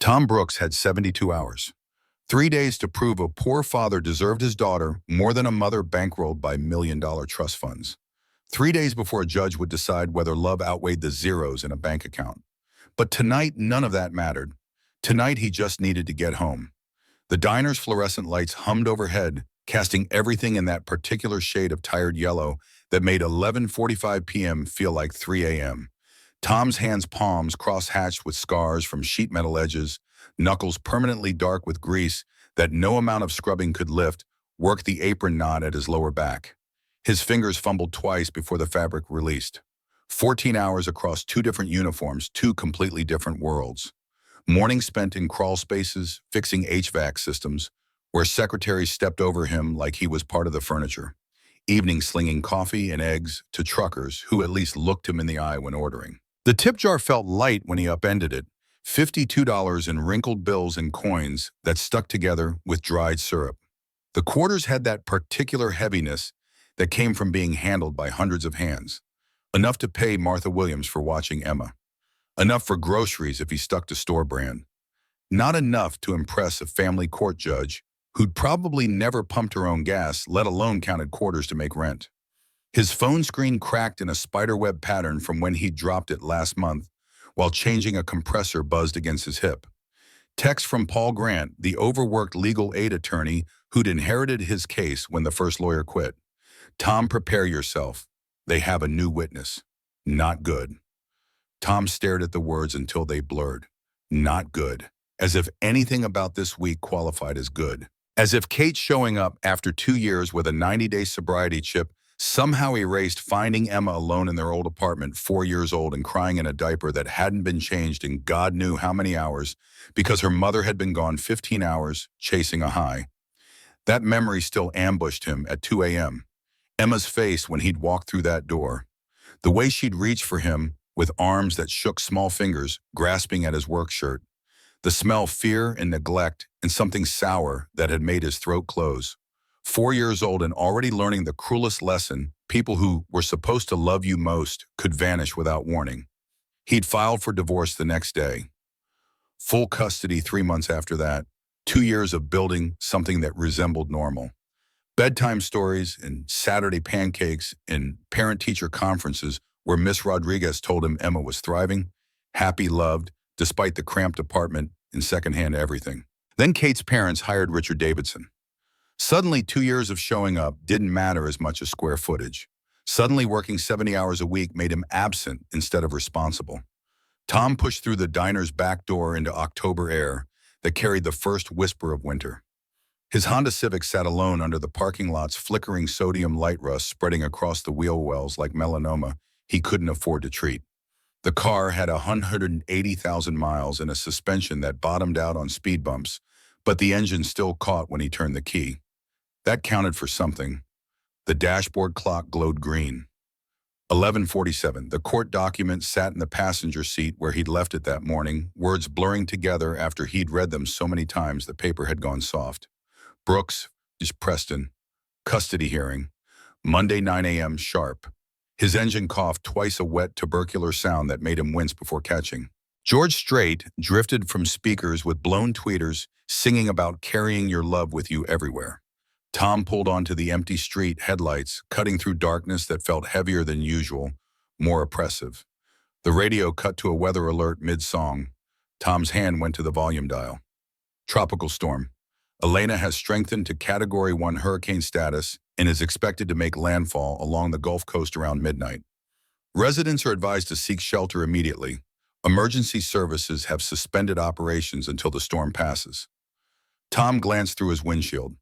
Tom Brooks had 72 hours. 3 days to prove a poor father deserved his daughter more than a mother bankrolled by million-dollar trust funds. 3 days before a judge would decide whether love outweighed the zeros in a bank account. But tonight, none of that mattered. Tonight, he just needed to get home. The diner's fluorescent lights hummed overhead, casting everything in that particular shade of tired yellow that made 11:45 p.m. feel like 3 a.m. Tom's hands' palms cross-hatched with scars from sheet metal edges, knuckles permanently dark with grease that no amount of scrubbing could lift, worked the apron knot at his lower back. His fingers fumbled twice before the fabric released. 14 hours across two different uniforms, two completely different worlds. Morning spent in crawl spaces, fixing HVAC systems, where secretaries stepped over him like he was part of the furniture. Evening slinging coffee and eggs to truckers who at least looked him in the eye when ordering. The tip jar felt light when he upended it, $52 in wrinkled bills and coins that stuck together with dried syrup. The quarters had that particular heaviness that came from being handled by hundreds of hands. Enough to pay Martha Williams for watching Emma. Enough for groceries if he stuck to store brand. Not enough to impress a family court judge who'd probably never pumped her own gas, let alone counted quarters to make rent. His phone screen cracked in a spiderweb pattern from when he'd dropped it last month, while changing a compressor buzzed against his hip. Text from Paul Grant, the overworked legal aid attorney who'd inherited his case when the first lawyer quit. Tom, prepare yourself. They have a new witness. Not good. Tom stared at the words until they blurred. Not good. As if anything about this week qualified as good. As if Kate showing up after 2 years with a 90-day sobriety chip somehow erased finding Emma alone in their old apartment, 4 years old and crying in a diaper that hadn't been changed in God knew how many hours because her mother had been gone 15 hours chasing a high. That memory still ambushed him at 2 a.m. Emma's face when he'd walked through that door. The way she'd reach for him with arms that shook small fingers, grasping at his work shirt. The smell, fear and neglect, and something sour that had made his throat close. 4 years old and already learning the cruelest lesson, people who were supposed to love you most could vanish without warning. He'd filed for divorce the next day. Full custody 3 months after that. 2 years of building something that resembled normal. Bedtime stories and Saturday pancakes and parent-teacher conferences where Miss Rodriguez told him Emma was thriving, happy, loved, despite the cramped apartment and secondhand everything. Then Kate's parents hired Richard Davidson. Suddenly, 2 years of showing up didn't matter as much as square footage. Suddenly, working 70 hours a week made him absent instead of responsible. Tom pushed through the diner's back door into October air that carried the first whisper of winter. His Honda Civic sat alone under the parking lot's flickering sodium light rust spreading across the wheel wells like melanoma he couldn't afford to treat. The car had 180,000 miles and a suspension that bottomed out on speed bumps, but the engine still caught when he turned the key. That counted for something. The dashboard clock glowed green. 11:47. The court document sat in the passenger seat where he'd left it that morning, words blurring together after he'd read them so many times the paper had gone soft. Brooks, Preston, custody hearing, Monday 9 a.m. sharp. His engine coughed twice a wet tubercular sound that made him wince before catching. George Strait drifted from speakers with blown tweeters singing about carrying your love with you everywhere. Tom pulled onto the empty street headlights, cutting through darkness that felt heavier than usual, more oppressive. The radio cut to a weather alert mid-song. Tom's hand went to the volume dial. Tropical storm. Elena has strengthened to Category 1 hurricane status and is expected to make landfall along the Gulf Coast around midnight. Residents are advised to seek shelter immediately. Emergency services have suspended operations until the storm passes. Tom glanced through his windshield.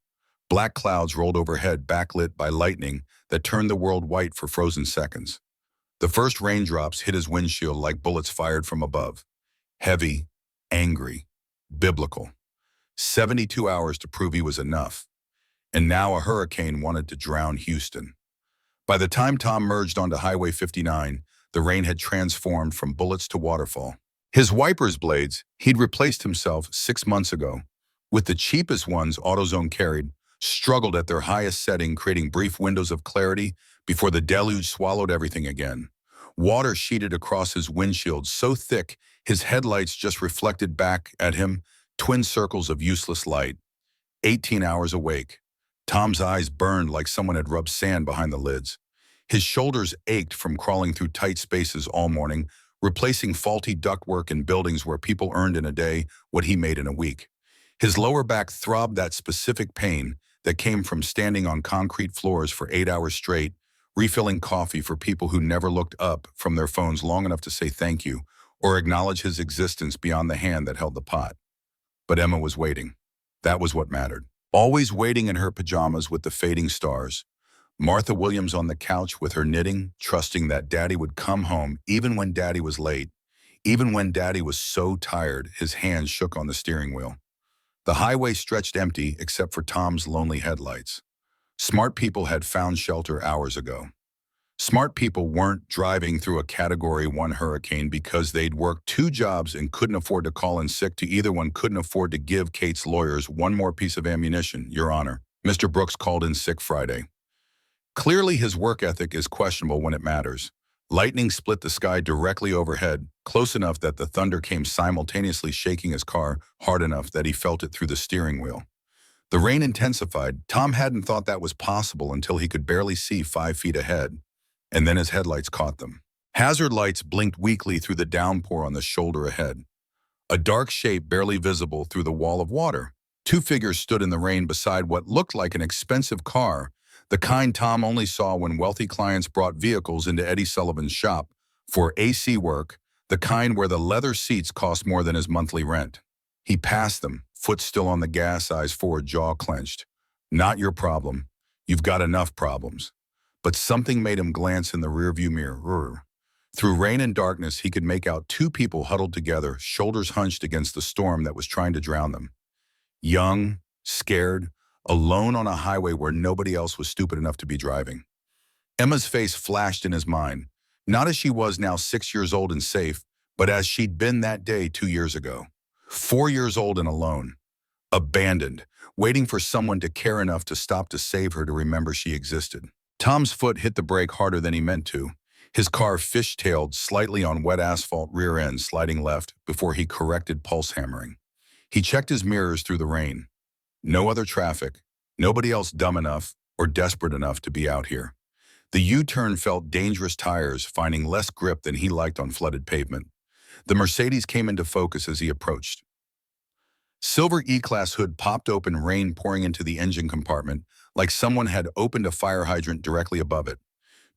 Black clouds rolled overhead, backlit by lightning that turned the world white for frozen seconds. The first raindrops hit his windshield like bullets fired from above. Heavy, angry, biblical. 72 hours to prove he was enough. And now a hurricane wanted to drown Houston. By the time Tom merged onto Highway 59, the rain had transformed from bullets to waterfall. His wipers blades, he'd replaced himself 6 months ago. With the cheapest ones AutoZone carried, struggled at their highest setting, creating brief windows of clarity before the deluge swallowed everything again. Water sheeted across his windshield so thick His headlights just reflected back at him twin circles of useless light. 18 hours awake. Tom's eyes burned like someone had rubbed sand behind the lids. His shoulders ached from crawling through tight spaces all morning, replacing faulty ductwork in buildings where people earned in a day what he made in a week. His lower back throbbed that specific pain that came from standing on concrete floors for 8 hours straight, refilling coffee for people who never looked up from their phones long enough to say thank you or acknowledge his existence beyond the hand that held the pot. But Emma was waiting. That was what mattered. Always waiting in her pajamas with the fading stars. Martha Williams on the couch with her knitting, trusting that Daddy would come home even when Daddy was late, even when Daddy was so tired his hands shook on the steering wheel. The highway stretched empty except for Tom's lonely headlights. Smart people had found shelter hours ago. Smart people weren't driving through a Category 1 hurricane because they'd worked 2 jobs and couldn't afford to call in sick to either one couldn't afford to give Kate's lawyers one more piece of ammunition, Your Honor. Mr. Brooks called in sick Friday. Clearly his work ethic is questionable when it matters. Lightning split the sky directly overhead, close enough that the thunder came simultaneously shaking his car hard enough that he felt it through the steering wheel. The rain intensified. Tom hadn't thought that was possible until he could barely see 5 feet ahead. And then his headlights caught them. Hazard lights blinked weakly through the downpour on the shoulder ahead. A dark shape barely visible through the wall of water. 2 figures stood in the rain beside what looked like an expensive car, the kind Tom only saw when wealthy clients brought vehicles into Eddie Sullivan's shop for AC work, the kind where the leather seats cost more than his monthly rent. He passed them, foot still on the gas, eyes forward, jaw clenched. Not your problem. You've got enough problems. But something made him glance in the rearview mirror. Through rain and darkness, he could make out 2 people huddled together, shoulders hunched against the storm that was trying to drown them. Young, scared, alone on a highway where nobody else was stupid enough to be driving. Emma's face flashed in his mind, not as she was now 6 years old and safe, but as she'd been that day 2 years ago. 4 years old and alone. Abandoned, waiting for someone to care enough to stop to save her to remember she existed. Tom's foot hit the brake harder than he meant to. His car fishtailed slightly on wet asphalt rear end, sliding left before he corrected pulse hammering. He checked his mirrors through the rain. No other traffic, nobody else dumb enough or desperate enough to be out here. The U-turn felt dangerous tires, finding less grip than he liked on flooded pavement. The Mercedes came into focus as he approached. Silver E-Class hood popped open, rain pouring into the engine compartment, like someone had opened a fire hydrant directly above it.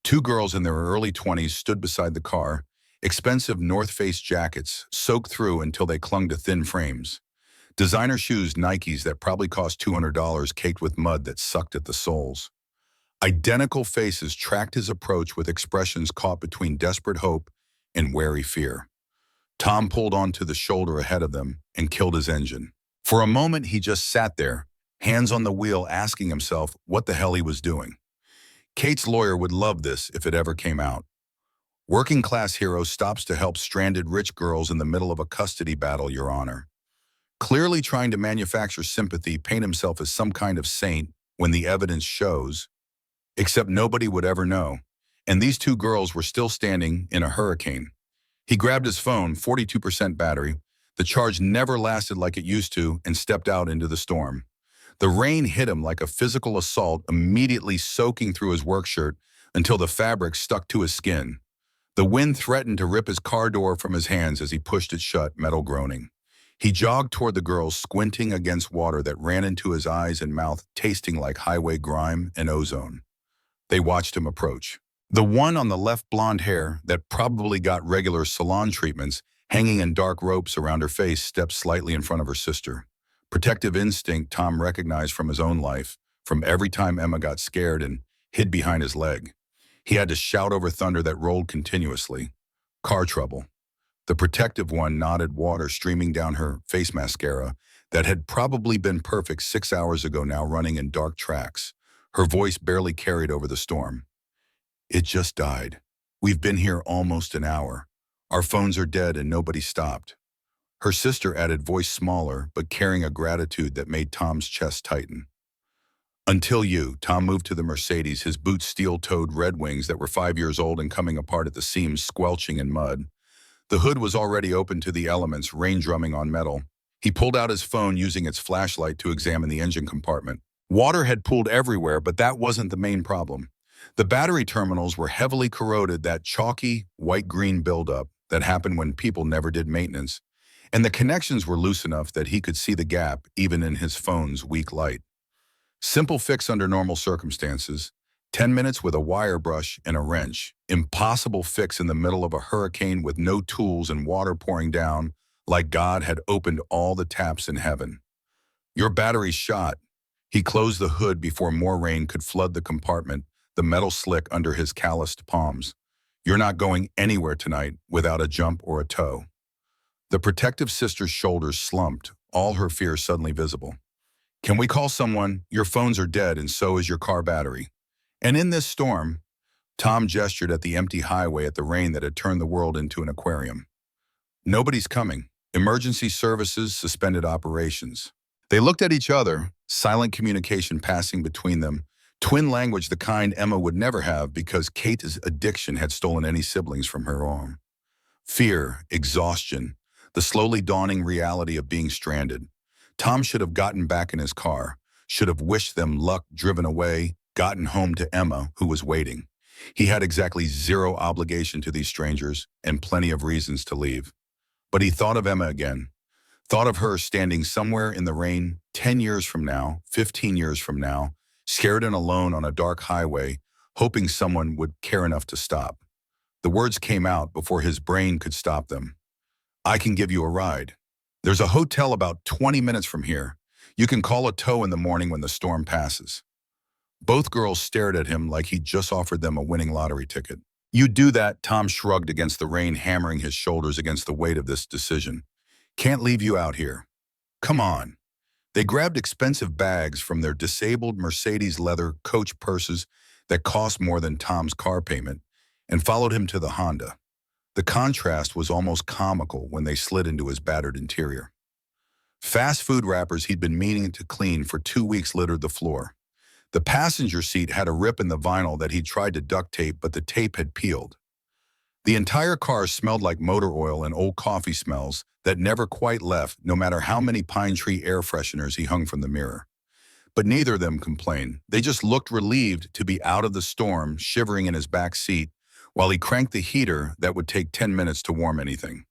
2 girls in their early 20s stood beside the car, expensive North Face jackets soaked through until they clung to thin frames. Designer shoes, Nikes that probably cost $200, caked with mud that sucked at the soles. Identical faces tracked his approach with expressions caught between desperate hope and wary fear. Tom pulled onto the shoulder ahead of them and killed his engine. For a moment, he just sat there, hands on the wheel, asking himself what the hell he was doing. Kate's lawyer would love this if it ever came out. Working class hero stops to help stranded rich girls in the middle of a custody battle, Your Honor. Clearly trying to manufacture sympathy, paint himself as some kind of saint when the evidence shows. Except nobody would ever know. And these 2 girls were still standing in a hurricane. He grabbed his phone, 42% battery. The charge never lasted like it used to, and stepped out into the storm. The rain hit him like a physical assault, immediately soaking through his work shirt until the fabric stuck to his skin. The wind threatened to rip his car door from his hands as he pushed it shut, metal groaning. He jogged toward the girls, squinting against water that ran into his eyes and mouth, tasting like highway grime and ozone. They watched him approach. The one on the left, blonde hair that probably got regular salon treatments, hanging in dark ropes around her face, stepped slightly in front of her sister. Protective instinct Tom recognized from his own life, from every time Emma got scared and hid behind his leg. He had to shout over thunder that rolled continuously. Car trouble. The protective one nodded, water streaming down her face mascara that had probably been perfect 6 hours ago, now running in dark tracks. Her voice barely carried over the storm. It just died. We've been here almost an hour. Our phones are dead and nobody stopped. Her sister added, voice smaller, but carrying a gratitude that made Tom's chest tighten. Until you. Tom moved to the Mercedes, his boots steel-toed Red Wings that were 5 years old and coming apart at the seams, squelching in mud. The hood was already open to the elements, rain drumming on metal. He pulled out his phone using its flashlight to examine the engine compartment. Water had pooled everywhere, but that wasn't the main problem. The battery terminals were heavily corroded, that chalky, white-green buildup that happened when people never did maintenance, and the connections were loose enough that he could see the gap even in his phone's weak light. Simple fix under normal circumstances, 10 minutes with a wire brush and a wrench. Impossible fix in the middle of a hurricane with no tools and water pouring down, like God had opened all the taps in heaven. Your battery's shot. He closed the hood before more rain could flood the compartment, the metal slick under his calloused palms. You're not going anywhere tonight without a jump or a tow. The protective sister's shoulders slumped, all her fear suddenly visible. Can we call someone? Your phones are dead and so is your car battery. And in this storm, Tom gestured at the empty highway at the rain that had turned the world into an aquarium. Nobody's coming. Emergency services suspended operations. They looked at each other, silent communication passing between them, twin language the kind Emma would never have because Kate's addiction had stolen any siblings from her own. Fear, exhaustion, the slowly dawning reality of being stranded. Tom should have gotten back in his car, should have wished them luck, driven away, gotten home to Emma, who was waiting. He had exactly zero obligation to these strangers and plenty of reasons to leave. But he thought of Emma again, thought of her standing somewhere in the rain 10 years from now, 15 years from now, scared and alone on a dark highway, hoping someone would care enough to stop. The words came out before his brain could stop them. I can give you a ride. There's a hotel about 20 minutes from here. You can call a tow in the morning when the storm passes. Both girls stared at him like he'd just offered them a winning lottery ticket. You do that, Tom shrugged against the rain, hammering his shoulders against the weight of this decision. Can't leave you out here. Come on. They grabbed expensive bags from their disabled Mercedes leather coach purses that cost more than Tom's car payment and followed him to the Honda. The contrast was almost comical when they slid into his battered interior. Fast food wrappers he'd been meaning to clean for 2 weeks littered the floor. The passenger seat had a rip in the vinyl that he'd tried to duct tape, but the tape had peeled. The entire car smelled like motor oil and old coffee smells that never quite left, no matter how many pine tree air fresheners he hung from the mirror. But neither of them complained. They just looked relieved to be out of the storm, shivering in his back seat, while he cranked the heater that would take 10 minutes to warm anything.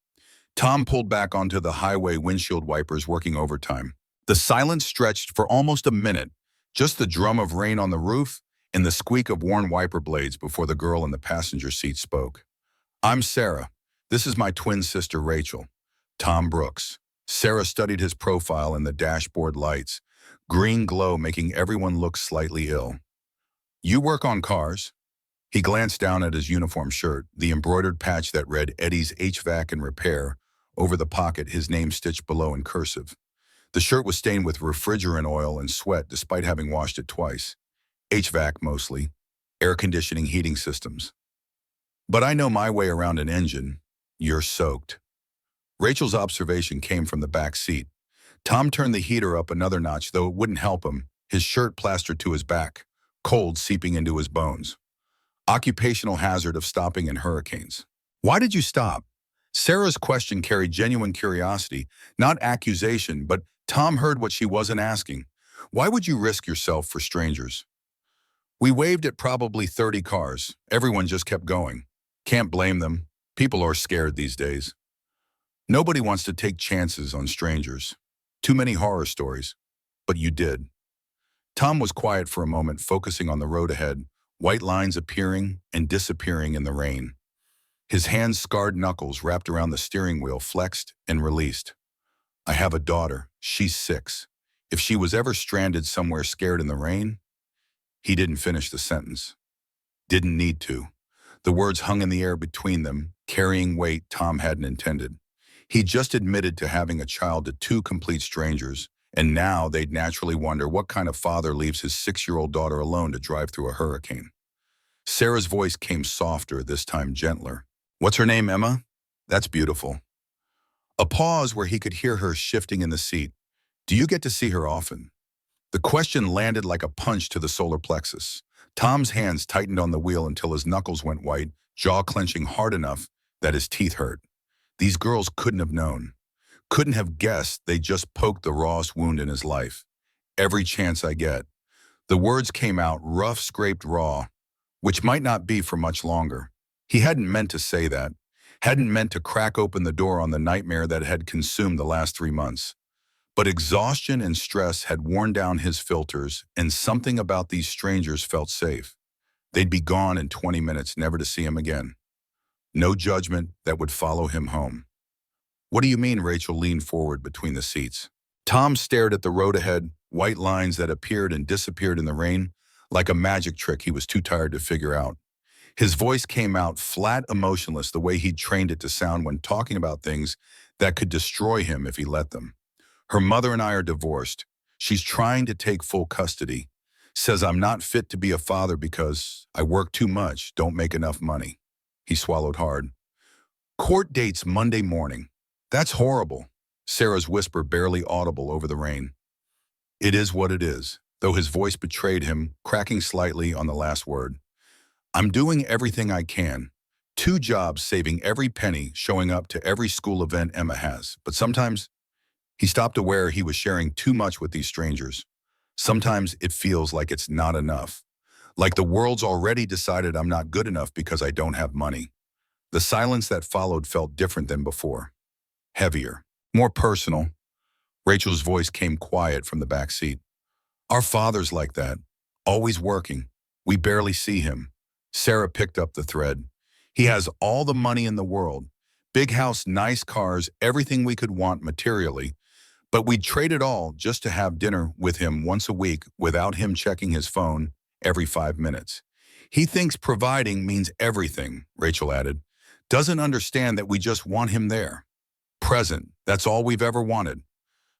Tom pulled back onto the highway, windshield wipers working overtime. The silence stretched for almost a minute, just the drum of rain on the roof and the squeak of worn wiper blades before the girl in the passenger seat spoke. I'm Sarah. This is my twin sister, Rachel. Tom Brooks. Sarah studied his profile in the dashboard lights, green glow making everyone look slightly ill. You work on cars? He glanced down at his uniform shirt, the embroidered patch that read Eddie's HVAC and Repair, over the pocket, his name stitched below in cursive. The shirt was stained with refrigerant oil and sweat despite having washed it twice. HVAC mostly, air conditioning, heating systems. But I know my way around an engine. You're soaked. Rachel's observation came from the back seat. Tom turned the heater up another notch, though it wouldn't help him, his shirt plastered to his back, cold seeping into his bones. Occupational hazard of stopping in hurricanes. Why did you stop? Sarah's question carried genuine curiosity, not accusation, but Tom heard what she wasn't asking. Why would you risk yourself for strangers? We waved at probably 30 cars. Everyone just kept going. Can't blame them. People are scared these days. Nobody wants to take chances on strangers. Too many horror stories. But you did. Tom was quiet for a moment, focusing on the road ahead, white lines appearing and disappearing in the rain. His hands' scarred knuckles wrapped around the steering wheel flexed and released. I have a daughter. She's 6. If she was ever stranded somewhere scared in the rain, he didn't finish the sentence. Didn't need to. The words hung in the air between them, carrying weight Tom hadn't intended. He just admitted to having a child to 2 complete strangers, and now they'd naturally wonder what kind of father leaves his 6-year-old daughter alone to drive through a hurricane. Sarah's voice came softer, this time gentler. What's her name, Emma? That's beautiful. A pause where he could hear her shifting in the seat. Do you get to see her often? The question landed like a punch to the solar plexus. Tom's hands tightened on the wheel until his knuckles went white, jaw clenching hard enough that his teeth hurt. These girls couldn't have known, couldn't have guessed they just poked the rawest wound in his life. Every chance I get. The words came out rough, scraped raw, which might not be for much longer. He hadn't meant to say that, hadn't meant to crack open the door on the nightmare that had consumed the last 3 months. But exhaustion and stress had worn down his filters, and something about these strangers felt safe. They'd be gone in 20 minutes, never to see him again. No judgment that would follow him home. What do you mean? Rachel leaned forward between the seats. Tom stared at the road ahead, white lines that appeared and disappeared in the rain, like a magic trick he was too tired to figure out. His voice came out flat, emotionless, the way he'd trained it to sound when talking about things that could destroy him if he let them. Her mother and I are divorced. She's trying to take full custody. Says I'm not fit to be a father because I work too much, don't make enough money. He swallowed hard. Court dates Monday morning. That's horrible. Sarah's whisper barely audible over the rain. It is what it is, though his voice betrayed him, cracking slightly on the last word. I'm doing everything I can. 2 jobs, saving every penny, showing up to every school event Emma has. But sometimes he stopped, aware he was sharing too much with these strangers. Sometimes it feels like it's not enough. Like the world's already decided I'm not good enough because I don't have money. The silence that followed felt different than before. Heavier, more personal. Rachel's voice came quiet from the back seat. Our father's like that, always working. We barely see him. Sarah picked up the thread. He has all the money in the world. Big house, nice cars, everything we could want materially. But we'd trade it all just to have dinner with him once a week without him checking his phone every 5 minutes. He thinks providing means everything, Rachel added. Doesn't understand that we just want him there. Present, that's all we've ever wanted.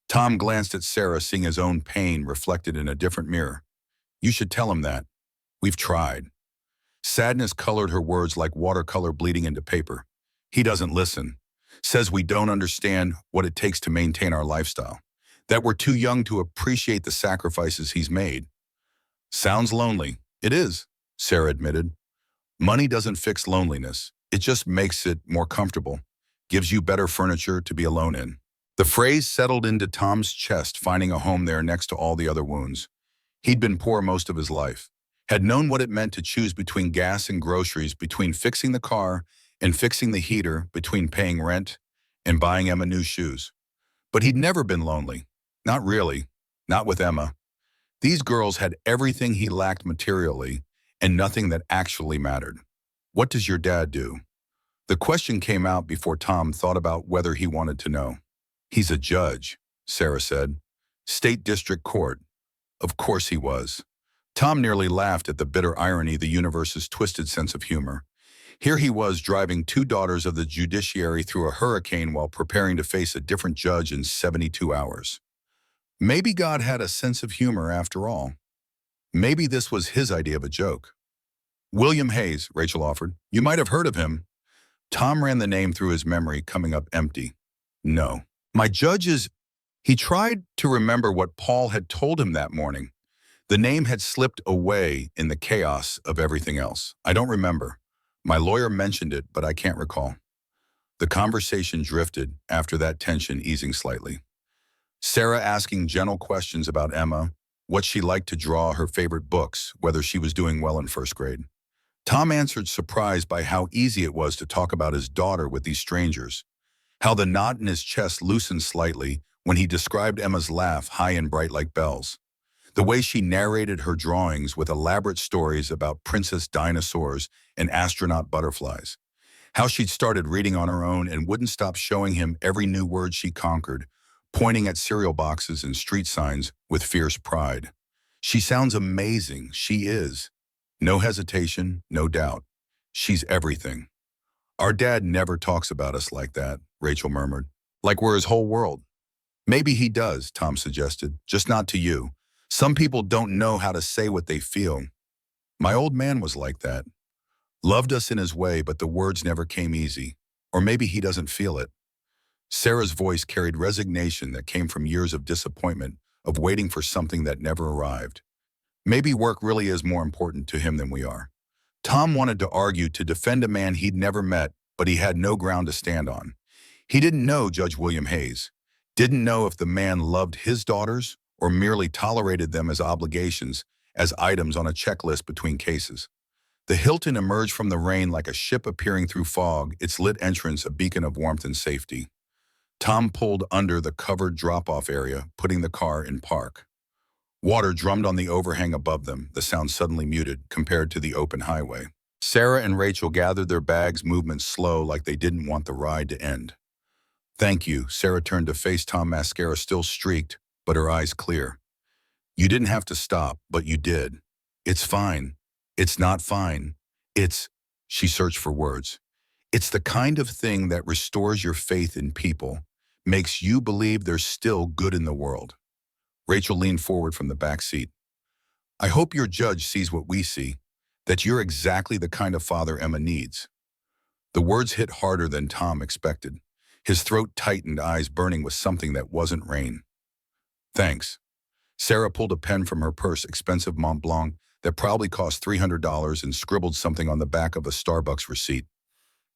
Tom glanced at Sarah, seeing his own pain reflected in a different mirror. You should tell him that. We've tried. Sadness colored her words like watercolor bleeding into paper. He doesn't listen. Says we don't understand what it takes to maintain our lifestyle. That we're too young to appreciate the sacrifices he's made. Sounds lonely. It is, Sarah admitted. Money doesn't fix loneliness. It just makes it more comfortable. Gives you better furniture to be alone in. The phrase settled into Tom's chest, finding a home there next to all the other wounds. He'd been poor most of his life. Had known what it meant to choose between gas and groceries, between fixing the car and fixing the heater, between paying rent and buying Emma new shoes. But he'd never been lonely. Not really. Not with Emma. These girls had everything he lacked materially and nothing that actually mattered. What does your dad do? The question came out before Tom thought about whether he wanted to know. He's a judge, Sarah said. State District Court. Of course he was. Tom nearly laughed at the bitter irony of the universe's twisted sense of humor. Here he was driving 2 daughters of the judiciary through a hurricane while preparing to face a different judge in 72 hours. Maybe God had a sense of humor after all. Maybe this was his idea of a joke. William Hayes, Rachel offered. You might have heard of him. Tom ran the name through his memory, coming up empty. No. My judge is... He tried to remember what Paul had told him that morning. The name had slipped away in the chaos of everything else. I don't remember. My lawyer mentioned it, but I can't recall. The conversation drifted, after that tension easing slightly. Sarah asking gentle questions about Emma, what she liked to draw, her favorite books, whether she was doing well in first grade. Tom answered, surprised by how easy it was to talk about his daughter with these strangers, how the knot in his chest loosened slightly when he described Emma's laugh, high and bright like bells. The way she narrated her drawings with elaborate stories about princess dinosaurs and astronaut butterflies. How she'd started reading on her own and wouldn't stop showing him every new word she conquered, pointing at cereal boxes and street signs with fierce pride. She sounds amazing. She is. No hesitation, no doubt. She's everything. Our dad never talks about us like that, Rachel murmured. Like we're his whole world. Maybe he does, Tom suggested, just not to you. Some people don't know how to say what they feel. My old man was like that. Loved us in his way, but the words never came easy. Or maybe he doesn't feel it. Sarah's voice carried resignation that came from years of disappointment, of waiting for something that never arrived. Maybe work really is more important to him than we are. Tom wanted to argue, to defend a man he'd never met, but he had no ground to stand on. He didn't know Judge William Hayes, didn't know if the man loved his daughters or merely tolerated them as obligations, as items on a checklist between cases. The Hilton emerged from the rain like a ship appearing through fog, its lit entrance a beacon of warmth and safety. Tom pulled under the covered drop-off area, putting the car in park. Water drummed on the overhang above them, the sound suddenly muted compared to the open highway. Sarah and Rachel gathered their bags, movements slow like they didn't want the ride to end. "Thank you," Sarah turned to face Tom, mascara still streaked, but her eyes clear. "You didn't have to stop, but you did. It's fine. It's not fine. It's," she searched for words, "it's the kind of thing that restores your faith in people, makes you believe there's still good in the world." Rachel leaned forward from the back seat. "I hope your judge sees what we see, that you're exactly the kind of father Emma needs." The words hit harder than Tom expected. His throat tightened, eyes burning with something that wasn't rain. "Thanks." Sarah pulled a pen from her purse, expensive Mont Blanc, that probably cost $300, and scribbled something on the back of a Starbucks receipt.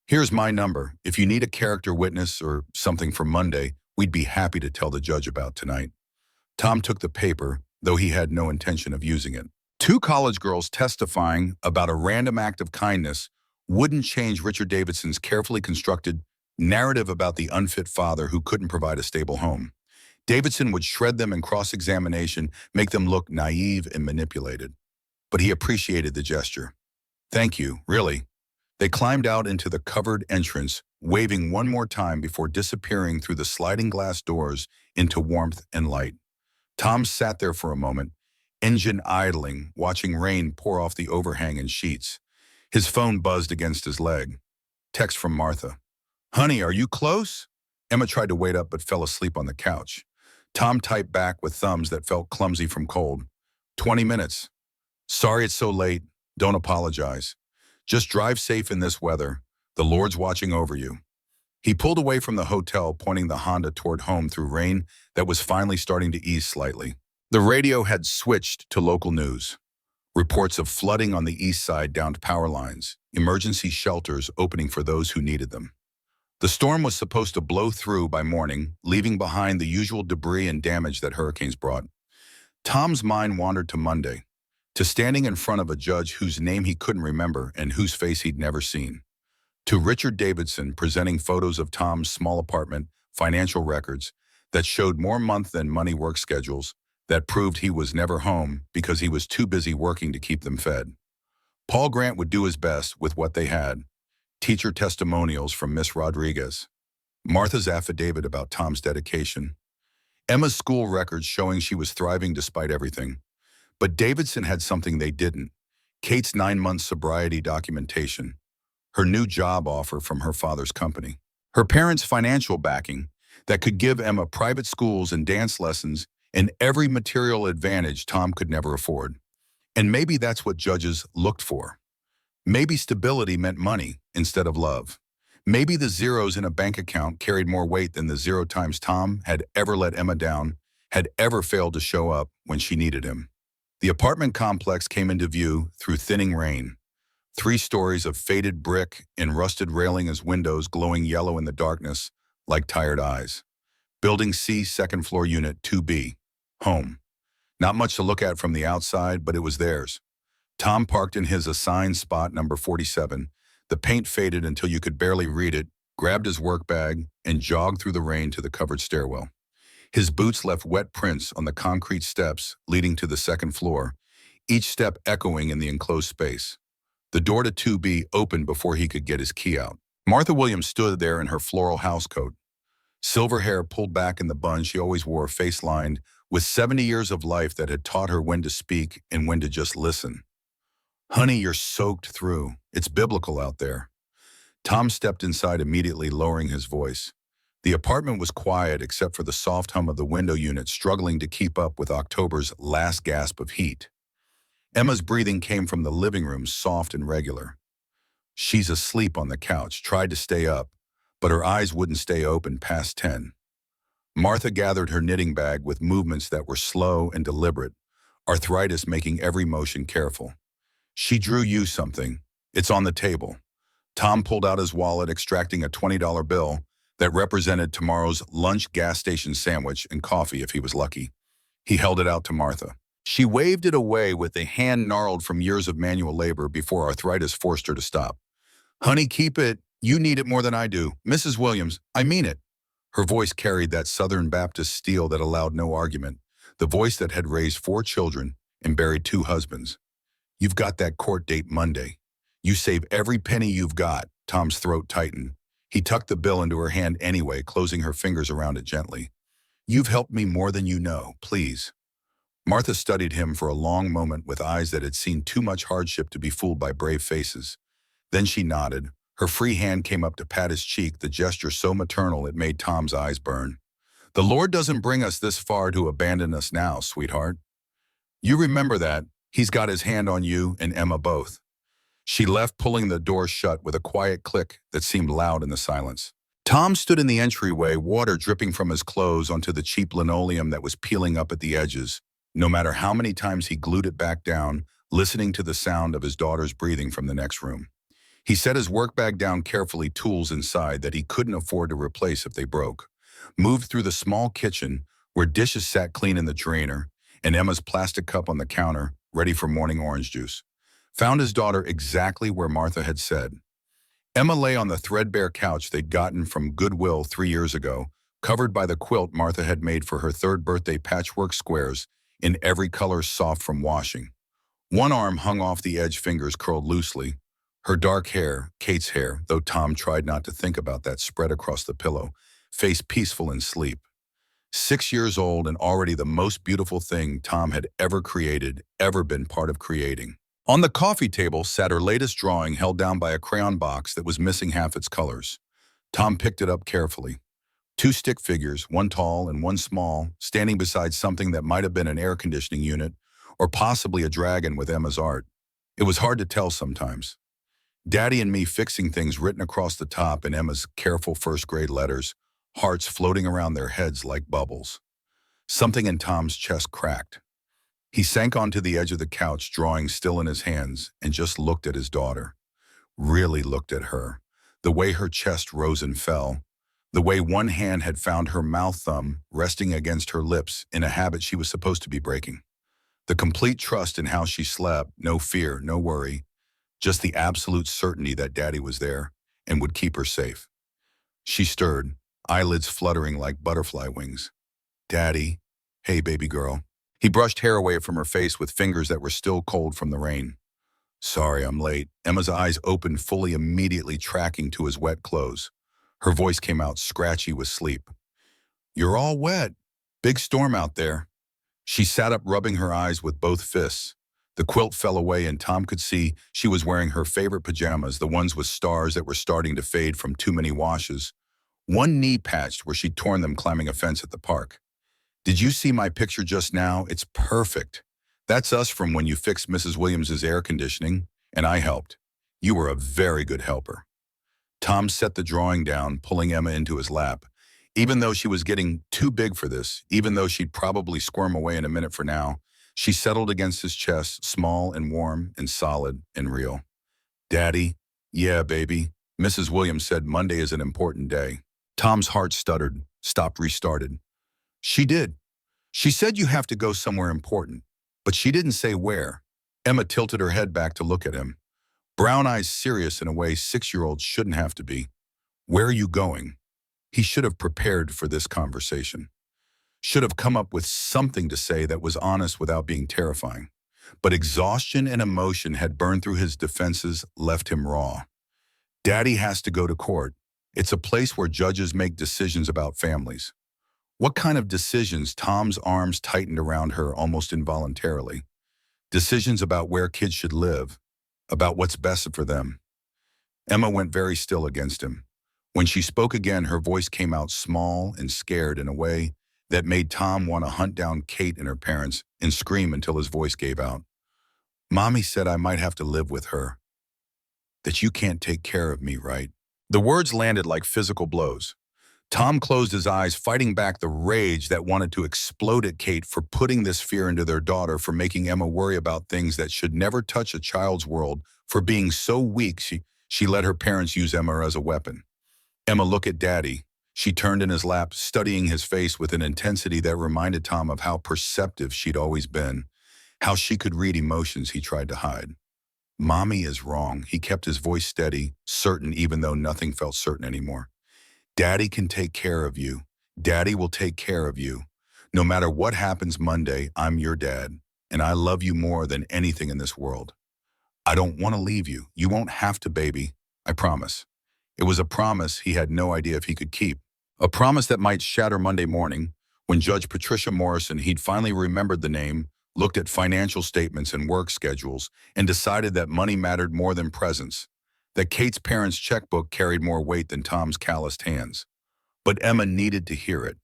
"Here's my number. If you need a character witness or something for Monday, we'd be happy to tell the judge about tonight." Tom took the paper, though he had no intention of using it. Two college girls testifying about a random act of kindness wouldn't change Richard Davidson's carefully constructed narrative about the unfit father who couldn't provide a stable home. Davidson would shred them in cross-examination, make them look naive and manipulated. But he appreciated the gesture. "Thank you, really." They climbed out into the covered entrance, waving one more time before disappearing through the sliding glass doors into warmth and light. Tom sat there for a moment, engine idling, watching rain pour off the overhang and sheets. His phone buzzed against his leg. Text from Martha. "Honey, are you close?" Emma tried to wait up but fell asleep on the couch. Tom typed back with thumbs that felt clumsy from cold. 20 minutes. "Sorry it's so late. Don't apologize. Just drive safe in this weather. The Lord's watching over you." He pulled away from the hotel, pointing the Honda toward home through rain that was finally starting to ease slightly. The radio had switched to local news. Reports of flooding on the east side, downed power lines, emergency shelters opening for those who needed them. The storm was supposed to blow through by morning, leaving behind the usual debris and damage that hurricanes brought. Tom's mind wandered to Monday, to standing in front of a judge whose name he couldn't remember and whose face he'd never seen. To Richard Davidson presenting photos of Tom's small apartment, financial records that showed more month than money work schedules that proved he was never home because he was too busy working to keep them fed. Paul Grant would do his best with what they had. Teacher testimonials from Miss Rodriguez. Martha's affidavit about Tom's dedication. Emma's school records showing she was thriving despite everything. But Davidson had something they didn't. Kate's 9-month sobriety documentation. Her new job offer from her father's company. Her parents' financial backing that could give Emma private schools and dance lessons and every material advantage Tom could never afford. And maybe that's what judges looked for. Maybe stability meant money instead of love. Maybe the zeros in a bank account carried more weight than the 0 times Tom had ever let Emma down, had ever failed to show up when she needed him. The apartment complex came into view through thinning rain. 3 stories of faded brick and rusted railing as windows glowing yellow in the darkness like tired eyes. Building C, second floor unit 2B. Home. Not much to look at from the outside, but it was theirs. Tom parked in his assigned spot, number 47. The paint faded until you could barely read it, grabbed his work bag, and jogged through the rain to the covered stairwell. His boots left wet prints on the concrete steps leading to the second floor, each step echoing in the enclosed space. The door to 2B opened before he could get his key out. Martha Williams stood there in her floral housecoat. Silver hair pulled back in the bun she always wore, face lined with 70 years of life that had taught her when to speak and when to just listen. "Honey, you're soaked through. It's biblical out there." Tom stepped inside immediately, lowering his voice. The apartment was quiet except for the soft hum of the window unit struggling to keep up with October's last gasp of heat. Emma's breathing came from the living room, soft and regular. She's asleep on the couch, tried to stay up, but her eyes wouldn't stay open past 10. Martha gathered her knitting bag with movements that were slow and deliberate, arthritis making every motion careful. "She drew you something. It's on the table." Tom pulled out his wallet, extracting a $20 bill that represented tomorrow's lunch gas station sandwich and coffee if he was lucky. He held it out to Martha. She waved it away with a hand gnarled from years of manual labor before arthritis forced her to stop. "Honey, keep it. You need it more than I do. Mrs. Williams, I mean it." Her voice carried that Southern Baptist steel that allowed no argument, the voice that had raised 4 children and buried 2 husbands. "You've got that court date Monday. You save every penny you've got." Tom's throat tightened. He tucked the bill into her hand anyway, closing her fingers around it gently. "You've helped me more than you know, please." Martha studied him for a long moment with eyes that had seen too much hardship to be fooled by brave faces. Then she nodded. Her free hand came up to pat his cheek, the gesture so maternal it made Tom's eyes burn. "The Lord doesn't bring us this far to abandon us now, sweetheart. You remember that. He's got his hand on you and Emma both." She left, pulling the door shut with a quiet click that seemed loud in the silence. Tom stood in the entryway, water dripping from his clothes onto the cheap linoleum that was peeling up at the edges. No matter how many times he glued it back down, listening to the sound of his daughter's breathing from the next room. He set his work bag down carefully, tools inside that he couldn't afford to replace if they broke. Moved through the small kitchen, where dishes sat clean in the drainer, and Emma's plastic cup on the counter, ready for morning orange juice. Found his daughter exactly where Martha had said. Emma lay on the threadbare couch they'd gotten from Goodwill 3 years ago, covered by the quilt Martha had made for her 3rd birthday, patchwork squares in every color, soft from washing. One arm hung off the edge, fingers curled loosely. Her dark hair, Kate's hair, though Tom tried not to think about that, spread across the pillow, face peaceful in sleep. 6 years old and already the most beautiful thing Tom had ever created, ever been part of creating. On the coffee table sat her latest drawing, held down by a crayon box that was missing half its colors. Tom picked it up carefully. 2 stick figures, one tall and one small, standing beside something that might have been an air conditioning unit, or possibly a dragon with Emma's art. It was hard to tell sometimes. "Daddy and me" fixing things written across the top in Emma's careful 1st-grade letters, hearts floating around their heads like bubbles. Something in Tom's chest cracked. He sank onto the edge of the couch, drawing still in his hands, and just looked at his daughter. Really looked at her. The way her chest rose and fell. The way one hand had found her mouth thumb resting against her lips in a habit she was supposed to be breaking. The complete trust in how she slept, no fear, no worry, just the absolute certainty that Daddy was there and would keep her safe. She stirred, eyelids fluttering like butterfly wings. "Daddy, hey baby girl." He brushed hair away from her face with fingers that were still cold from the rain. "Sorry, I'm late." Emma's eyes opened fully, immediately tracking to his wet clothes. Her voice came out scratchy with sleep. "You're all wet. Big storm out there." She sat up, rubbing her eyes with both fists. The quilt fell away and Tom could see she was wearing her favorite pajamas, the ones with stars that were starting to fade from too many washes. One knee patched where she'd torn them climbing a fence at the park. "Did you see my picture just now? It's perfect. That's us from when you fixed Mrs. Williams's air conditioning, and I helped. You were a very good helper." Tom set the drawing down, pulling Emma into his lap. Even though she was getting too big for this, even though she'd probably squirm away in a minute for now, she settled against his chest, small and warm and solid and real. "Daddy?" "Yeah, baby." Mrs. Williams said Monday is an important day. Tom's heart stuttered, stopped, restarted. "She did. She said you have to go somewhere important, but she didn't say where." Emma tilted her head back to look at him. Brown eyes serious in a way 6-year-olds shouldn't have to be. "Where are you going?" He should have prepared for this conversation. Should have come up with something to say that was honest without being terrifying. But exhaustion and emotion had burned through his defenses, left him raw. "Daddy has to go to court. It's a place where judges make decisions about families." What kind of decisions? Tom's arms tightened around her almost involuntarily. Decisions about where kids should live, about what's best for them. Emma went very still against him. When she spoke again, her voice came out small and scared in a way that made Tom want to hunt down Kate and her parents and scream until his voice gave out. "Mommy said I might have to live with her. That you can't take care of me, right?" The words landed like physical blows. Tom closed his eyes, fighting back the rage that wanted to explode at Kate for putting this fear into their daughter, for making Emma worry about things that should never touch a child's world, for being so weak she let her parents use Emma as a weapon. "Emma, look at Daddy." She turned in his lap, studying his face with an intensity that reminded Tom of how perceptive she'd always been, how she could read emotions he tried to hide. Mommy is wrong. He kept his voice steady, certain even though nothing felt certain anymore. Daddy can take care of you. Daddy will take care of you. No matter what happens Monday, I'm your dad, and I love you more than anything in this world. I don't want to leave you. You won't have to, baby. I promise. It was a promise he had no idea if he could keep. A promise that might shatter Monday morning, when Judge Patricia Morrison, he'd finally remembered the name, looked at financial statements and work schedules, and decided that money mattered more than presence, that Kate's parents' checkbook carried more weight than Tom's calloused hands. But Emma needed to hear it,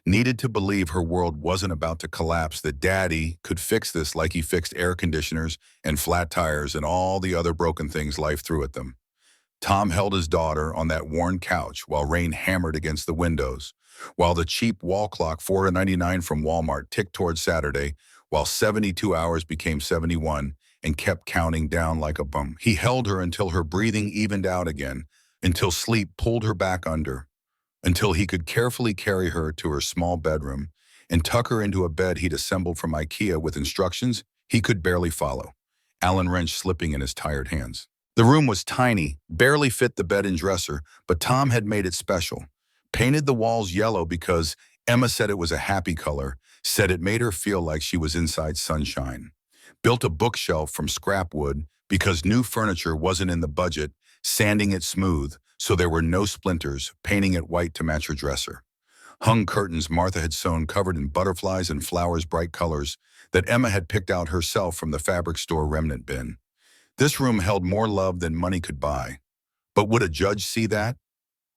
needed to believe her world wasn't about to collapse, that Daddy could fix this like he fixed air conditioners and flat tires and all the other broken things life threw at them. Tom held his daughter on that worn couch while rain hammered against the windows, while the cheap wall clock $4.99 from Walmart ticked towards Saturday, while 72 hours became 71 and kept counting down like a bum. He held her until her breathing evened out again, until sleep pulled her back under, until he could carefully carry her to her small bedroom and tuck her into a bed he'd assembled from IKEA with instructions he could barely follow, Allen wrench slipping in his tired hands. The room was tiny, barely fit the bed and dresser, but Tom had made it special. Painted the walls yellow because Emma said it was a happy color, said it made her feel like she was inside sunshine. Built a bookshelf from scrap wood because new furniture wasn't in the budget, sanding it smooth so there were no splinters, painting it white to match her dresser. Hung curtains Martha had sewn covered in butterflies and flowers' bright colors that Emma had picked out herself from the fabric store remnant bin. This room held more love than money could buy. But would a judge see that?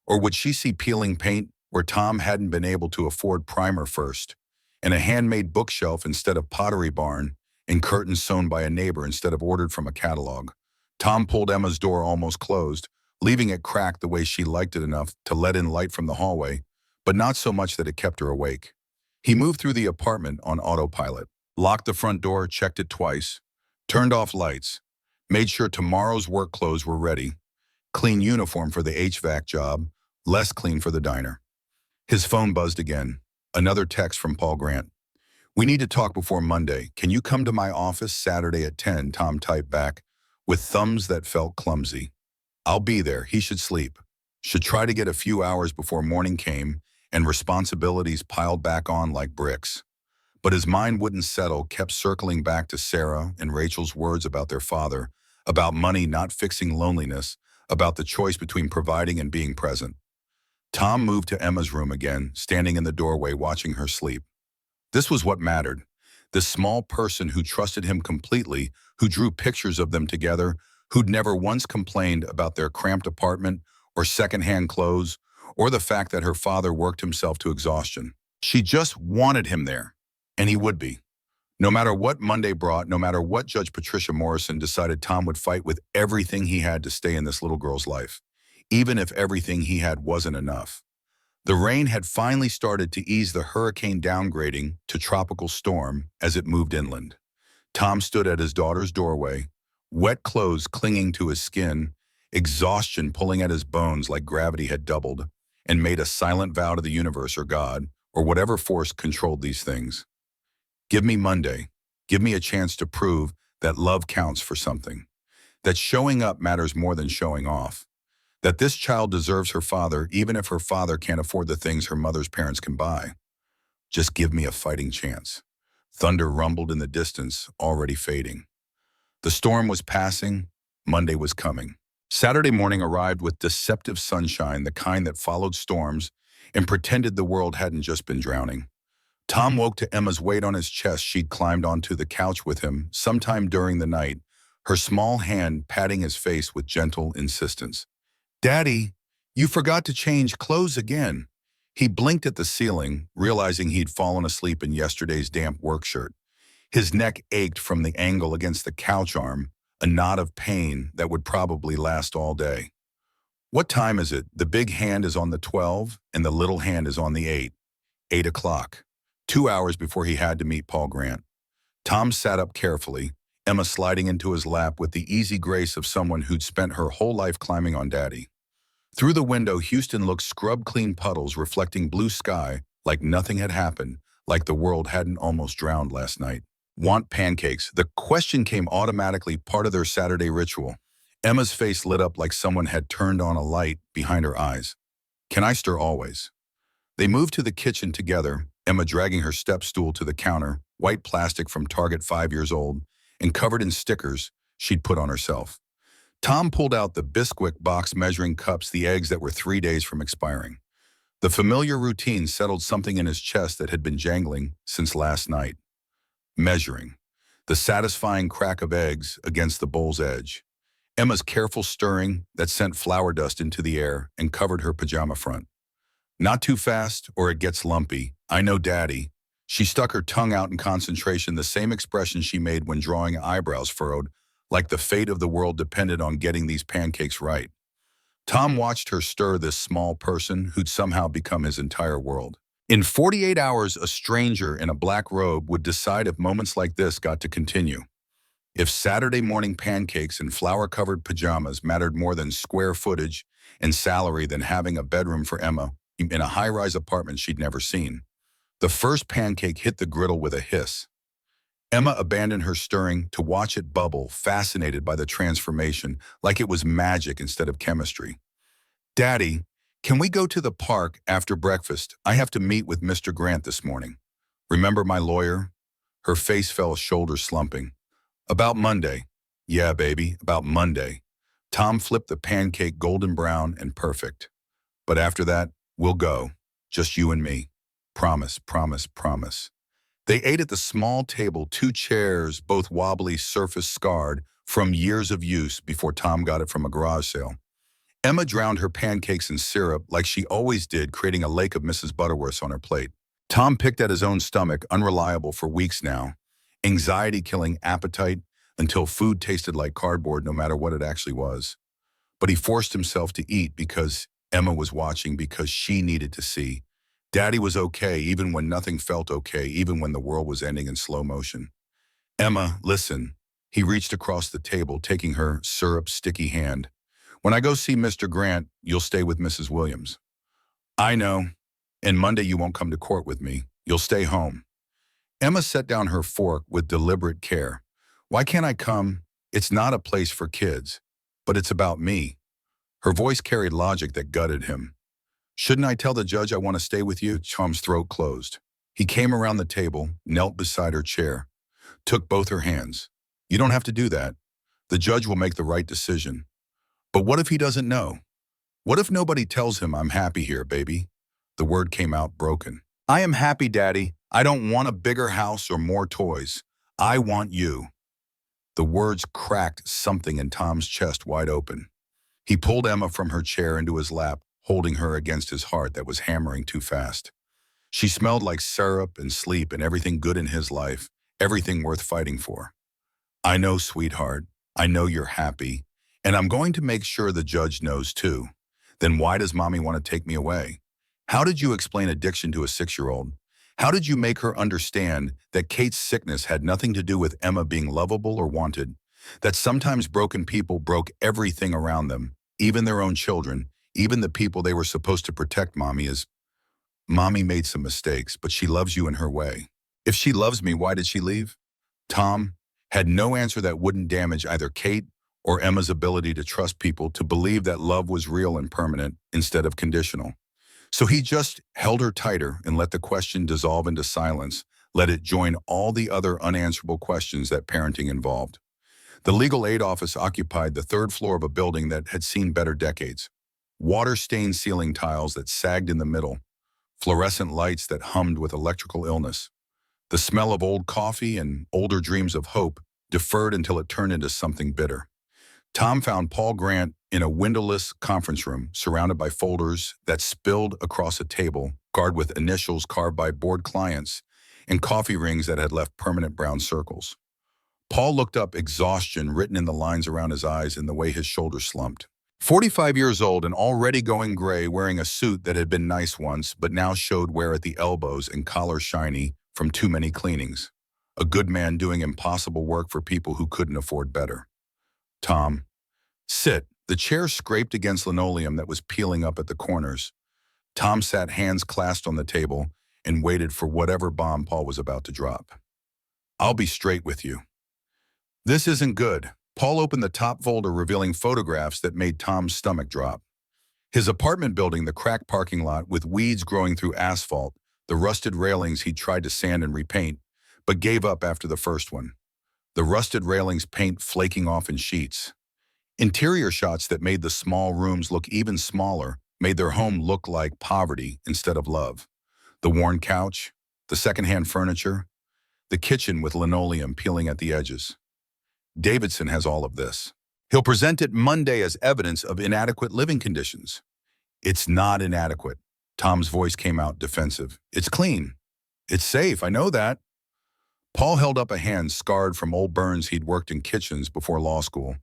Or would she see peeling paint where Tom hadn't been able to afford primer first, and a handmade bookshelf instead of Pottery Barn, and curtains sewn by a neighbor instead of ordered from a catalog? Tom pulled Emma's door almost closed, leaving it cracked the way she liked it enough to let in light from the hallway, but not so much that it kept her awake. He moved through the apartment on autopilot, locked the front door, checked it twice, turned off lights, made sure tomorrow's work clothes were ready, clean uniform for the HVAC job, less clean for the diner. His phone buzzed again. Another text from Paul Grant. We need to talk before Monday. Can you come to my office Saturday at 10, Tom typed back, with thumbs that felt clumsy. I'll be there. He should sleep. Should try to get a few hours before morning came and responsibilities piled back on like bricks. But his mind wouldn't settle, kept circling back to Sarah and Rachel's words about their father, about money not fixing loneliness, about the choice between providing and being present. Tom moved to Emma's room again, standing in the doorway watching her sleep. This was what mattered. This small person who trusted him completely, who drew pictures of them together, who'd never once complained about their cramped apartment or secondhand clothes or the fact that her father worked himself to exhaustion. She just wanted him there. And he would be. No matter what Monday brought, no matter what Judge Patricia Morrison decided, Tom would fight with everything he had to stay in this little girl's life, even if everything he had wasn't enough. The rain had finally started to ease the hurricane downgrading to tropical storm as it moved inland. Tom stood at his daughter's doorway, wet clothes clinging to his skin, exhaustion pulling at his bones like gravity had doubled, and made a silent vow to the universe or God, or whatever force controlled these things. Give me Monday. Give me a chance to prove that love counts for something, that showing up matters more than showing off, that this child deserves her father even if her father can't afford the things her mother's parents can buy. Just give me a fighting chance. Thunder rumbled in the distance, already fading. The storm was passing. Monday was coming. Saturday morning arrived with deceptive sunshine, the kind that followed storms and pretended the world hadn't just been drowning. Tom woke to Emma's weight on his chest. She'd climbed onto the couch with him sometime during the night, her small hand patting his face with gentle insistence. Daddy, you forgot to change clothes again. He blinked at the ceiling, realizing he'd fallen asleep in yesterday's damp work shirt. His neck ached from the angle against the couch arm, a knot of pain that would probably last all day. What time is it? The big hand is on the 12 and the little hand is on the 8. 8 o'clock. 2 hours before he had to meet Paul Grant. Tom sat up carefully, Emma sliding into his lap with the easy grace of someone who'd spent her whole life climbing on Daddy. Through the window, Houston looked scrub-clean puddles reflecting blue sky like nothing had happened, like the world hadn't almost drowned last night. Want pancakes? The question came automatically, part of their Saturday ritual. Emma's face lit up like someone had turned on a light behind her eyes. Can I stir always? They moved to the kitchen together, Emma dragging her step stool to the counter, white plastic from Target 5 years old, and covered in stickers she'd put on herself. Tom pulled out the Bisquick box measuring cups, the eggs that were 3 days from expiring. The familiar routine settled something in his chest that had been jangling since last night. Measuring. The satisfying crack of eggs against the bowl's edge. Emma's careful stirring that sent flour dust into the air and covered her pajama front. Not too fast or it gets lumpy. I know, Daddy. She stuck her tongue out in concentration, the same expression she made when drawing eyebrows furrowed, like the fate of the world depended on getting these pancakes right. Tom watched her stir this small person who'd somehow become his entire world. In 48 hours, a stranger in a black robe would decide if moments like this got to continue. If Saturday morning pancakes and flour-covered pajamas mattered more than square footage and salary than having a bedroom for Emma in a high-rise apartment she'd never seen. The first pancake hit the griddle with a hiss. Emma abandoned her stirring to watch it bubble, fascinated by the transformation, like it was magic instead of chemistry. Daddy, can we go to the park after breakfast? I have to meet with Mr. Grant this morning. Remember my lawyer? Her face fell, shoulders slumping. About Monday. Yeah, baby, about Monday. Tom flipped the pancake golden brown and perfect. But after that, we'll go. Just you and me. Promise, promise, promise. They ate at the small table, 2 chairs, both wobbly, surface scarred from years of use before Tom got it from a garage sale. Emma drowned her pancakes in syrup like she always did, creating a lake of Mrs. Butterworths on her plate. Tom picked at his own stomach, unreliable for weeks now, anxiety-killing appetite until food tasted like cardboard no matter what it actually was. But he forced himself to eat because Emma was watching, because she needed to see. Daddy was okay even when nothing felt okay, even when the world was ending in slow motion. Emma, listen. He reached across the table, taking her syrup-sticky hand. When I go see Mr. Grant, you'll stay with Mrs. Williams. I know. And Monday you won't come to court with me. You'll stay home. Emma set down her fork with deliberate care. Why can't I come? It's not a place for kids, but it's about me. Her voice carried logic that gutted him. Shouldn't I tell the judge I want to stay with you? Tom's throat closed. He came around the table, knelt beside her chair, took both her hands. You don't have to do that. The judge will make the right decision. But what if he doesn't know? What if nobody tells him I'm happy here, baby? The word came out broken. I am happy, Daddy. I don't want a bigger house or more toys. I want you. The words cracked something in Tom's chest wide open. He pulled Emma from her chair into his lap, holding her against his heart that was hammering too fast. She smelled like syrup and sleep and everything good in his life, everything worth fighting for. I know, sweetheart. I know you're happy. And I'm going to make sure the judge knows too. Then why does Mommy want to take me away? How did you explain addiction to a 6-year-old? How did you make her understand that Kate's sickness had nothing to do with Emma being lovable or wanted? That sometimes broken people broke everything around them, even their own children, even the people they were supposed to protect. Mommy made some mistakes, but she loves you in her way. If she loves me, why did she leave? Tom had no answer that wouldn't damage either Kate or Emma's ability to trust people, to believe that love was real and permanent instead of conditional. So he just held her tighter and let the question dissolve into silence, let it join all the other unanswerable questions that parenting involved. The legal aid office occupied the 3rd floor of a building that had seen better decades. Water-stained ceiling tiles that sagged in the middle, fluorescent lights that hummed with electrical illness. The smell of old coffee and older dreams of hope deferred until it turned into something bitter. Tom found Paul Grant in a windowless conference room, surrounded by folders that spilled across a table, guarded with initials carved by bored clients, and coffee rings that had left permanent brown circles. Paul looked up, exhaustion written in the lines around his eyes and the way his shoulders slumped. 45 years old and already going gray, wearing a suit that had been nice once, but now showed wear at the elbows and collar shiny from too many cleanings. A good man doing impossible work for people who couldn't afford better. Tom, sit. The chair scraped against linoleum that was peeling up at the corners. Tom sat hands clasped on the table and waited for whatever bomb Paul was about to drop. "I'll be straight with you. This isn't good." Paul opened the top folder revealing photographs that made Tom's stomach drop. His apartment building, the cracked parking lot with weeds growing through asphalt, the rusted railings he'd tried to sand and repaint, but gave up after the first one. The rusted railings, paint flaking off in sheets. Interior shots that made the small rooms look even smaller made their home look like poverty instead of love. The worn couch, the secondhand furniture, the kitchen with linoleum peeling at the edges. Davidson has all of this. He'll present it Monday as evidence of inadequate living conditions. "It's not inadequate." Tom's voice came out defensive. "It's clean. It's safe, I know that." Paul held up a hand scarred from old burns he'd worked in kitchens before law school.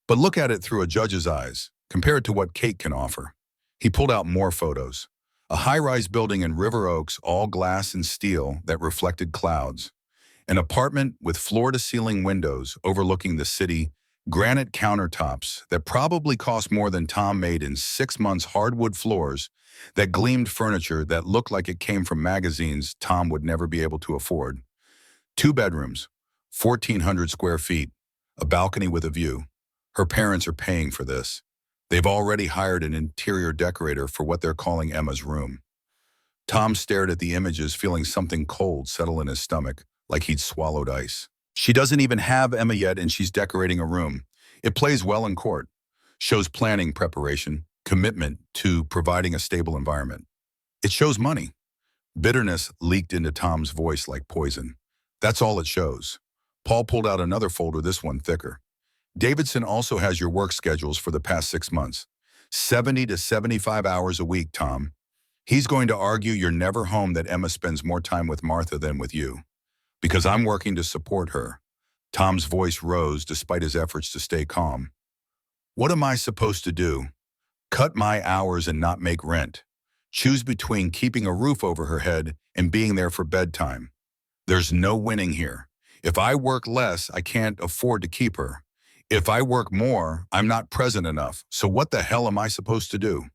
"But look at it through a judge's eyes. Compare it to what Kate can offer." He pulled out more photos. A high-rise building in River Oaks, all glass and steel that reflected clouds. An apartment with floor-to-ceiling windows overlooking the city, granite countertops that probably cost more than Tom made in 6 months, hardwood floors that gleamed, furniture that looked like it came from magazines Tom would never be able to afford. 2 bedrooms, 1,400 square feet, a balcony with a view. Her parents are paying for this. They've already hired an interior decorator for what they're calling Emma's room. Tom stared at the images, feeling something cold settle in his stomach, like he'd swallowed ice. She doesn't even have Emma yet, and she's decorating a room. It plays well in court. Shows planning, preparation, commitment to providing a stable environment. It shows money. Bitterness leaked into Tom's voice like poison. That's all it shows. Paul pulled out another folder, this one thicker. "Davidson also has your work schedules for the past 6 months. 70 to 75 hours a week, Tom. He's going to argue you're never home, that Emma spends more time with Martha than with you. Because I'm working to support her." Tom's voice rose despite his efforts to stay calm. "What am I supposed to do? Cut my hours and not make rent? Choose between keeping a roof over her head and being there for bedtime? There's no winning here. If I work less, I can't afford to keep her. If I work more, I'm not present enough. So what the hell am I supposed to do?"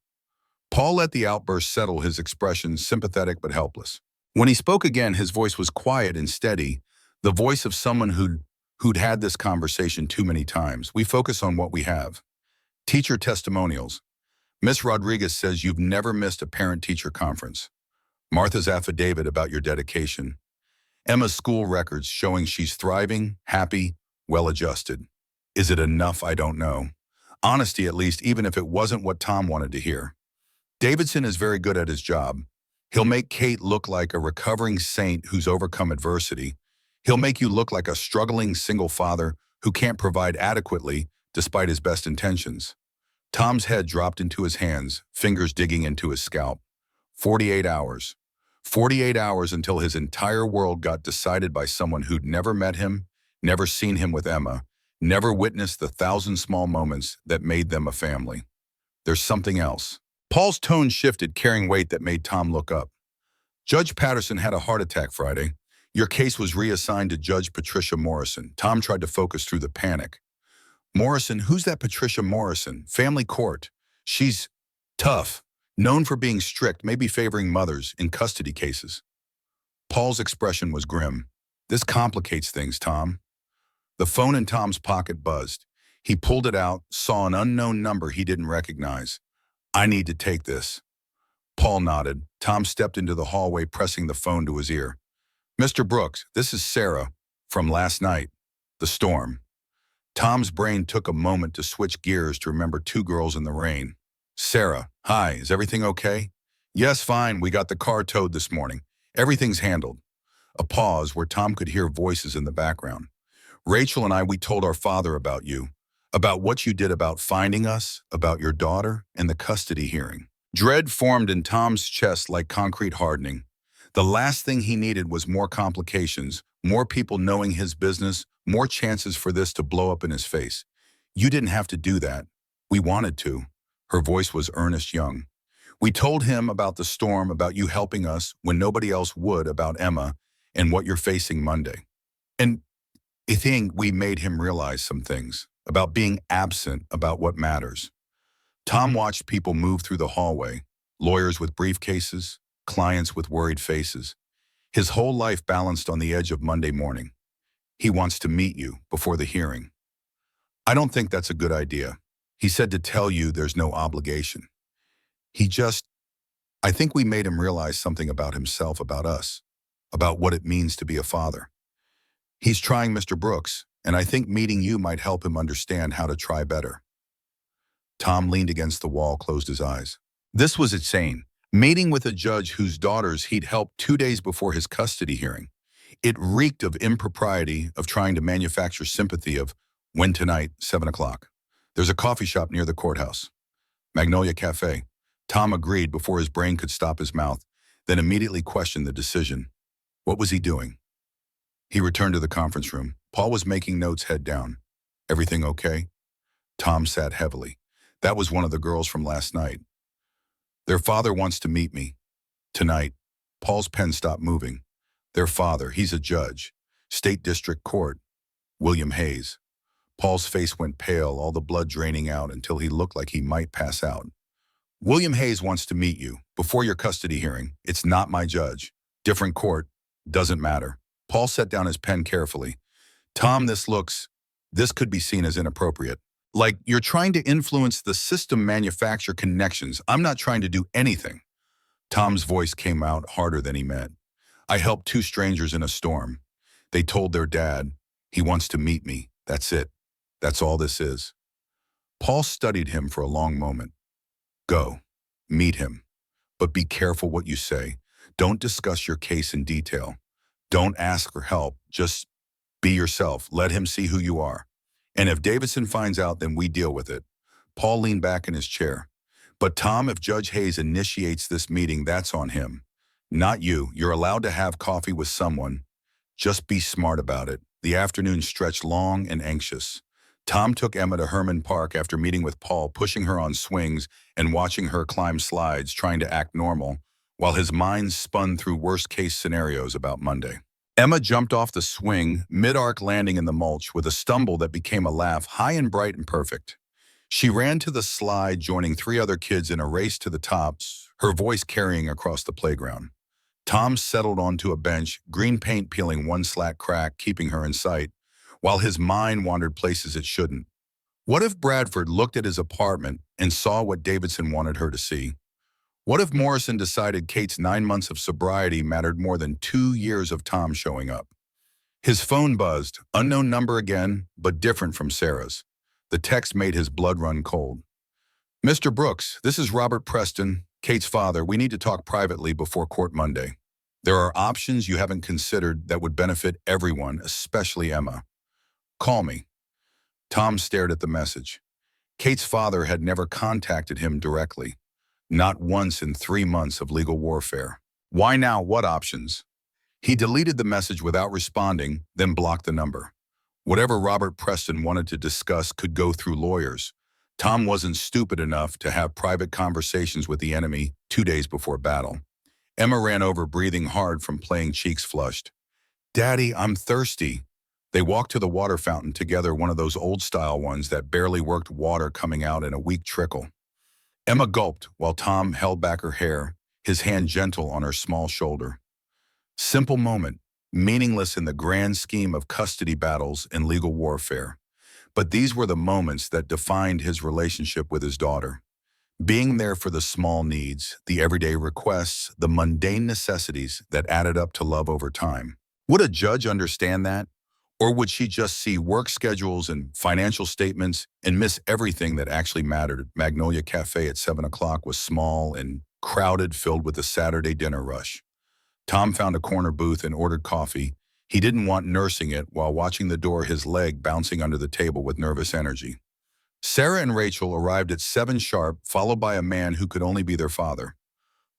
Paul let the outburst settle, his expression sympathetic but helpless. When he spoke again, his voice was quiet and steady, the voice of someone who'd had this conversation too many times. "We focus on what we have. Teacher testimonials. Miss Rodriguez says you've never missed a parent-teacher conference. Martha's affidavit about your dedication. Emma's school records showing she's thriving, happy, well-adjusted. Is it enough? I don't know. Honesty, at least, even if it wasn't what Tom wanted to hear. Davidson is very good at his job. He'll make Kate look like a recovering saint who's overcome adversity. He'll make you look like a struggling single father who can't provide adequately despite his best intentions." Tom's head dropped into his hands, fingers digging into his scalp. 48 hours. 48 hours until his entire world got decided by someone who'd never met him, never seen him with Emma, never witnessed the 1,000 small moments that made them a family. There's something else. Paul's tone shifted, carrying weight that made Tom look up. "Judge Patterson had a heart attack Friday. Your case was reassigned to Judge Patricia Morrison." Tom tried to focus through the panic. "Morrison? Who's that Patricia Morrison? Family court. She's tough, known for being strict, maybe favoring mothers in custody cases." Paul's expression was grim. "This complicates things, Tom." The phone in Tom's pocket buzzed. He pulled it out, saw an unknown number he didn't recognize. "I need to take this." Paul nodded. Tom stepped into the hallway, pressing the phone to his ear. "Mr. Brooks, this is Sarah from last night. The storm." Tom's brain took a moment to switch gears to remember 2 girls in the rain. "Sarah, hi, is everything okay?" "Yes, fine. We got the car towed this morning. Everything's handled." A pause where Tom could hear voices in the background. "Rachel and I, we told our father about you, about what you did, about finding us, about your daughter, and the custody hearing." Dread formed in Tom's chest like concrete hardening. The last thing he needed was more complications, more people knowing his business, more chances for this to blow up in his face. "You didn't have to do that. We wanted to." Her voice was earnest young. "We told him about the storm, about you helping us when nobody else would, about Emma, and what you're facing Monday. And I think we made him realize some things. about being absent about what matters. Tom watched people move through the hallway, lawyers with briefcases, clients with worried faces. His whole life balanced on the edge of Monday morning. He wants to meet you before the hearing. I don't think that's a good idea. He said to tell you there's no obligation. He just, I think we made him realize something about himself, about us, about what it means to be a father. He's trying, Mr. Brooks, and I think meeting you might help him understand how to try better. Tom leaned against the wall, closed his eyes. This was insane. Meeting with a judge whose daughters he'd helped 2 days before his custody hearing. It reeked of impropriety, of trying to manufacture sympathy, of when tonight, 7 o'clock. There's a coffee shop near the courthouse. Magnolia Cafe. Tom agreed before his brain could stop his mouth, then immediately questioned the decision. What was he doing? He returned to the conference room. Paul was making notes, head down. Everything okay? Tom sat heavily. That was one of the girls from last night. Their father wants to meet me. Tonight. Paul's pen stopped moving. Their father, he's a judge. State District Court. William Hayes. Paul's face went pale, all the blood draining out until he looked like he might pass out. William Hayes wants to meet you before your custody hearing. It's not my judge. Different court. Doesn't matter. Paul set down his pen carefully. Tom, this could be seen as inappropriate. Like you're trying to influence the system, manufacture connections. I'm not trying to do anything. Tom's voice came out harder than he meant. I helped 2 strangers in a storm. They told their dad, he wants to meet me. That's it. That's all this is. Paul studied him for a long moment. Go. Meet him. But be careful what you say. Don't discuss your case in detail. Don't ask for help. Just be yourself. Let him see who you are. And if Davidson finds out, then we deal with it. Paul leaned back in his chair. But Tom, if Judge Hayes initiates this meeting, that's on him. Not you. You're allowed to have coffee with someone. Just be smart about it. The afternoon stretched long and anxious. Tom took Emma to Herman Park after meeting with Paul, pushing her on swings and watching her climb slides, trying to act normal, while his mind spun through worst-case scenarios about Monday. Emma jumped off the swing, mid-arc landing in the mulch with a stumble that became a laugh, high and bright and perfect. She ran to the slide, joining 3 other kids in a race to the tops, her voice carrying across the playground. Tom settled onto a bench, green paint peeling one slack crack, keeping her in sight, while his mind wandered places it shouldn't. What if Bradford looked at his apartment and saw what Davidson wanted her to see? What if Morrison decided Kate's 9 months of sobriety mattered more than 2 years of Tom showing up? His phone buzzed, unknown number again, but different from Sarah's. The text made his blood run cold. Mr. Brooks, this is Robert Preston, Kate's father. We need to talk privately before court Monday. There are options you haven't considered that would benefit everyone, especially Emma. Call me. Tom stared at the message. Kate's father had never contacted him directly. Not once in 3 months of legal warfare. Why now? What options? He deleted the message without responding, then blocked the number. Whatever Robert Preston wanted to discuss could go through lawyers. Tom wasn't stupid enough to have private conversations with the enemy 2 days before battle. Emma ran over, breathing hard from playing, cheeks flushed. Daddy, I'm thirsty. They walked to the water fountain together, one of those old-style ones that barely worked, water coming out in a weak trickle. Emma gulped while Tom held back her hair, his hand gentle on her small shoulder. Simple moment, meaningless in the grand scheme of custody battles and legal warfare. But these were the moments that defined his relationship with his daughter. Being there for the small needs, the everyday requests, the mundane necessities that added up to love over time. Would a judge understand that? Or would she just see work schedules and financial statements and miss everything that actually mattered? Magnolia Cafe at 7 o'clock was small and crowded, filled with the Saturday dinner rush. Tom found a corner booth and ordered coffee. He didn't want nursing it while watching the door, his leg bouncing under the table with nervous energy. Sarah and Rachel arrived at 7 sharp, followed by a man who could only be their father.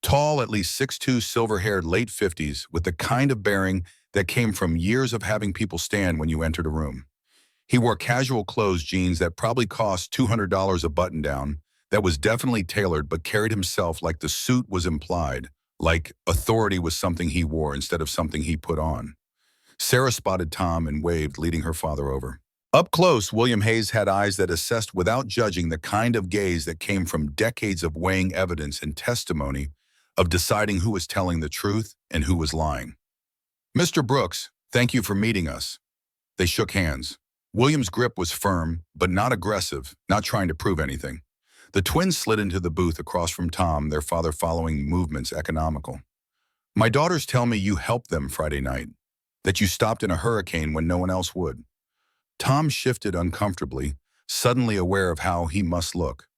Tall, at least 6'2", silver-haired, late 50s, with the kind of bearing that came from years of having people stand when you entered a room. He wore casual clothes, jeans that probably cost $200 a button-down, that was definitely tailored, but carried himself like the suit was implied, like authority was something he wore instead of something he put on. Sarah spotted Tom and waved, leading her father over. Up close, William Hayes had eyes that assessed without judging, the kind of gaze that came from decades of weighing evidence and testimony, of deciding who was telling the truth and who was lying. "Mr. Brooks, thank you for meeting us." They shook hands. William's grip was firm, but not aggressive, not trying to prove anything. The twins slid into the booth across from Tom, their father following movements economical. "My daughters tell me you helped them Friday night, that you stopped in a hurricane when no one else would." Tom shifted uncomfortably, suddenly aware of how he must look.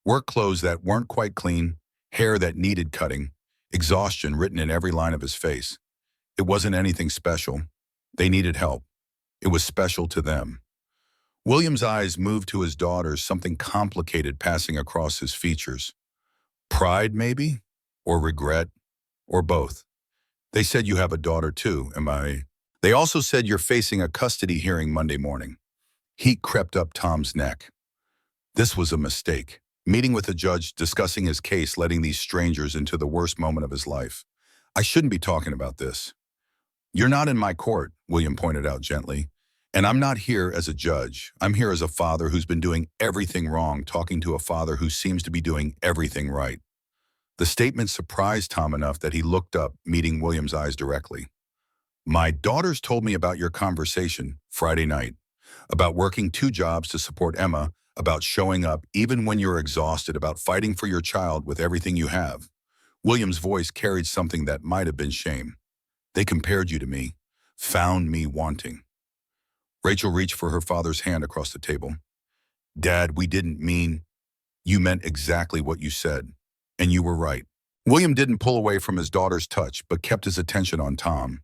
Work clothes that weren't quite clean, hair that needed cutting, exhaustion written in every line of his face. It wasn't anything special. They needed help. It was special to them. William's eyes moved to his daughters, something complicated passing across his features. Pride, maybe? Or regret? Or both? "They said you have a daughter too, am I?" "They also said you're facing a custody hearing Monday morning." Heat crept up Tom's neck. This was a mistake. Meeting with a judge, discussing his case, letting these strangers into the worst moment of his life. "I shouldn't be talking about this." "You're not in my court," William pointed out gently. "And I'm not here as a judge. I'm here as a father who's been doing everything wrong, talking to a father who seems to be doing everything right." The statement surprised Tom enough that he looked up, meeting William's eyes directly. "My daughters told me about your conversation Friday night, about working 2 jobs to support Emma, about showing up even when you're exhausted, about fighting for your child with everything you have." William's voice carried something that might have been shame. "They compared you to me, found me wanting." Rachel reached for her father's hand across the table. "Dad, we didn't mean—" "You meant exactly what you said, and you were right." William didn't pull away from his daughter's touch, but kept his attention on Tom.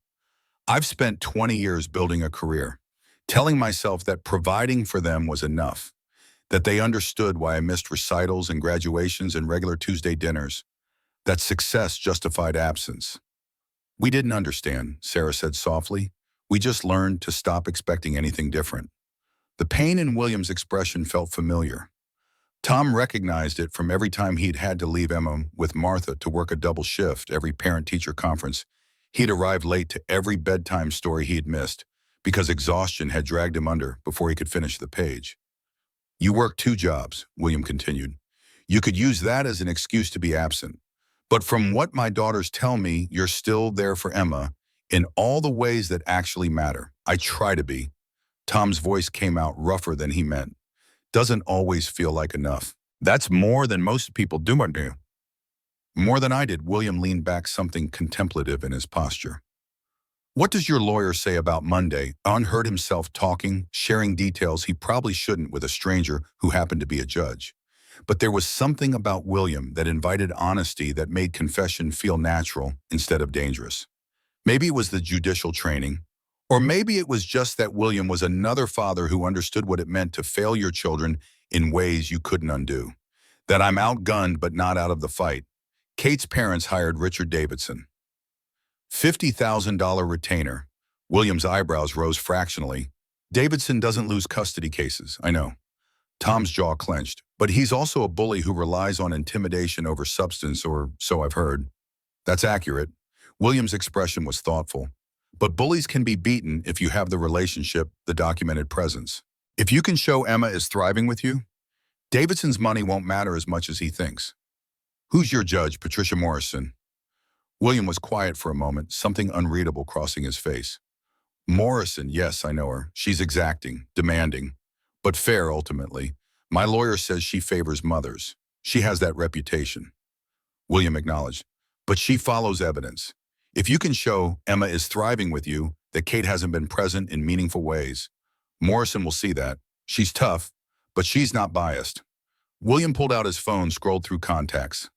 "I've spent 20 years building a career, telling myself that providing for them was enough, that they understood why I missed recitals and graduations and regular Tuesday dinners, that success justified absence." "We didn't understand," Sarah said softly. "We just learned to stop expecting anything different." The pain in William's expression felt familiar. Tom recognized it from every time he'd had to leave Emma with Martha to work a double shift, every parent-teacher conference. He'd arrived late to every bedtime story he'd missed because exhaustion had dragged him under before he could finish the page. "You work 2 jobs," William continued. "You could use that as an excuse to be absent. But from what my daughters tell me, you're still there for Emma in all the ways that actually matter. I try to be." Tom's voice came out rougher than he meant. "Doesn't always feel like enough. That's more than most people do." "More than I did." William leaned back, something contemplative in his posture. "What does your lawyer say about Monday?" On heard himself talking, sharing details he probably shouldn't with a stranger who happened to be a judge. But there was something about William that invited honesty, that made confession feel natural instead of dangerous. Maybe it was the judicial training, or maybe it was just that William was another father who understood what it meant to fail your children in ways you couldn't undo. "That I'm outgunned but not out of the fight." Kate's parents hired Richard Davidson. $50,000 retainer. William's eyebrows rose fractionally. "Davidson doesn't lose custody cases, I know." Tom's jaw clenched. "But he's also a bully who relies on intimidation over substance, or so I've heard." "That's accurate." William's expression was thoughtful. "But bullies can be beaten if you have the relationship, the documented presence. If you can show Emma is thriving with you, Davidson's money won't matter as much as he thinks." "Who's your judge?" "Patricia Morrison." William was quiet for a moment, something unreadable crossing his face. "Morrison, yes, I know her. She's exacting, demanding, but fair ultimately. My lawyer says she favors mothers. She has that reputation." William acknowledged. "But she follows evidence. If you can show Emma is thriving with you, that Kate hasn't been present in meaningful ways, Morrison will see that. She's tough, but she's not biased." William pulled out his phone, scrolled through contacts.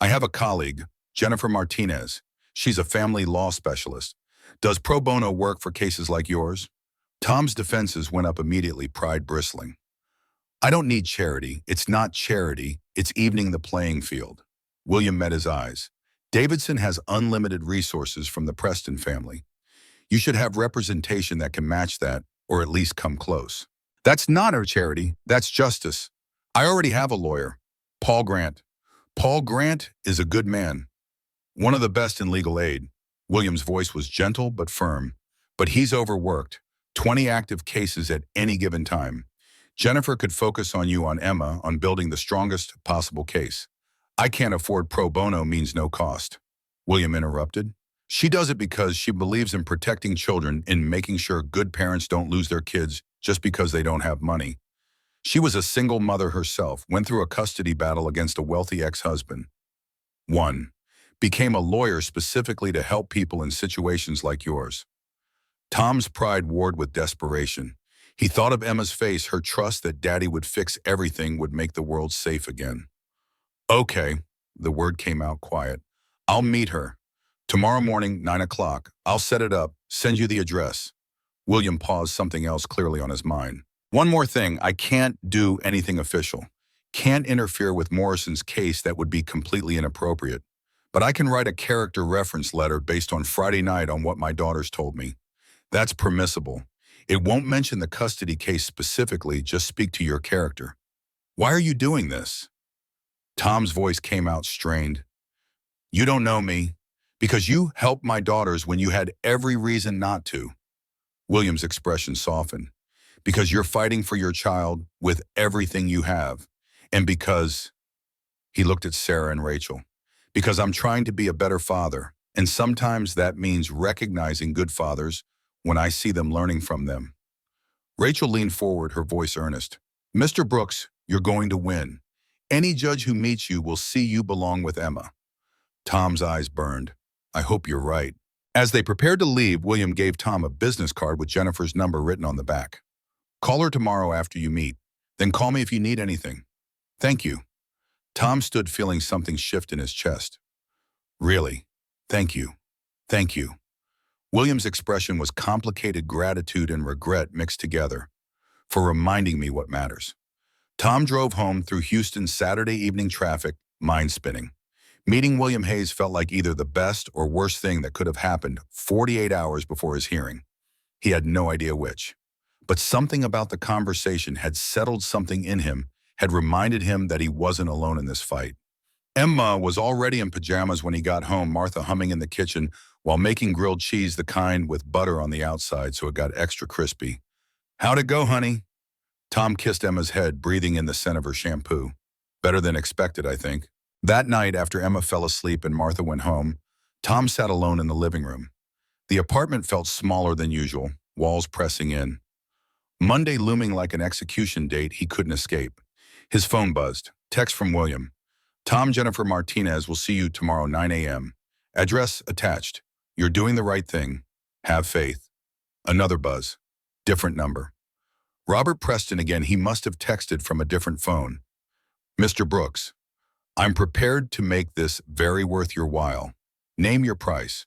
"I have a colleague, Jennifer Martinez. She's a family law specialist. Does pro bono work for cases like yours?" Tom's defenses went up immediately, pride bristling. "I don't need charity. It's not charity. It's evening the playing field." William met his eyes. "Davidson has unlimited resources from the Preston family. You should have representation that can match that, or at least come close." "That's not our charity. That's justice. I already have a lawyer, Paul Grant." "Paul Grant is a good man. One of the best in legal aid." William's voice was gentle but firm. "But he's overworked. 20 active cases at any given time. Jennifer could focus on you on Emma on building the strongest possible case. I can't afford pro bono means no cost. William interrupted. She does it because she believes in protecting children and making sure good parents don't lose their kids just because they don't have money. She was a single mother herself, went through a custody battle against a wealthy ex-husband. 1. Became a lawyer specifically to help people in situations like yours. Tom's pride warred with desperation. He thought of Emma's face, her trust that Daddy would fix everything, would make the world safe again. Okay, the word came out quiet. I'll meet her. Tomorrow morning, 9 o'clock. I'll set it up, send you the address. William paused, something else clearly on his mind. One more thing, I can't do anything official. Can't interfere with Morrison's case, that would be completely inappropriate. But I can write a character reference letter based on Friday night on what my daughters told me. That's permissible. It won't mention the custody case specifically, just speak to your character. Why are you doing this? Tom's voice came out strained. You don't know me, because you helped my daughters when you had every reason not to. William's expression softened. Because you're fighting for your child with everything you have. And because, he looked at Sarah and Rachel, because I'm trying to be a better father, and sometimes that means recognizing good fathers when I see them, learning from them. Rachel leaned forward, her voice earnest. Mr. Brooks, you're going to win. Any judge who meets you will see you belong with Emma. Tom's eyes burned. I hope you're right. As they prepared to leave, William gave Tom a business card with Jennifer's number written on the back. Call her tomorrow after you meet. Then call me if you need anything. Thank you. Tom stood, feeling something shift in his chest. Really? Thank you. Thank you. William's expression was complicated gratitude and regret mixed together, for reminding me what matters. Tom drove home through Houston's Saturday evening traffic, mind spinning. Meeting William Hayes felt like either the best or worst thing that could have happened 48 hours before his hearing. He had no idea which. But something about the conversation had settled something in him, had reminded him that he wasn't alone in this fight. Emma was already in pajamas when he got home, Martha humming in the kitchen while making grilled cheese, the kind with butter on the outside so it got extra crispy. How'd it go, honey? Tom kissed Emma's head, breathing in the scent of her shampoo. Better than expected, I think. That night, after Emma fell asleep and Martha went home, Tom sat alone in the living room. The apartment felt smaller than usual, walls pressing in. Monday looming like an execution date he couldn't escape. His phone buzzed. Text from William. Tom, Jennifer Martinez will see you tomorrow 9 a.m. Address attached. You're doing the right thing. Have faith. Another buzz. Different number. Robert Preston again. He must have texted from a different phone. Mr. Brooks, I'm prepared to make this very worth your while. Name your price.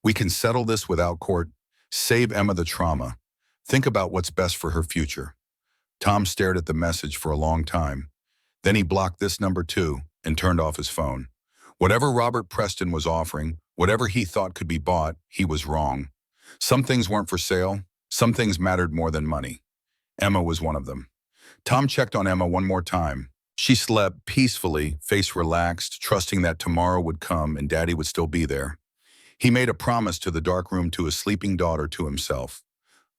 We can settle this without court. Save Emma the trauma. Think about what's best for her future. Tom stared at the message for a long time. Then he blocked this number too and turned off his phone. Whatever Robert Preston was offering, whatever he thought could be bought, he was wrong. Some things weren't for sale. Some things mattered more than money. Emma was one of them. Tom checked on Emma one more time. She slept peacefully, face relaxed, trusting that tomorrow would come and Daddy would still be there. He made a promise to the dark room, to his sleeping daughter, to himself.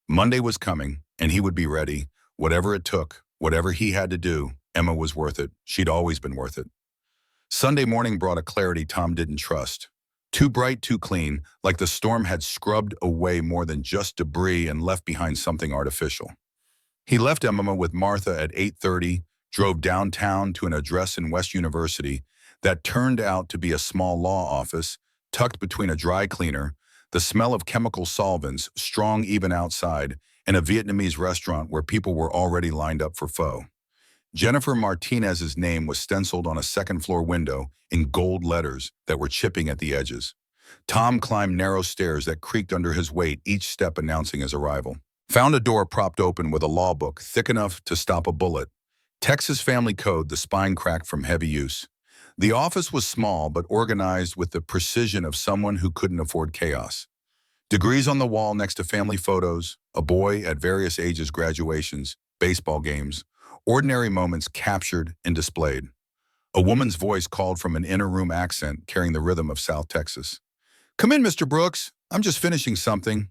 Monday was coming, and he would be ready. Whatever it took, whatever he had to do, Emma was worth it. She'd always been worth it. Sunday morning brought a clarity Tom didn't trust. Too bright, too clean, like the storm had scrubbed away more than just debris and left behind something artificial. He left Emma with Martha at 8:30, drove downtown to an address in West University that turned out to be a small law office tucked between a dry cleaner, the smell of chemical solvents strong even outside, and a Vietnamese restaurant where people were already lined up for pho. Jennifer Martinez's name was stenciled on a second-floor window in gold letters that were chipping at the edges. Tom climbed narrow stairs that creaked under his weight, each step announcing his arrival. Found a door propped open with a law book thick enough to stop a bullet. Texas Family Code, the spine cracked from heavy use. The office was small but organized with the precision of someone who couldn't afford chaos. Degrees on the wall next to family photos, a boy at various ages, graduations, baseball games, ordinary moments captured and displayed. A woman's voice called from an inner room accent carrying the rhythm of South Texas. Come in, Mr. Brooks. I'm just finishing something.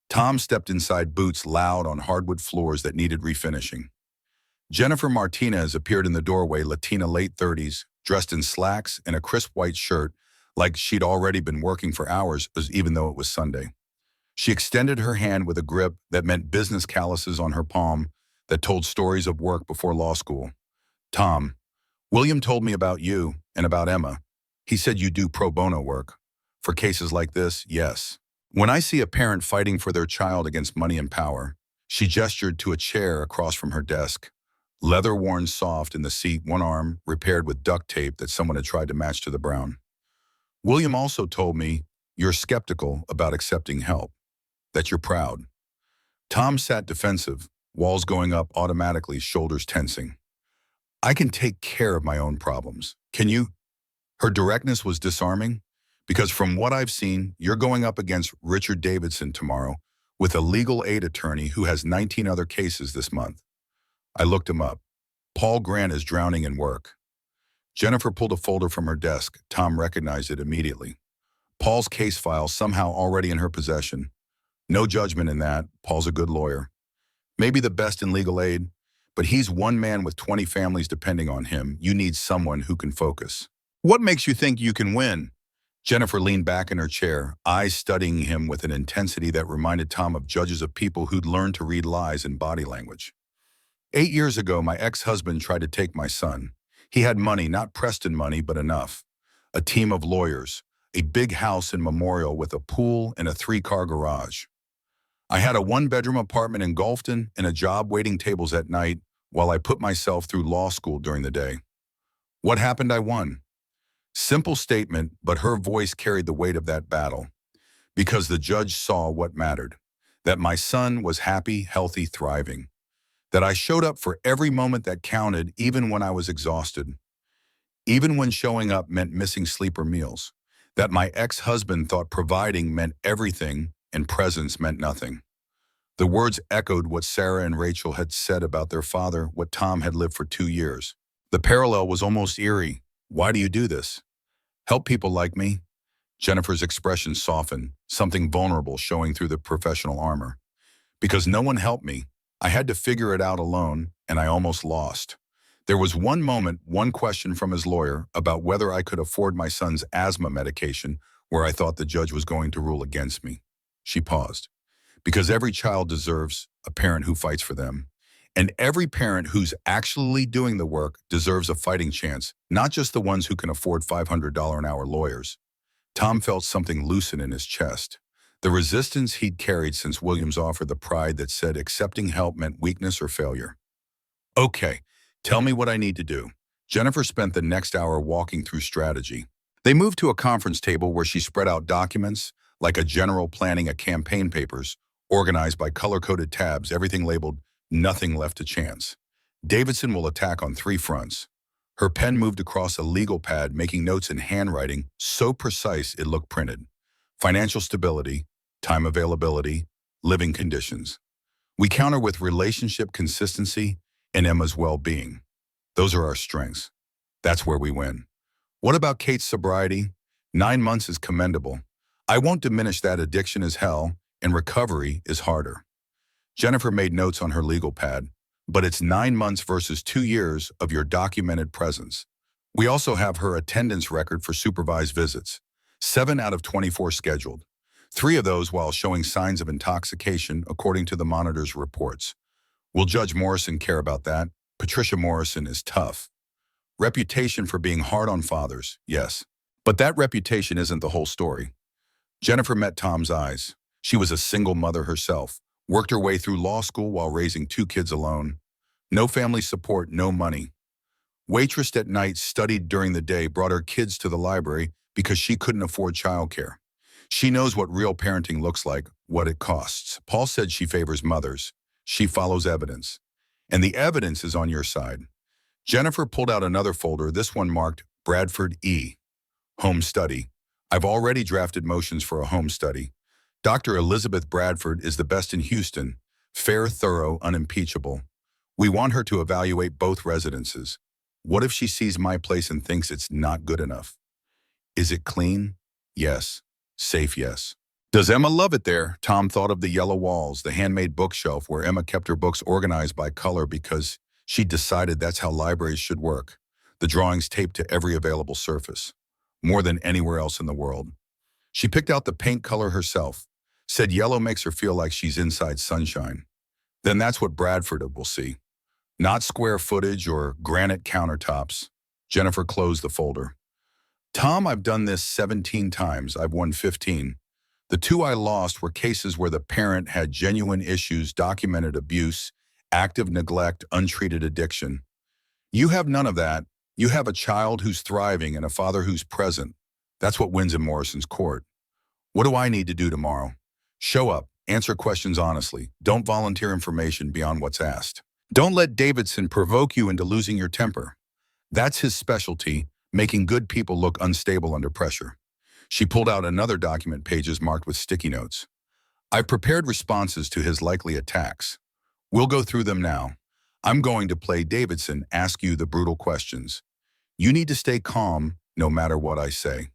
Tom stepped inside, boots loud on hardwood floors that needed refinishing. Jennifer Martinez appeared in the doorway, Latina, late 30s, dressed in slacks and a crisp white shirt, like she'd already been working for hours, even though it was Sunday. She extended her hand with a grip that meant business calluses on her palm that told stories of work before law school. Tom, William told me about you and about Emma. He said you do pro bono work. For cases like this, yes. When I see a parent fighting for their child against money and power, she gestured to a chair across from her desk. Leather worn soft in the seat, one arm repaired with duct tape that someone had tried to match to the brown. William also told me you're skeptical about accepting help, that you're proud. Tom sat defensive, walls going up automatically, shoulders tensing. I can take care of my own problems. Can you? Her directness was disarming, because from what I've seen, you're going up against Richard Davidson tomorrow with a legal aid attorney who has 19 other cases this month. I looked him up. Paul Grant is drowning in work. Jennifer pulled a folder from her desk. Tom recognized it immediately. Paul's case file somehow already in her possession. No judgment in that. Paul's a good lawyer. Maybe the best in legal aid, but he's one man with 20 families depending on him. You need someone who can focus. What makes you think you can win? Jennifer leaned back in her chair, eyes studying him with an intensity that reminded Tom of judges of people who'd learned to read lies in body language. 8 years ago, my ex-husband tried to take my son. He had money, not Preston money, but enough. A team of lawyers, a big house in Memorial with a pool and a 3-car garage. I had a 1-bedroom apartment in Gulfton and a job waiting tables at night while I put myself through law school during the day. What happened? I won. Simple statement, but her voice carried the weight of that battle. Because the judge saw what mattered. That my son was happy, healthy, thriving. That I showed up for every moment that counted, even when I was exhausted. Even when showing up meant missing sleep or meals. That my ex-husband thought providing meant everything and presence meant nothing. The words echoed what Sarah and Rachel had said about their father, what Tom had lived for 2 years. The parallel was almost eerie. Why do you do this? Help people like me? Jennifer's expression softened, something vulnerable showing through the professional armor. Because no one helped me. I had to figure it out alone, and I almost lost. There was one moment, one question from his lawyer about whether I could afford my son's asthma medication, where I thought the judge was going to rule against me. She paused. Because every child deserves a parent who fights for them. And every parent who's actually doing the work deserves a fighting chance, not just the ones who can afford $500 an hour lawyers. Tom felt something loosen in his chest. The resistance he'd carried since Williams offered, the pride that said accepting help meant weakness or failure. Okay, tell me what I need to do. Jennifer spent the next hour walking through strategy. They moved to a conference table where she spread out documents, like a general planning of campaign papers, organized by color-coded tabs, everything labeled nothing left to chance. Davidson will attack on 3 fronts. Her pen moved across a legal pad, making notes in handwriting so precise it looked printed. Financial stability, time availability, living conditions. We counter with relationship consistency and Emma's well-being. Those are our strengths. That's where we win. What about Kate's sobriety? 9 months is commendable. I won't diminish that. Addiction is hell, and recovery is harder. Jennifer made notes on her legal pad, but it's 9 months versus 2 years of your documented presence. We also have her attendance record for supervised visits, 7 out of 24 scheduled, 3 of those while showing signs of intoxication, according to the monitor's reports. Will Judge Morrison care about that? Patricia Morrison is tough. Reputation for being hard on fathers, yes. But that reputation isn't the whole story. Jennifer met Tom's eyes. She was a single mother herself, worked her way through law school while raising 2 kids alone. No family support, no money. Waitressed at night, studied during the day, brought her kids to the library because she couldn't afford childcare. She knows what real parenting looks like, what it costs. Paul said she favors mothers. She follows evidence. And the evidence is on your side. Jennifer pulled out another folder, this one marked Bradford E. Home study. I've already drafted motions for a home study. Dr. Elizabeth Bradford is the best in Houston, fair, thorough, unimpeachable. We want her to evaluate both residences. What if she sees my place and thinks it's not good enough? Is it clean? Yes. Safe? Yes. Does Emma love it there? Tom thought of the yellow walls, the handmade bookshelf where Emma kept her books organized by color because she decided that's how libraries should work. The drawings taped to every available surface, more than anywhere else in the world. She picked out the paint color herself, said yellow makes her feel like she's inside sunshine. Then that's what Bradford will see. Not square footage or granite countertops. Jennifer closed the folder. Tom, I've done this 17 times. I've won 15. The two I lost were cases where the parent had genuine issues, documented abuse, active neglect, untreated addiction. You have none of that. You have a child who's thriving and a father who's present. That's what wins in Morrison's court. What do I need to do tomorrow? Show up, answer questions honestly. Don't volunteer information beyond what's asked. Don't let Davidson provoke you into losing your temper. That's his specialty, making good people look unstable under pressure. She pulled out another document, pages marked with sticky notes. I've prepared responses to his likely attacks. We'll go through them now. I'm going to play Davidson, ask you the brutal questions. You need to stay calm no matter what I say.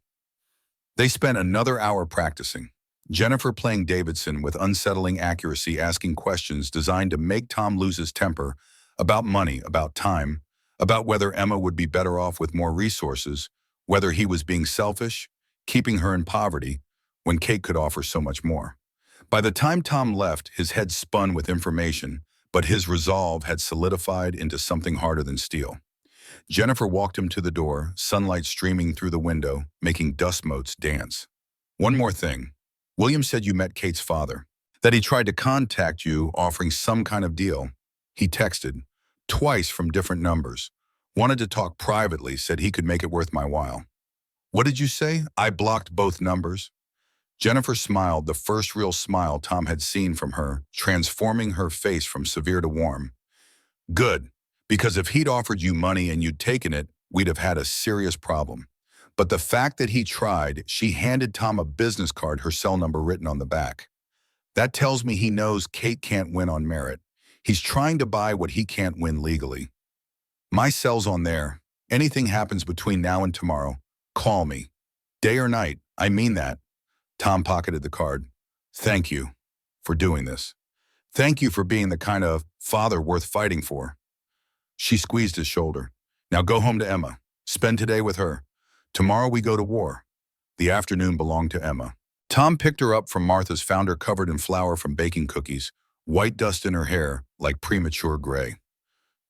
They spent another hour practicing. Jennifer playing Davidson with unsettling accuracy, asking questions designed to make Tom lose his temper about money, about time, about whether Emma would be better off with more resources, whether he was being selfish, keeping her in poverty, when Kate could offer so much more. By the time Tom left, his head spun with information, but his resolve had solidified into something harder than steel. Jennifer walked him to the door, sunlight streaming through the window, making dust motes dance. One more thing. William said you met Kate's father, that he tried to contact you offering some kind of deal. He texted, twice from different numbers. Wanted to talk privately, said he could make it worth my while. What did you say? I blocked both numbers. Jennifer smiled, the first real smile Tom had seen from her, transforming her face from severe to warm. Good, because if he'd offered you money and you'd taken it, we'd have had a serious problem. But the fact that he tried, she handed Tom a business card, her cell number written on the back. That tells me he knows Kate can't win on merit. He's trying to buy what he can't win legally. My cell's on there. Anything happens between now and tomorrow, call me. Day or night, I mean that. Tom pocketed the card. Thank you for doing this. Thank you for being the kind of father worth fighting for. She squeezed his shoulder. Now go home to Emma. Spend today with her. Tomorrow we go to war. The afternoon belonged to Emma. Tom picked her up from Martha's, found her covered in flour from baking cookies, white dust in her hair like premature gray.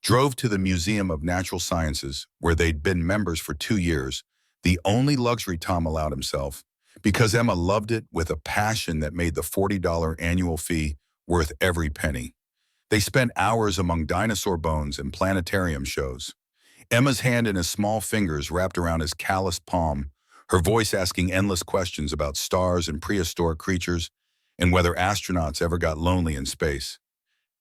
Drove to the Museum of Natural Sciences, where they'd been members for 2 years, the only luxury Tom allowed himself, because Emma loved it with a passion that made the $40 annual fee worth every penny. They spent hours among dinosaur bones and planetarium shows. Emma's hand in his small fingers wrapped around his calloused palm, her voice asking endless questions about stars and prehistoric creatures and whether astronauts ever got lonely in space.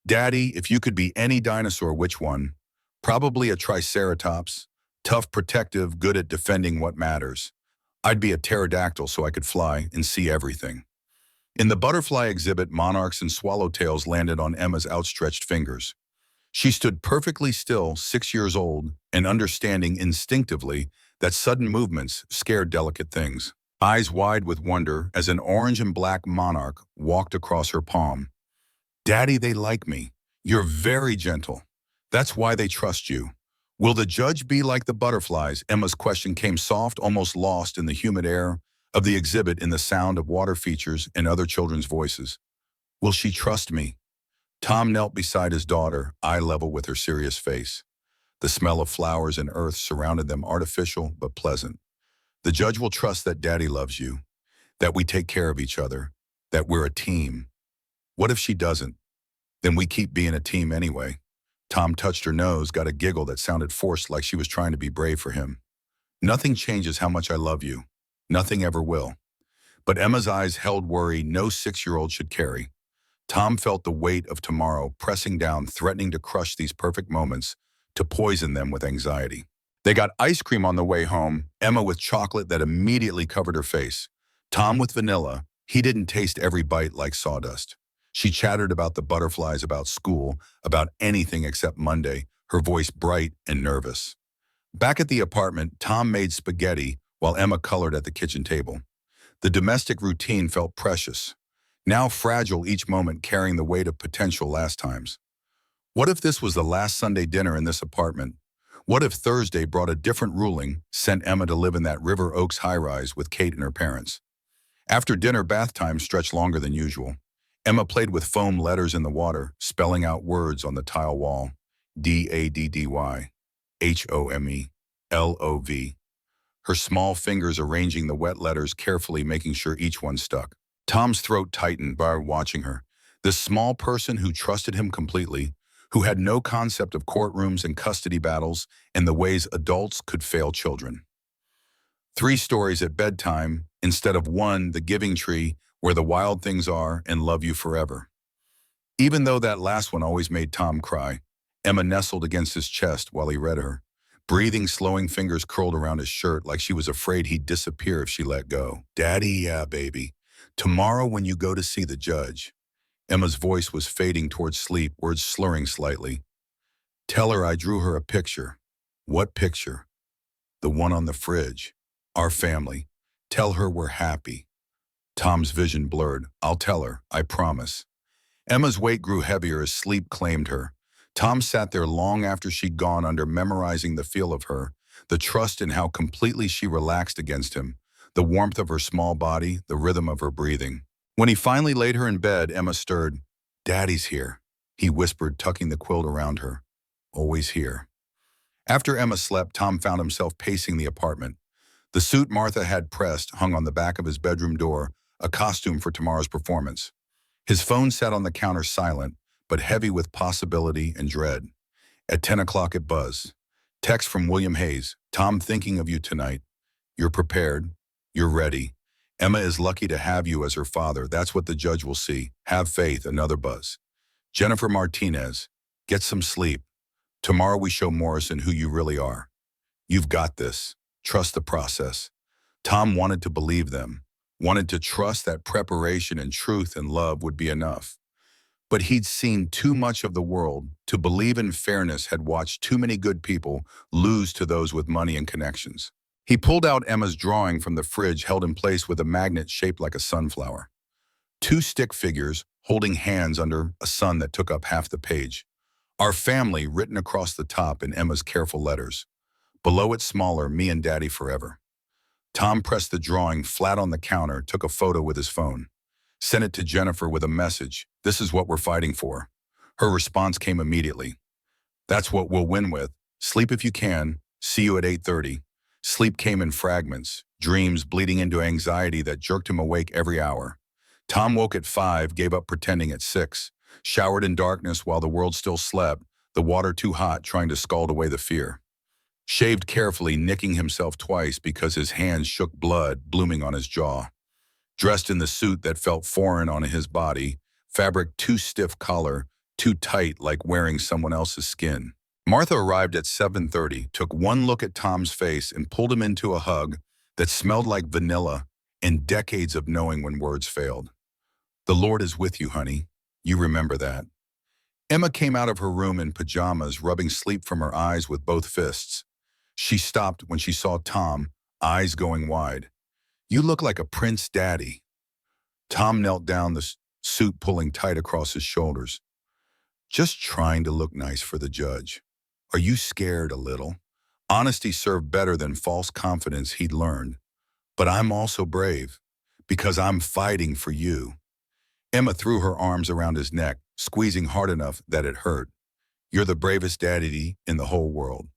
Daddy, if you could be any dinosaur, which one? Probably a triceratops, tough, protective, good at defending what matters. I'd be a pterodactyl so I could fly and see everything. In the butterfly exhibit, monarchs and swallowtails landed on Emma's outstretched fingers. She stood perfectly still, 6 years old, and understanding instinctively that sudden movements scared delicate things. Eyes wide with wonder as an orange and black monarch walked across her palm. Daddy, they like me. You're very gentle. That's why they trust you. Will the judge be like the butterflies? Emma's question came soft, almost lost in the humid air of the exhibit, in the sound of water features and other children's voices. Will she trust me? Tom knelt beside his daughter, eye level with her serious face. The smell of flowers and earth surrounded them, artificial but pleasant. The judge will trust that Daddy loves you, that we take care of each other, that we're a team. What if she doesn't? Then we keep being a team anyway. Tom touched her nose, got a giggle that sounded forced, like she was trying to be brave for him. Nothing changes how much I love you. Nothing ever will. But Emma's eyes held worry no 6-year-old should carry. Tom felt the weight of tomorrow pressing down, threatening to crush these perfect moments, to poison them with anxiety. They got ice cream on the way home, Emma with chocolate that immediately covered her face. Tom with vanilla. He didn't taste every bite like sawdust. She chattered about the butterflies, about school, about anything except Monday, her voice bright and nervous. Back at the apartment, Tom made spaghetti while Emma colored at the kitchen table. The domestic routine felt precious, now fragile each moment carrying the weight of potential last times. What if this was the last Sunday dinner in this apartment? What if Thursday brought a different ruling, sent Emma to live in that River Oaks high-rise with Kate and her parents? After dinner, bath time stretched longer than usual. Emma played with foam letters in the water, spelling out words on the tile wall. Daddy, Home, Love. Her small fingers arranging the wet letters carefully, making sure each one stuck. Tom's throat tightened by watching her. This small person who trusted him completely, who had no concept of courtrooms and custody battles and the ways adults could fail children. 3 stories at bedtime, instead of 1, the giving tree, where the wild things are and love you forever. Even though that last one always made Tom cry, Emma nestled against his chest while he read her. Breathing, slowing fingers curled around his shirt like she was afraid he'd disappear if she let go. Daddy, yeah, baby. Tomorrow when you go to see the judge. Emma's voice was fading towards sleep, words slurring slightly. Tell her I drew her a picture. What picture? The one on the fridge. Our family. Tell her we're happy. Tom's vision blurred. I'll tell her, I promise. Emma's weight grew heavier as sleep claimed her. Tom sat there long after she'd gone under, memorizing the feel of her, the trust in how completely she relaxed against him, the warmth of her small body, the rhythm of her breathing. When he finally laid her in bed, Emma stirred. Daddy's here, he whispered, tucking the quilt around her. Always here. After Emma slept, Tom found himself pacing the apartment. The suit Martha had pressed hung on the back of his bedroom door, a costume for tomorrow's performance. His phone sat on the counter silent, but heavy with possibility and dread. At 10 o'clock it buzzed. Text from William Hayes. Tom, thinking of you tonight. You're prepared. You're ready. Emma is lucky to have you as her father. That's what the judge will see. Have faith. Another buzz. Jennifer Martinez. Get some sleep. Tomorrow we show Morrison who you really are. You've got this. Trust the process. Tom wanted to believe them, wanted to trust that preparation and truth and love would be enough. But he'd seen too much of the world to believe in fairness, had watched too many good people lose to those with money and connections. He pulled out Emma's drawing from the fridge, held in place with a magnet shaped like a sunflower. 2 stick figures holding hands under a sun that took up half the page. Our family written across the top in Emma's careful letters. Below it smaller, me and Daddy forever. Tom pressed the drawing flat on the counter, took a photo with his phone. Sent it to Jennifer with a message. This is what we're fighting for. Her response came immediately. That's what we'll win with. Sleep if you can. See you at 8:30. Sleep came in fragments, dreams bleeding into anxiety that jerked him awake every hour. Tom woke at 5, gave up pretending at 6. Showered in darkness while the world still slept, the water too hot, trying to scald away the fear. Shaved carefully, nicking himself twice because his hands shook, blood blooming on his jaw. Dressed in the suit that felt foreign on his body, fabric too stiff, collar too tight, like wearing someone else's skin. Martha arrived at 7:30, took one look at Tom's face and pulled him into a hug that smelled like vanilla and decades of knowing when words failed. The Lord is with you, honey. You remember that. Emma came out of her room in pajamas, rubbing sleep from her eyes with both fists. She stopped when she saw Tom, eyes going wide. You look like a prince, Daddy. Tom knelt down, the suit pulling tight across his shoulders. Just trying to look nice for the judge. Are you scared a little? Honesty served better than false confidence, he'd learned. But I'm also brave, because I'm fighting for you. Emma threw her arms around his neck, squeezing hard enough that it hurt. You're the bravest daddy in the whole world.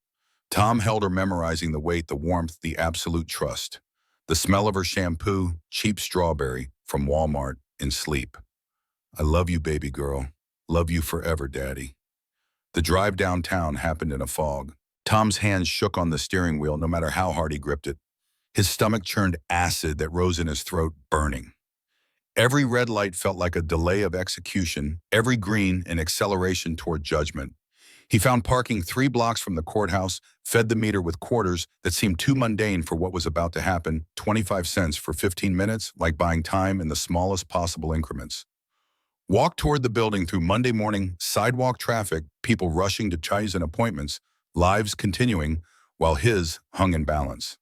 Tom held her, memorizing the weight, the warmth, the absolute trust. The smell of her shampoo, cheap strawberry from Walmart, in sleep. I love you, baby girl. Love you forever, Daddy. The drive downtown happened in a fog. Tom's hands shook on the steering wheel no matter how hard he gripped it. His stomach churned acid that rose in his throat, burning. Every red light felt like a delay of execution, every green an acceleration toward judgment. He found parking 3 blocks from the courthouse, fed the meter with quarters that seemed too mundane for what was about to happen, 25 cents for 15 minutes, like buying time in the smallest possible increments. Walked toward the building through Monday morning sidewalk traffic, people rushing to ties and appointments, lives continuing, while his hung in balance.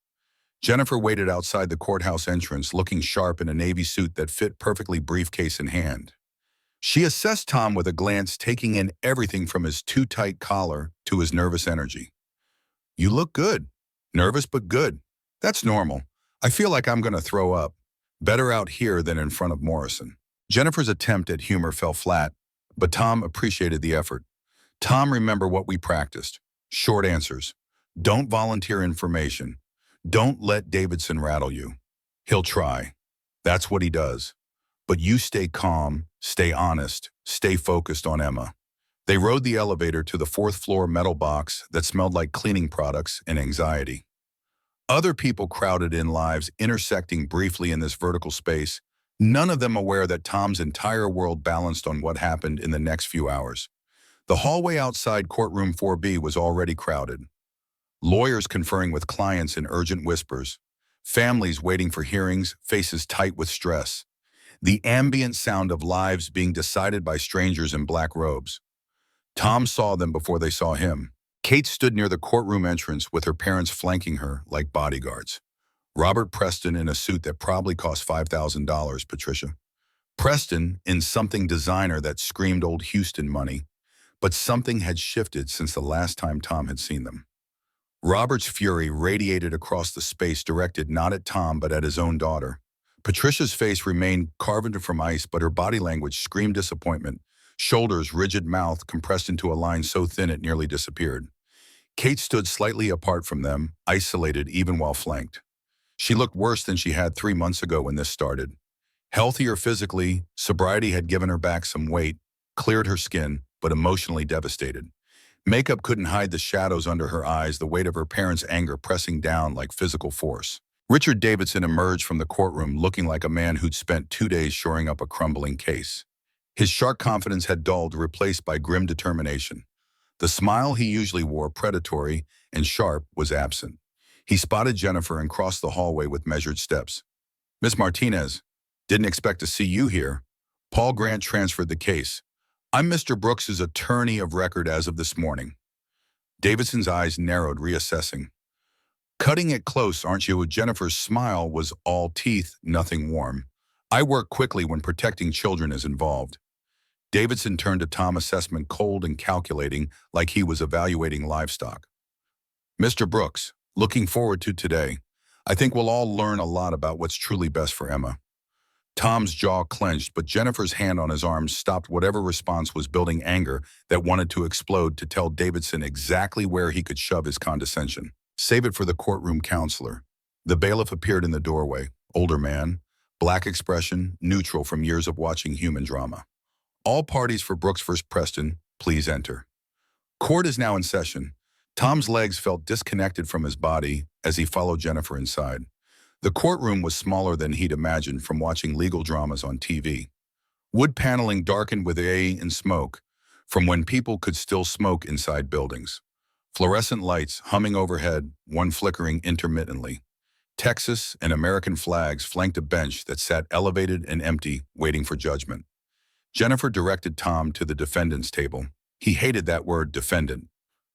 Jennifer waited outside the courthouse entrance, looking sharp in a navy suit that fit perfectly, briefcase in hand. She assessed Tom with a glance, taking in everything from his too-tight collar to his nervous energy. "You look good. Nervous but good. That's normal. I feel like I'm going to throw up. Better out here than in front of Morrison." Jennifer's attempt at humor fell flat, but Tom appreciated the effort. "Tom, remember what we practiced. Short answers. Don't volunteer information. Don't let Davidson rattle you. He'll try. That's what he does. But you stay calm, stay honest, stay focused on Emma." They rode the elevator to the fourth-floor metal box that smelled like cleaning products and anxiety. Other people crowded in, lives intersecting briefly in this vertical space, none of them aware that Tom's entire world balanced on what happened in the next few hours. The hallway outside courtroom 4B was already crowded. Lawyers conferring with clients in urgent whispers. Families waiting for hearings, faces tight with stress. The ambient sound of lives being decided by strangers in black robes. Tom saw them before they saw him. Kate stood near the courtroom entrance with her parents flanking her like bodyguards. Robert Preston in a suit that probably cost $5,000, Patricia. Preston in something designer that screamed old Houston money, but something had shifted since the last time Tom had seen them. Robert's fury radiated across the space, directed not at Tom but at his own daughter. Patricia's face remained carved from ice, but her body language screamed disappointment. Shoulders, rigid, mouth compressed into a line so thin it nearly disappeared. Kate stood slightly apart from them, isolated even while flanked. She looked worse than she had 3 months ago when this started. Healthier physically, sobriety had given her back some weight, cleared her skin, but emotionally devastated. Makeup couldn't hide the shadows under her eyes, the weight of her parents' anger pressing down like physical force. Richard Davidson emerged from the courtroom looking like a man who'd spent 2 days shoring up a crumbling case. His sharp confidence had dulled, replaced by grim determination. The smile he usually wore, predatory and sharp, was absent. He spotted Jennifer and crossed the hallway with measured steps. "Miss Martinez, didn't expect to see you here." Paul Grant transferred the case. "I'm Mr. Brooks's attorney of record as of this morning." Davidson's eyes narrowed, reassessing. "Cutting it close, aren't you?" Jennifer's smile was all teeth, nothing warm. "I work quickly when protecting children is involved." Davidson turned to Tom, assessment cold and calculating, like he was evaluating livestock. "Mr. Brooks, looking forward to today. I think we'll all learn a lot about what's truly best for Emma." Tom's jaw clenched, but Jennifer's hand on his arm stopped whatever response was building, anger that wanted to explode, to tell Davidson exactly where he could shove his condescension. "Save it for the courtroom counselor." The bailiff appeared in the doorway. Older man, black expression, neutral from years of watching human drama. "All parties for Brooks v. Preston, please enter." Court is now in session. Tom's legs felt disconnected from his body as he followed Jennifer inside. The courtroom was smaller than he'd imagined from watching legal dramas on TV. Wood paneling darkened with air and smoke, from when people could still smoke inside buildings. Fluorescent lights humming overhead, one flickering intermittently. Texas and American flags flanked a bench that sat elevated and empty, waiting for judgment. Jennifer directed Tom to the defendant's table. He hated that word, defendant,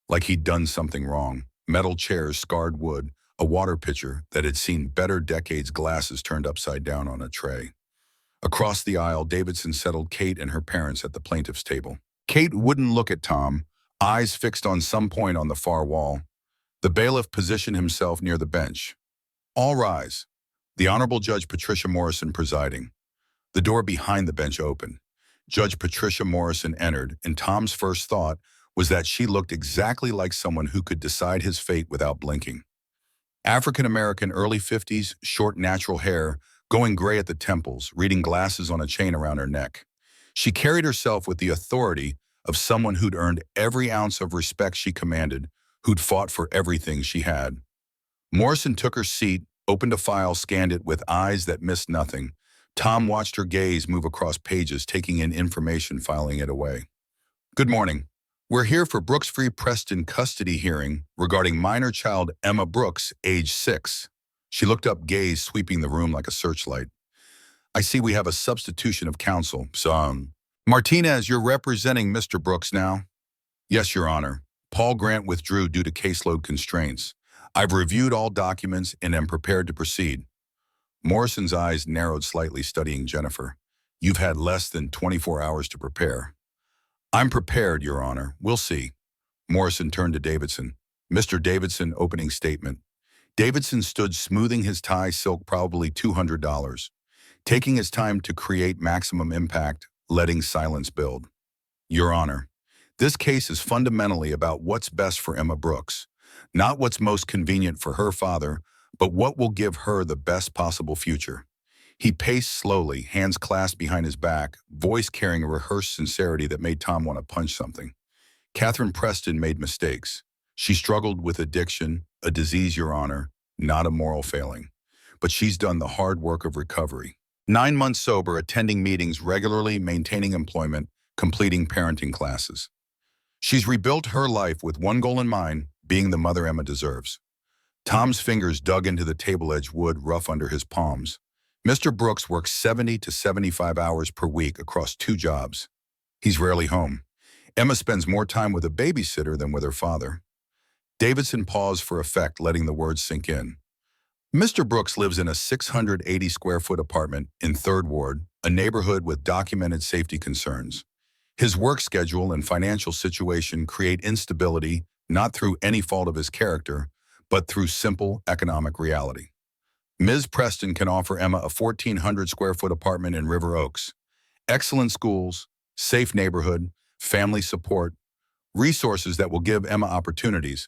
like he'd done something wrong. Metal chairs, scarred wood, a water pitcher that had seen better decades, glasses turned upside down on a tray. Across the aisle, Davidson settled Kate and her parents at the plaintiff's table. Kate wouldn't look at Tom, eyes fixed on some point on the far wall. The bailiff positioned himself near the bench. "All rise." The Honorable Judge Patricia Morrison presiding. The door behind the bench opened. Judge Patricia Morrison entered, and Tom's first thought was that she looked exactly like someone who could decide his fate without blinking. African-American, early 50s, short natural hair, going gray at the temples, reading glasses on a chain around her neck. She carried herself with the authority of someone who'd earned every ounce of respect she commanded, who'd fought for everything she had. Morrison took her seat, opened a file, scanned it with eyes that missed nothing. Tom watched her gaze move across pages, taking in information, filing it away. "Good morning. We're here for Brooks v. Preston custody hearing regarding minor child Emma Brooks, age 6. She looked up, gaze sweeping the room like a searchlight. "I see we have a substitution of counsel, so, Martinez, you're representing Mr. Brooks now?" "Yes, Your Honor." Paul Grant withdrew due to caseload constraints. I've reviewed all documents and am prepared to proceed. Morrison's eyes narrowed slightly, studying Jennifer. You've had less than 24 hours to prepare. I'm prepared, Your Honor. We'll see. Morrison turned to Davidson. Mr. Davidson, opening statement. Davidson stood smoothing his tie silk, probably $200, taking his time to create maximum impact, letting silence build. Your Honor, this case is fundamentally about what's best for Emma Brooks, not what's most convenient for her father, but what will give her the best possible future. He paced slowly, hands clasped behind his back, voice carrying a rehearsed sincerity that made Tom want to punch something. Catherine Preston made mistakes. She struggled with addiction, a disease, Your Honor, not a moral failing. But she's done the hard work of recovery. 9 months sober, attending meetings regularly, maintaining employment, completing parenting classes. She's rebuilt her life with one goal in mind, being the mother Emma deserves. Tom's fingers dug into the table edge wood, rough under his palms. Mr. Brooks works 70 to 75 hours per week across 2 jobs. He's rarely home. Emma spends more time with a babysitter than with her father. Davidson paused for effect, letting the words sink in. Mr. Brooks lives in a 680-square-foot apartment in 3rd Ward, a neighborhood with documented safety concerns. His work schedule and financial situation create instability, not through any fault of his character, but through simple economic reality. Ms. Preston can offer Emma a 1,400-square-foot apartment in River Oaks. Excellent schools, safe neighborhood, family support, resources that will give Emma opportunities.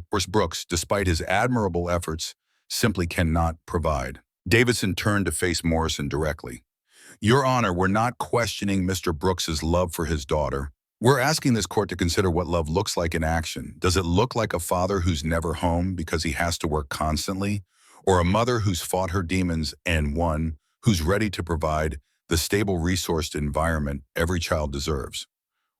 Whereas Brooks, despite his admirable efforts, simply cannot provide. Davidson turned to face Morrison directly. Your Honor, we're not questioning Mr. Brooks's love for his daughter. We're asking this court to consider what love looks like in action. Does it look like a father who's never home because he has to work constantly? Or a mother who's fought her demons and one who's ready to provide the stable, resourced environment every child deserves?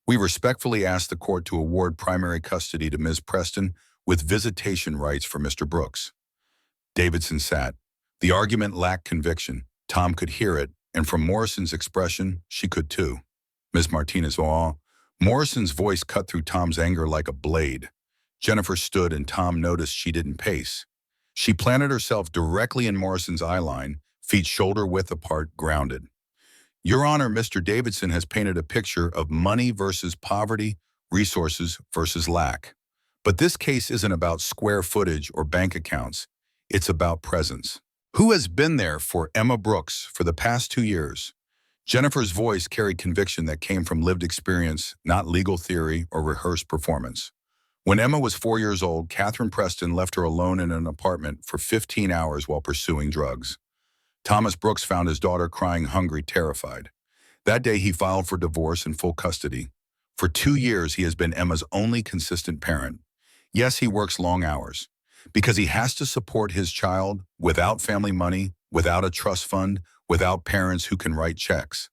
We respectfully ask the court to award primary custody to Ms. Preston with visitation rights for Mr. Brooks. Davidson sat. The argument lacked conviction. Tom could hear it, and from Morrison's expression, she could too. Ms. Martinez, Morrison's voice cut through Tom's anger like a blade. Jennifer stood, and Tom noticed she didn't pace. She planted herself directly in Morrison's eye line, feet shoulder-width apart, grounded. Your Honor, Mr. Davidson has painted a picture of money versus poverty, resources versus lack. But this case isn't about square footage or bank accounts. It's about presence. Who has been there for Emma Brooks for the past 2 years? Jennifer's voice carried conviction that came from lived experience, not legal theory or rehearsed performance. When Emma was 4 years old, Catherine Preston left her alone in an apartment for 15 hours while pursuing drugs. Thomas Brooks found his daughter crying, hungry, terrified. That day, he filed for divorce and full custody. For 2 years, he has been Emma's only consistent parent. Yes, he works long hours because he has to support his child without family money, without a trust fund, without parents who can write checks.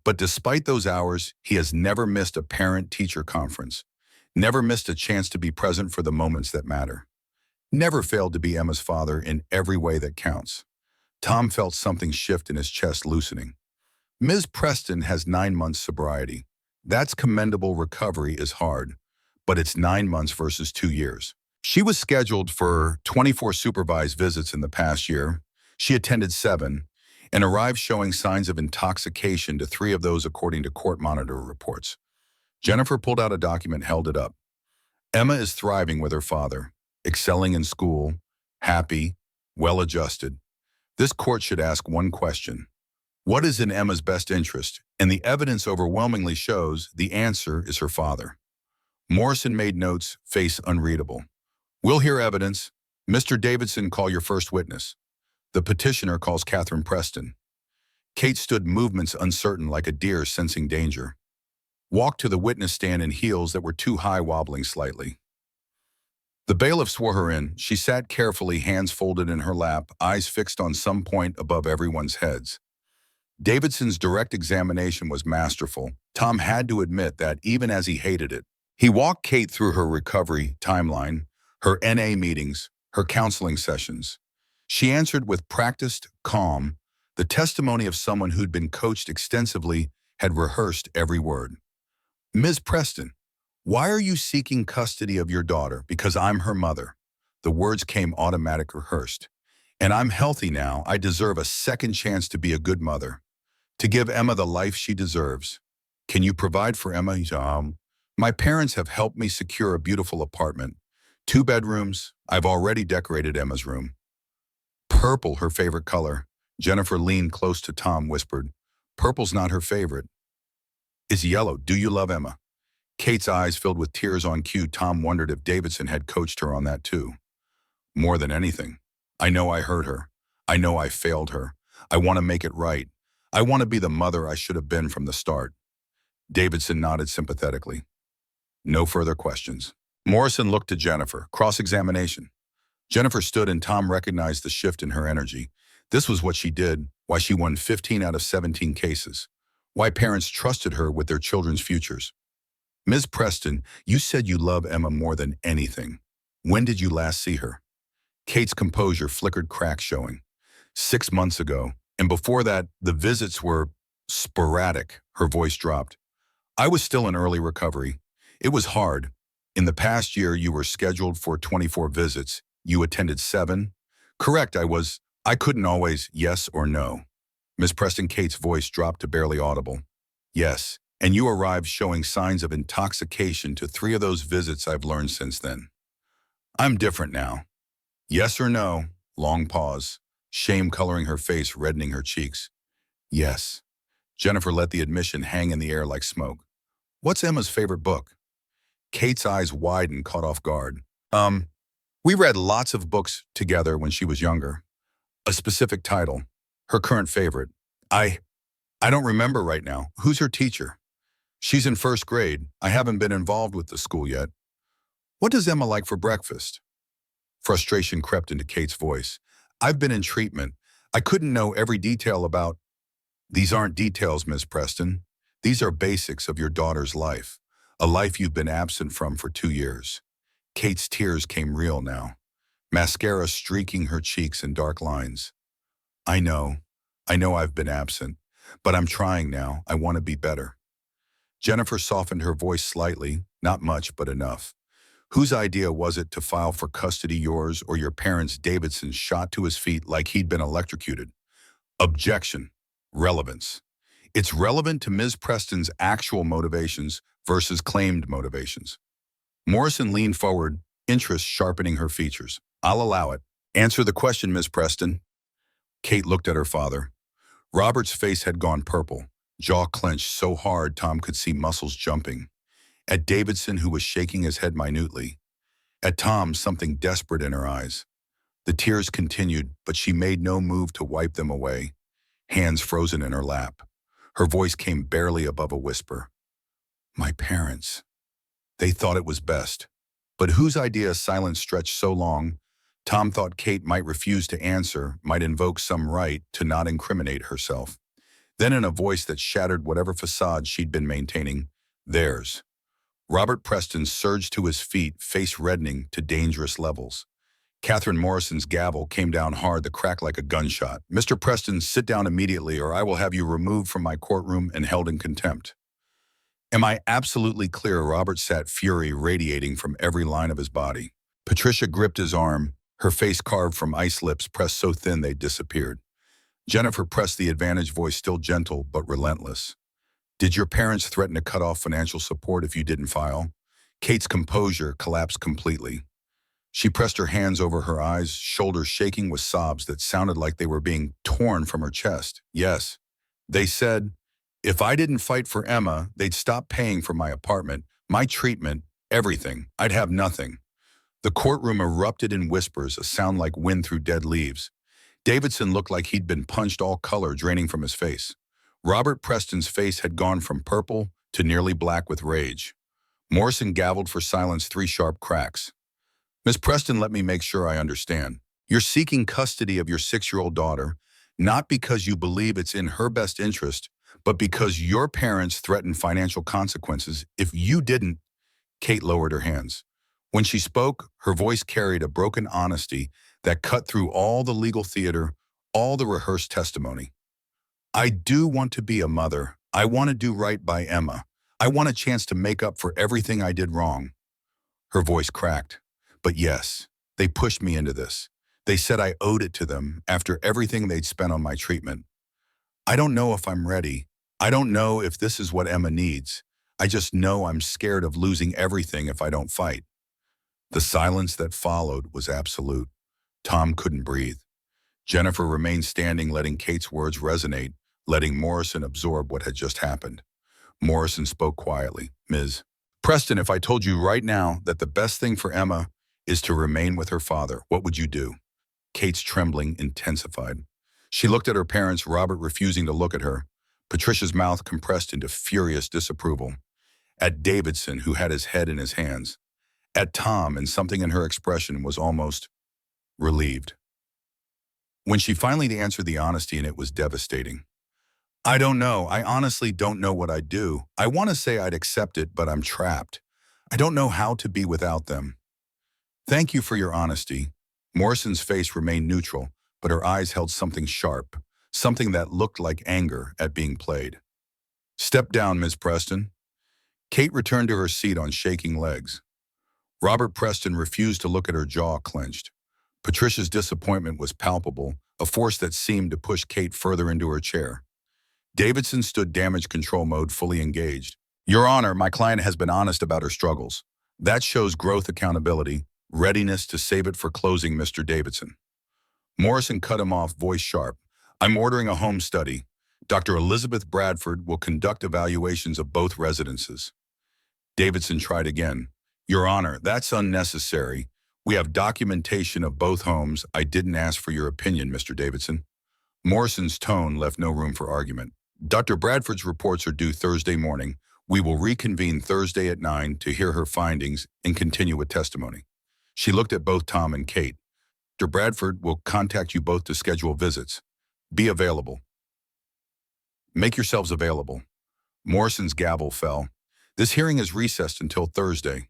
But despite those hours, he has never missed a parent-teacher conference, never missed a chance to be present for the moments that matter, never failed to be Emma's father in every way that counts. Tom felt something shift in his chest, loosening. Ms. Preston has 9 months sobriety. That's commendable. Recovery is hard, but it's 9 months versus 2 years. She was scheduled for 24 supervised visits in the past year. She attended 7 and arrived showing signs of intoxication to 3 of those, according to court monitor reports. Jennifer pulled out a document, held it up. Emma is thriving with her father, excelling in school, happy, well-adjusted. This court should ask one question. What is in Emma's best interest? And the evidence overwhelmingly shows the answer is her father. Morrison made notes, face unreadable. We'll hear evidence. Mr. Davidson, call your first witness. The petitioner calls Catherine Preston. Kate stood, movements uncertain like a deer sensing danger. Walked to the witness stand in heels that were too high, wobbling slightly. The bailiff swore her in. She sat carefully, hands folded in her lap, eyes fixed on some point above everyone's heads. Davidson's direct examination was masterful. Tom had to admit that even as he hated it. He walked Kate through her recovery timeline, her NA meetings, her counseling sessions. She answered with practiced calm, the testimony of someone who'd been coached extensively, had rehearsed every word. Ms. Preston, why are you seeking custody of your daughter? Because I'm her mother. The words came automatic rehearsed. And I'm healthy now. I deserve a second chance to be a good mother, to give Emma the life she deserves. Can you provide for Emma? My parents have helped me secure a beautiful apartment. 2 bedrooms. I've already decorated Emma's room. Purple, her favorite color. Jennifer leaned close to Tom, whispered, Purple's not her favorite. It's yellow. Do you love Emma? Kate's eyes filled with tears on cue. Tom wondered if Davidson had coached her on that too. More than anything. I know I hurt her. I know I failed her. I want to make it right. I want to be the mother I should have been from the start. Davidson nodded sympathetically. No further questions. Morrison looked to Jennifer. Cross-examination. Jennifer stood and Tom recognized the shift in her energy. This was what she did, why she won 15 out of 17 cases, why parents trusted her with their children's futures. Ms. Preston, you said you love Emma more than anything. When did you last see her? Kate's composure flickered, cracks showing. 6 months ago, and before that, the visits were sporadic. Her voice dropped. I was still in early recovery. It was hard. In the past year, you were scheduled for 24 visits. You attended 7? Correct, I couldn't always yes or no. Miss Preston, Kate's voice dropped to barely audible. Yes, and you arrived showing signs of intoxication to 3 of those visits. I've learned since then. I'm different now. Yes or no? Long pause. Shame coloring her face, reddening her cheeks. Yes. Jennifer let the admission hang in the air like smoke. What's Emma's favorite book? Kate's eyes widened, caught off guard. We read lots of books together when she was younger. A specific title. Her current favorite. I don't remember right now. Who's her teacher? She's in 1st grade. I haven't been involved with the school yet. What does Emma like for breakfast? Frustration crept into Kate's voice. I've been in treatment. I couldn't know every detail about... These aren't details, Miss Preston. These are basics of your daughter's life, a life you've been absent from for 2 years. Kate's tears came real now, mascara streaking her cheeks in dark lines. I know I've been absent, but I'm trying now. I want to be better. Jennifer softened her voice slightly, not much, but enough. Whose idea was it to file for custody, yours or your parents'? Davidson shot to his feet like he'd been electrocuted. Objection. Relevance. It's relevant to Ms. Preston's actual motivations versus claimed motivations. Morrison leaned forward, interest sharpening her features. I'll allow it. Answer the question, Ms. Preston. Kate looked at her father. Robert's face had gone purple, jaw clenched so hard Tom could see muscles jumping. At Davidson, who was shaking his head minutely. At Tom, something desperate in her eyes. The tears continued, but she made no move to wipe them away, hands frozen in her lap. Her voice came barely above a whisper. My parents. They thought it was best. But whose idea? Silence stretched so long, Tom thought Kate might refuse to answer, might invoke some right to not incriminate herself. Then in a voice that shattered whatever facade she'd been maintaining, theirs. Robert Preston surged to his feet, face reddening to dangerous levels. Catherine Morrison's gavel came down hard, the crack like a gunshot. Mr. Preston, sit down immediately or I will have you removed from my courtroom and held in contempt. Am I absolutely clear? Robert sat, fury radiating from every line of his body. Patricia gripped his arm, her face carved from ice lips pressed so thin they disappeared. Jennifer pressed the advantage voice, still gentle but relentless. Did your parents threaten to cut off financial support if you didn't file? Kate's composure collapsed completely. She pressed her hands over her eyes, shoulders shaking with sobs that sounded like they were being torn from her chest. Yes, they said, if I didn't fight for Emma, they'd stop paying for my apartment, my treatment, everything. I'd have nothing. The courtroom erupted in whispers, a sound like wind through dead leaves. Davidson looked like he'd been punched, all color draining from his face. Robert Preston's face had gone from purple to nearly black with rage. Morrison gavelled for silence, 3 sharp cracks. Miss Preston, let me make sure I understand. You're seeking custody of your 6-year-old daughter, not because you believe it's in her best interest, but because your parents threatened financial consequences if you didn't. Kate lowered her hands. When she spoke, her voice carried a broken honesty that cut through all the legal theater, all the rehearsed testimony. I do want to be a mother. I want to do right by Emma. I want a chance to make up for everything I did wrong. Her voice cracked. But yes, They pushed me into this. They said I owed it to them after everything they'd spent on my treatment. I don't know if I'm ready. I don't know if this is what Emma needs. I just know I'm scared of losing everything if I don't fight. The silence that followed was absolute. Tom couldn't breathe. Jennifer remained standing, letting Kate's words resonate, letting Morrison absorb what had just happened. Morrison spoke quietly. Ms. Preston, if I told you right now that the best thing for Emma is to remain with her father, what would you do? Kate's trembling intensified. She looked at her parents, Robert refusing to look at her. Patricia's mouth compressed into furious disapproval. At Davidson, who had his head in his hands. At Tom, and something in her expression was almost relieved. When she finally answered the honesty, and it was devastating. I don't know. I honestly don't know what I'd do. I want to say I'd accept it, but I'm trapped. I don't know how to be without them. Thank you for your honesty. Morrison's face remained neutral, but her eyes held something sharp, something that looked like anger at being played. Step down, Ms. Preston. Kate returned to her seat on shaking legs. Robert Preston refused to look at her, jaw clenched. Patricia's disappointment was palpable, a force that seemed to push Kate further into her chair. Davidson stood damage control mode, fully engaged. Your Honor, my client has been honest about her struggles. That shows growth, accountability, readiness to save it for closing, Mr. Davidson. Morrison cut him off, voice sharp. I'm ordering a home study. Dr. Elizabeth Bradford will conduct evaluations of both residences. Davidson tried again. Your Honor, that's unnecessary. We have documentation of both homes. I didn't ask for your opinion, Mr. Davidson. Morrison's tone left no room for argument. Dr. Bradford's reports are due Thursday morning. We will reconvene Thursday at 9 to hear her findings and continue with testimony. She looked at both Tom and Kate. Dr. Bradford will contact you both to schedule visits. Be available. Make yourselves available. Morrison's gavel fell. This hearing is recessed until Thursday.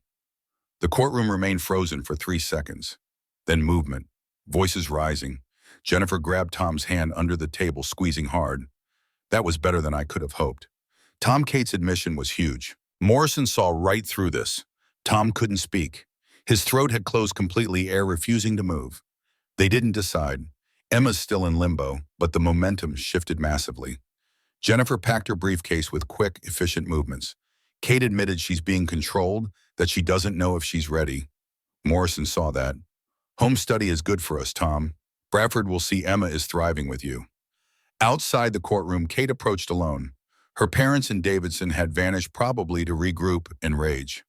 The courtroom remained frozen for 3 seconds. Then movement, voices rising. Jennifer grabbed Tom's hand under the table, squeezing hard. That was better than I could have hoped. Kate's admission was huge. Morrison saw right through this. Tom couldn't speak. His throat had closed completely, air refusing to move. They didn't decide. Emma's still in limbo, but the momentum shifted massively. Jennifer packed her briefcase with quick, efficient movements. Kate admitted she's being controlled, that she doesn't know if she's ready. Morrison saw that. Home study is good for us, Tom. Bradford will see Emma is thriving with you. Outside the courtroom, Kate approached alone. Her parents and Davidson had vanished, probably to regroup and rage.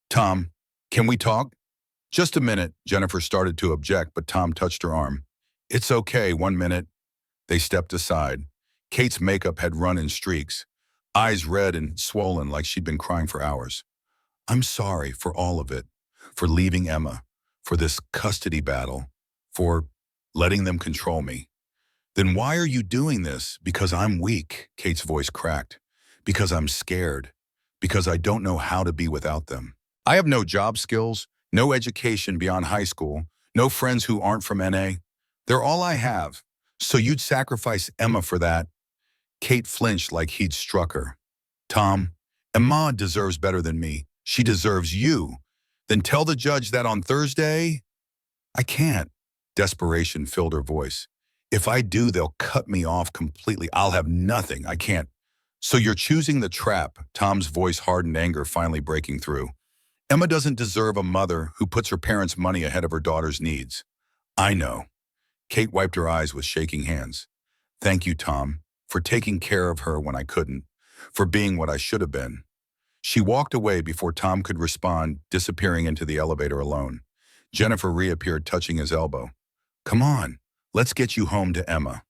Tom, can we talk? Just a minute, Jennifer started to object, but Tom touched her arm. It's okay, 1 minute. They stepped aside. Kate's makeup had run in streaks, eyes red and swollen like she'd been crying for hours. I'm sorry for all of it, for leaving Emma, for this custody battle, for letting them control me. Then why are you doing this? Because I'm weak, Kate's voice cracked. Because I'm scared. Because I don't know how to be without them. I have no job skills, no education beyond high school, no friends who aren't from NA. They're all I have. So you'd sacrifice Emma for that? Kate flinched like he'd struck her. Tom, Emma deserves better than me. She deserves you. Then tell the judge that on Thursday? I can't. Desperation filled her voice. If I do, they'll cut me off completely. I'll have nothing. I can't. So you're choosing the trap, Tom's voice hardened, anger finally breaking through. Emma doesn't deserve a mother who puts her parents' money ahead of her daughter's needs. I know. Kate wiped her eyes with shaking hands. Thank you, Tom, for taking care of her when I couldn't, for being what I should have been. She walked away before Tom could respond, disappearing into the elevator alone. Jennifer reappeared, touching his elbow. Come on, let's get you home to Emma.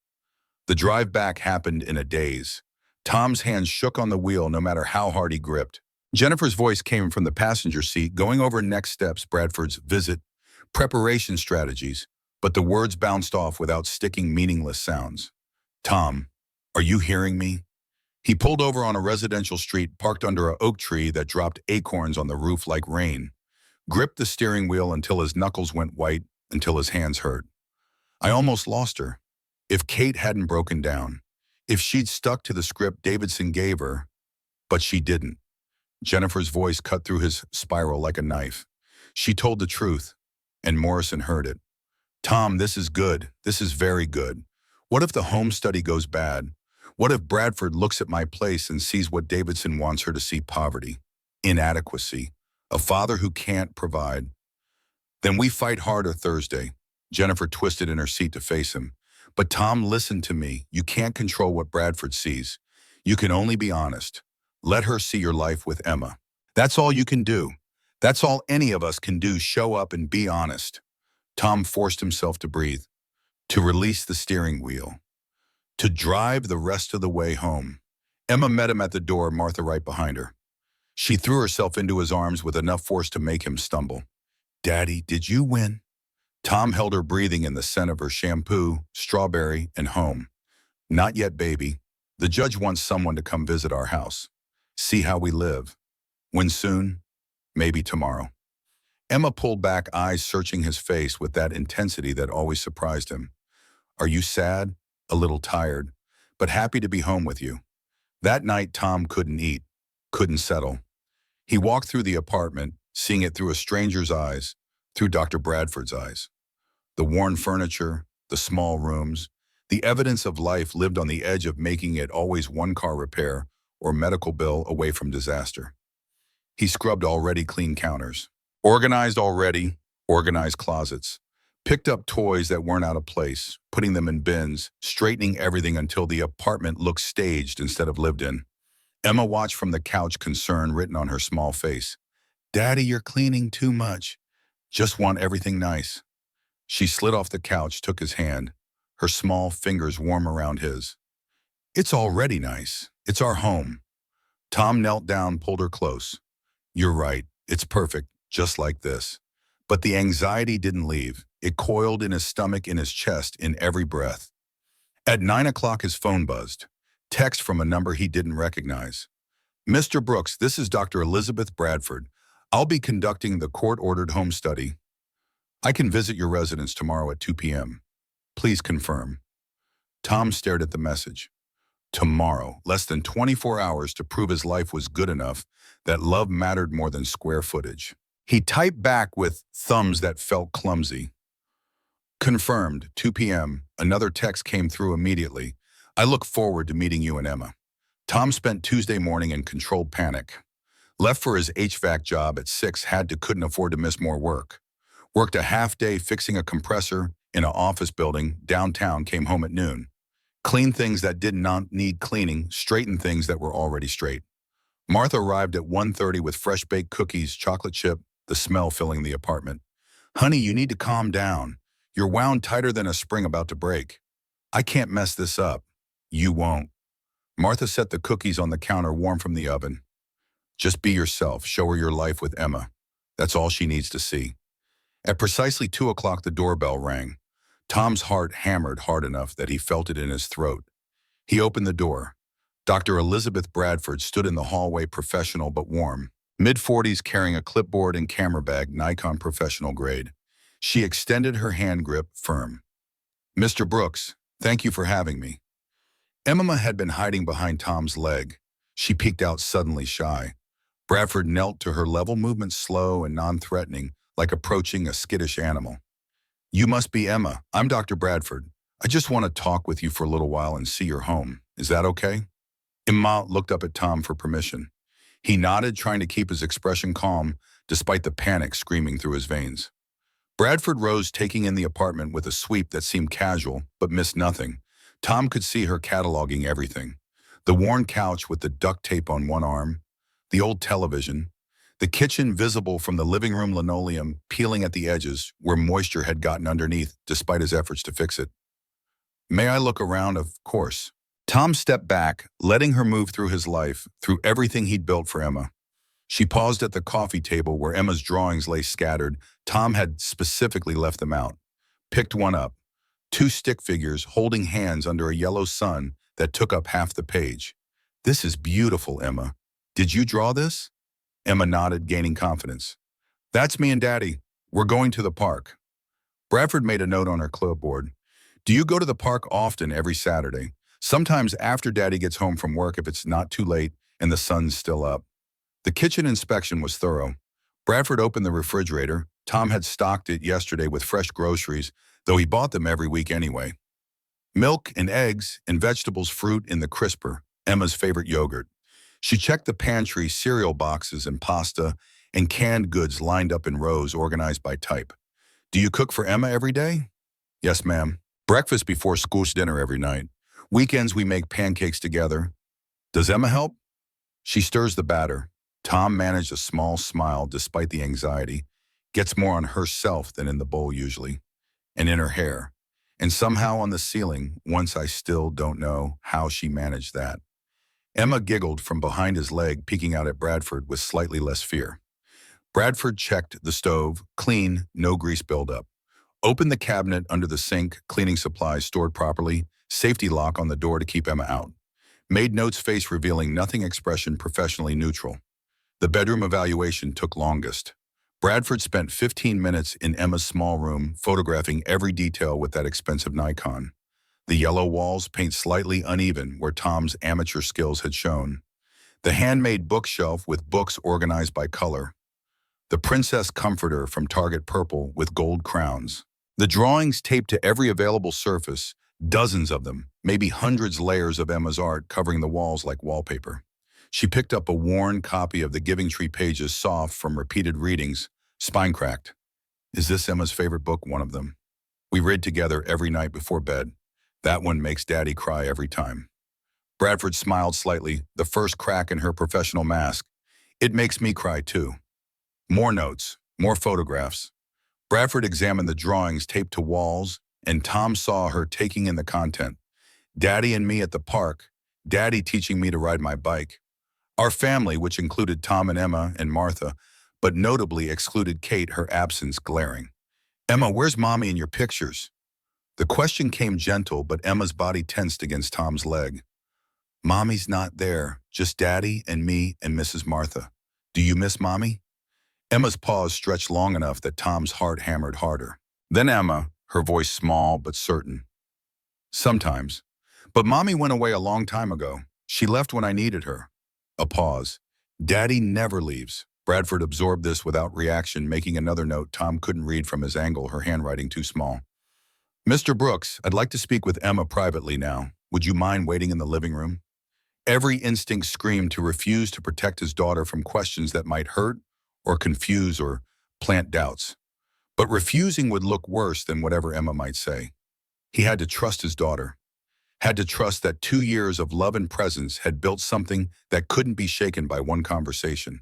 The drive back happened in a daze. Tom's hands shook on the wheel no matter how hard he gripped. Jennifer's voice came from the passenger seat, going over next steps, Bradford's visit, preparation strategies, but the words bounced off without sticking, meaningless sounds. Tom, are you hearing me? He pulled over on a residential street, parked under an oak tree that dropped acorns on the roof like rain, gripped the steering wheel until his knuckles went white, until his hands hurt. I almost lost her. If Kate hadn't broken down, if she'd stuck to the script Davidson gave her, but she didn't. Jennifer's voice cut through his spiral like a knife. She told the truth. and Morrison heard it. Tom, this is good. This is very good. What if the home study goes bad? What if Bradford looks at my place and sees what Davidson wants her to see: poverty, inadequacy, a father who can't provide? Then we fight harder Thursday. Jennifer twisted in her seat to face him. But Tom, listen to me. You can't control what Bradford sees. You can only be honest. Let her see your life with Emma. That's all you can do. That's all any of us can do. Show up and be honest. Tom forced himself to breathe, to release the steering wheel, to drive the rest of the way home. Emma met him at the door, Martha right behind her. She threw herself into his arms with enough force to make him stumble. Daddy, did you win? Tom held her, breathing in the scent of her shampoo, strawberry, and home. Not yet, baby. The judge wants someone to come visit our house. See how we live. When soon? Maybe tomorrow. Emma pulled back, eyes searching his face with that intensity that always surprised him. Are you sad? A little tired, but happy to be home with you. That night, Tom couldn't eat, couldn't settle. He walked through the apartment, seeing it through a stranger's eyes, through Dr. Bradford's eyes. The worn furniture, the small rooms, the evidence of life lived on the edge of making it always one car repair or medical bill away from disaster. He scrubbed already clean counters, organized closets, picked up toys that weren't out of place, putting them in bins, straightening everything until the apartment looked staged instead of lived in. Emma watched from the couch, concern written on her small face. Daddy, you're cleaning too much. Just want everything nice. She slid off the couch, took his hand, her small fingers warm around his. It's already nice. It's our home. Tom knelt down, pulled her close. You're right. It's perfect, just like this. But the anxiety didn't leave. It coiled in his stomach, in his chest, in every breath. At 9 o'clock, his phone buzzed. Text from a number he didn't recognize. Mr. Brooks, this is Dr. Elizabeth Bradford. I'll be conducting the court-ordered home study. I can visit your residence tomorrow at 2 p.m. Please confirm. Tom stared at the message. Tomorrow, less than 24 hours to prove his life was good enough, that love mattered more than square footage. He typed back with thumbs that felt clumsy. Confirmed, 2 p.m. Another text came through immediately. I look forward to meeting you and Emma. Tom spent Tuesday morning in controlled panic. Left for his HVAC job at 6, couldn't afford to miss more work. Worked a half day fixing a compressor in an office building downtown, came home at noon. Cleaned things that did not need cleaning, straightened things that were already straight. Martha arrived at 1:30 with fresh baked cookies, chocolate chip, the smell filling the apartment. Honey, you need to calm down. You're wound tighter than a spring about to break. I can't mess this up. You won't. Martha set the cookies on the counter, warm from the oven. Just be yourself. Show her your life with Emma. That's all she needs to see. At precisely 2 o'clock, the doorbell rang. Tom's heart hammered hard enough that he felt it in his throat. He opened the door. Dr. Elizabeth Bradford stood in the hallway, professional but warm. Mid-40s, carrying a clipboard and camera bag, Nikon professional grade. She extended her hand grip firm. Mr. Brooks, thank you for having me. Emma had been hiding behind Tom's leg. She peeked out suddenly, shy. Bradford knelt to her, level, movement slow and non-threatening, like approaching a skittish animal. You must be Emma. I'm Dr. Bradford. I just want to talk with you for a little while and see your home. Is that okay? Emma looked up at Tom for permission. He nodded, trying to keep his expression calm, despite the panic screaming through his veins. Bradford rose, taking in the apartment with a sweep that seemed casual, but missed nothing. Tom could see her cataloging everything. The worn couch with the duct tape on one arm, the old television, the kitchen visible from the living room linoleum peeling at the edges where moisture had gotten underneath despite his efforts to fix it. May I look around? Of course. Tom stepped back, letting her move through his life, through everything he'd built for Emma. She paused at the coffee table where Emma's drawings lay scattered. Tom had specifically left them out. Picked one up. 2 stick figures holding hands under a yellow sun that took up half the page. This is beautiful, Emma. Did you draw this? Emma nodded, gaining confidence. That's me and Daddy. We're going to the park. Bradford made a note on her clipboard. Do you go to the park often? Every Saturday. Sometimes after Daddy gets home from work if it's not too late and the sun's still up. The kitchen inspection was thorough. Bradford opened the refrigerator, Tom had stocked it yesterday with fresh groceries, though he bought them every week anyway. Milk and eggs and vegetables, fruit in the crisper, Emma's favorite yogurt. She checked the pantry, cereal boxes and pasta, and canned goods lined up in rows organized by type. Do you cook for Emma every day? Yes, ma'am. Breakfast before school's dinner every night. Weekends we make pancakes together. Does Emma help? She stirs the batter. Tom managed a small smile despite the anxiety. Gets more on herself than in the bowl usually. And in her hair. And somehow on the ceiling, once I still don't know how she managed that. Emma giggled from behind his leg, peeking out at Bradford with slightly less fear. Bradford checked the stove, clean, no grease buildup. Opened the cabinet under the sink, cleaning supplies stored properly, safety lock on the door to keep Emma out. Made notes, face revealing nothing, expression professionally neutral. The bedroom evaluation took longest. Bradford spent 15 minutes in Emma's small room, photographing every detail with that expensive Nikon. The yellow walls, paint slightly uneven where Tom's amateur skills had shown. The handmade bookshelf with books organized by color. The princess comforter from Target, purple with gold crowns. The drawings taped to every available surface, dozens of them, maybe hundreds layers of Emma's art covering the walls like wallpaper. She picked up a worn copy of The Giving Tree, pages soft from repeated readings, spine cracked. Is this Emma's favorite book? One of them. We read together every night before bed. That one makes Daddy cry every time. Bradford smiled slightly, the first crack in her professional mask. It makes me cry too. More notes, more photographs. Bradford examined the drawings taped to walls, and Tom saw her taking in the content. Daddy and me at the park, Daddy teaching me to ride my bike. Our family, which included Tom and Emma and Martha, but notably excluded Kate, her absence glaring. Emma, where's Mommy in your pictures? The question came gentle, but Emma's body tensed against Tom's leg. Mommy's not there, just Daddy and me and Mrs. Martha. Do you miss Mommy? Emma's pause stretched long enough that Tom's heart hammered harder. Then Emma, her voice small but certain. Sometimes. But Mommy went away a long time ago. She left when I needed her. A pause. Daddy never leaves. Bradford absorbed this without reaction, making another note Tom couldn't read from his angle, her handwriting too small. Mr. Brooks, I'd like to speak with Emma privately now. Would you mind waiting in the living room? Every instinct screamed to refuse to protect his daughter from questions that might hurt or confuse or plant doubts. But refusing would look worse than whatever Emma might say. He had to trust his daughter. Had to trust that 2 years of love and presence had built something that couldn't be shaken by one conversation.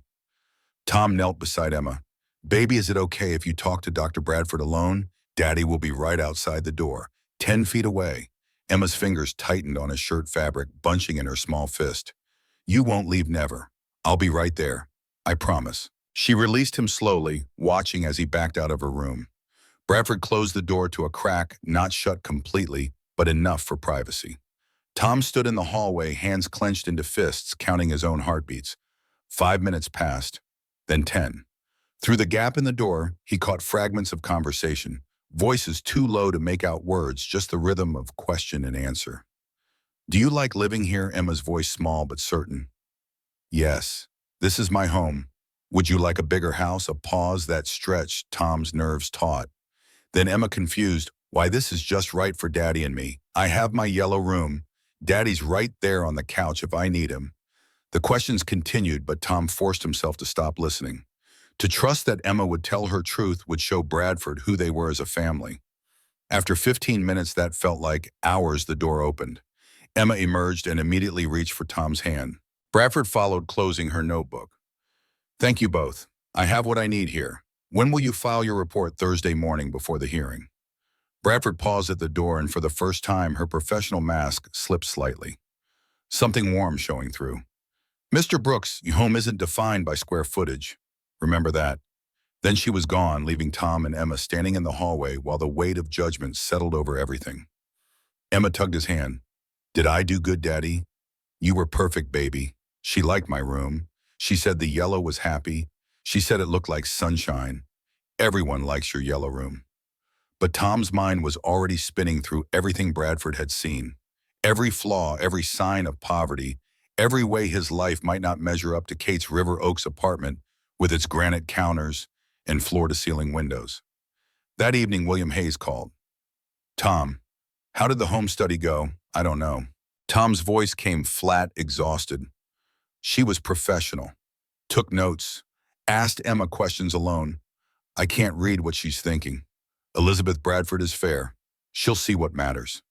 Tom knelt beside Emma. Baby, is it okay if you talk to Dr. Bradford alone? Daddy will be right outside the door, 10 feet away. Emma's fingers tightened on his shirt fabric, bunching in her small fist. You won't leave, never. I'll be right there. I promise. She released him slowly, watching as he backed out of her room. Bradford closed the door to a crack, not shut completely, but enough for privacy. Tom stood in the hallway, hands clenched into fists, counting his own heartbeats. 5 minutes passed, then 10. Through the gap in the door, he caught fragments of conversation, voices too low to make out words, just the rhythm of question and answer. Do you like living here? Emma's voice small but certain. Yes, this is my home. Would you like a bigger house? A pause that stretched Tom's nerves taut. Then Emma, confused, why, this is just right for Daddy and me. I have my yellow room. Daddy's right there on the couch if I need him. The questions continued, but Tom forced himself to stop listening. To trust that Emma would tell her truth would show Bradford who they were as a family. After 15 minutes that felt like hours, the door opened. Emma emerged and immediately reached for Tom's hand. Bradford followed, closing her notebook. Thank you both. I have what I need here. When will you file your report? Thursday morning before the hearing. Bradford paused at the door, and for the first time, her professional mask slipped slightly. Something warm showing through. Mr. Brooks, your home isn't defined by square footage. Remember that. Then she was gone, leaving Tom and Emma standing in the hallway while the weight of judgment settled over everything. Emma tugged his hand. Did I do good, Daddy? You were perfect, baby. She liked my room. She said the yellow was happy. She said it looked like sunshine. Everyone likes your yellow room. But Tom's mind was already spinning through everything Bradford had seen. Every flaw, every sign of poverty, every way his life might not measure up to Kate's River Oaks apartment with its granite counters and floor-to-ceiling windows. That evening, William Hayes called. "Tom, how did the home study go? I don't know." Tom's voice came flat, exhausted. She was professional. Took notes. Asked Emma questions alone. "I can't read what she's thinking. Elizabeth Bradford is fair. She'll see what matters."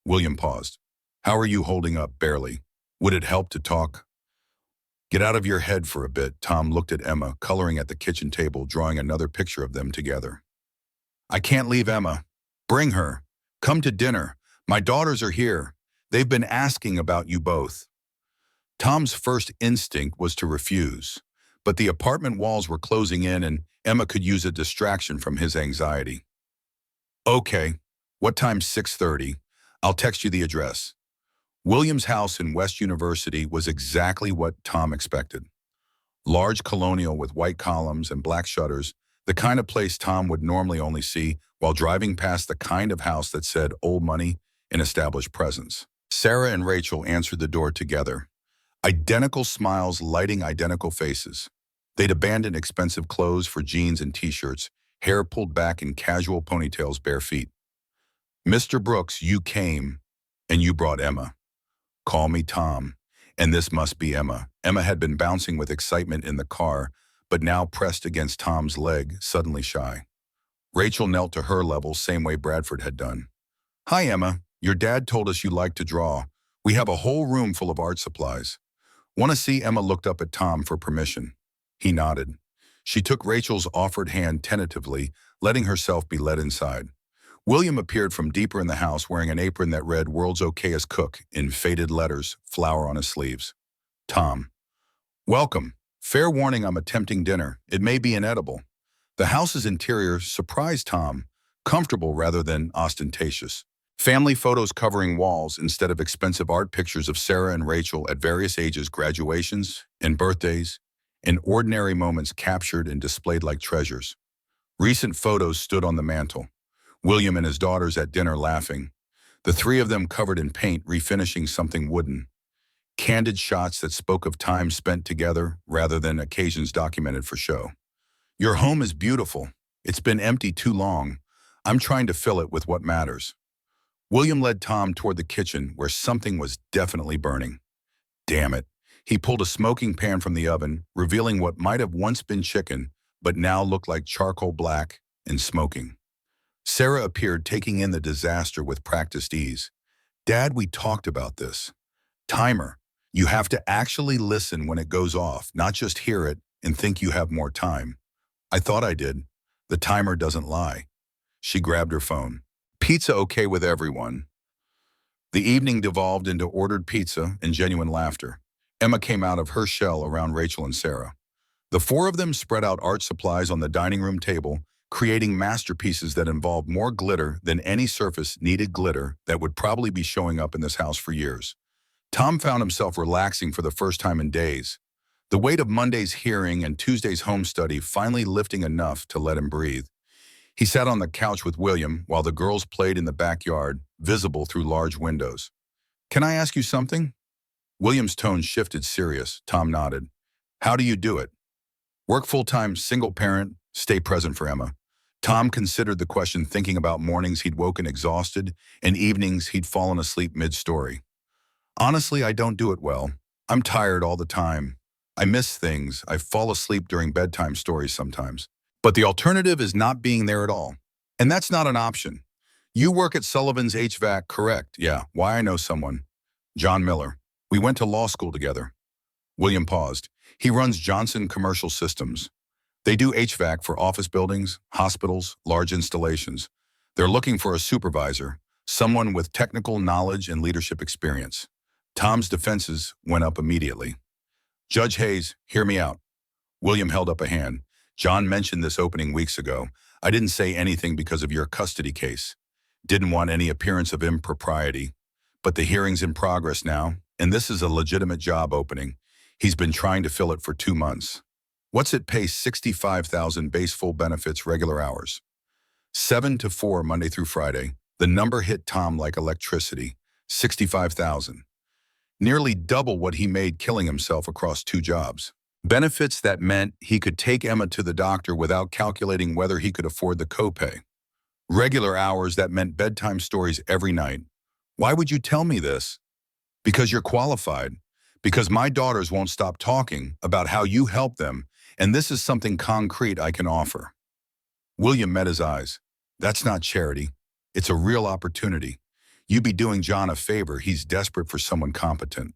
William paused. "How are you holding up?" "Barely. Would it help to talk?" "Get out of your head for a bit." Tom looked at Emma, coloring at the kitchen table, drawing another picture of them together. "I can't leave Emma. Bring her. Come to dinner. My daughters are here. They've been asking about you both." Tom's first instinct was to refuse, but the apartment walls were closing in and Emma could use a distraction from his anxiety. "Okay. What time's 6:30? I'll text you the address." William's house in West University was exactly what Tom expected. Large colonial with white columns and black shutters, the kind of place Tom would normally only see while driving past the kind of house that said old money and established presence. Sarah and Rachel answered the door together. Identical smiles lighting identical faces. They'd abandoned expensive clothes for jeans and t-shirts, hair pulled back in casual ponytails, bare feet. "Mr. Brooks, you came, and you brought Emma." "Call me Tom, and this must be Emma." Emma had been bouncing with excitement in the car, but now pressed against Tom's leg, suddenly shy. Rachel knelt to her level, same way Bradford had done. "Hi, Emma. Your dad told us you like to draw. We have a whole room full of art supplies. Want to see?" Emma looked up at Tom for permission. He nodded. She took Rachel's offered hand tentatively, letting herself be led inside. William appeared from deeper in the house wearing an apron that read "World's Okayest Cook" in faded letters, flower on his sleeves. "Tom. Welcome. Fair warning, I'm attempting dinner. It may be inedible." The house's interior surprised Tom, comfortable rather than ostentatious. Family photos covering walls instead of expensive art, pictures of Sarah and Rachel at various ages, graduations and birthdays, and ordinary moments captured and displayed like treasures. Recent photos stood on the mantel. William and his daughters at dinner laughing. The three of them covered in paint, refinishing something wooden. Candid shots that spoke of time spent together rather than occasions documented for show. "Your home is beautiful. It's been empty too long. I'm trying to fill it with what matters." William led Tom toward the kitchen where something was definitely burning. Damn it. He pulled a smoking pan from the oven, revealing what might have once been chicken, but now looked like charcoal black and smoking. Sarah appeared, taking in the disaster with practiced ease. "Dad, we talked about this. Timer. You have to actually listen when it goes off, not just hear it and think you have more time." "I thought I did. The timer doesn't lie." She grabbed her phone. "Pizza okay with everyone?" The evening devolved into ordered pizza and genuine laughter. Emma came out of her shell around Rachel and Sarah. The four of them spread out art supplies on the dining room table, creating masterpieces that involved more glitter than any surface needed glitter that would probably be showing up in this house for years. Tom found himself relaxing for the first time in days. The weight of Monday's hearing and Tuesday's home study finally lifting enough to let him breathe. He sat on the couch with William while the girls played in the backyard, visible through large windows. "Can I ask you something?" William's tone shifted serious. Tom nodded. "How do you do it?" "Work full-time, single parent, stay present for Emma." Tom considered the question, thinking about mornings he'd woken exhausted and evenings he'd fallen asleep mid-story. "Honestly, I don't do it well. I'm tired all the time. I miss things. I fall asleep during bedtime stories sometimes. But the alternative is not being there at all. And that's not an option. You work at Sullivan's HVAC, correct?" "Yeah. Why, I know someone. John Miller. We went to law school together." William paused. "He runs Johnson Commercial Systems. They do HVAC for office buildings, hospitals, large installations. They're looking for a supervisor, someone with technical knowledge and leadership experience." Tom's defenses went up immediately. "Judge Hayes, hear me out." William held up a hand. "John mentioned this opening weeks ago. I didn't say anything because of your custody case. Didn't want any appearance of impropriety. But the hearing's in progress now, and this is a legitimate job opening. He's been trying to fill it for 2 months. What's it pay? $65,000 base, full benefits, regular hours. 7 to 4 Monday through Friday. The number hit Tom like electricity. 65,000. Nearly double what he made killing himself across 2 jobs. Benefits that meant he could take Emma to the doctor without calculating whether he could afford the copay. Regular hours that meant bedtime stories every night. Why would you tell me this? Because you're qualified. Because my daughters won't stop talking about how you help them, and this is something concrete I can offer. William met his eyes. That's not charity. It's a real opportunity. You be doing John a favor. He's desperate for someone competent.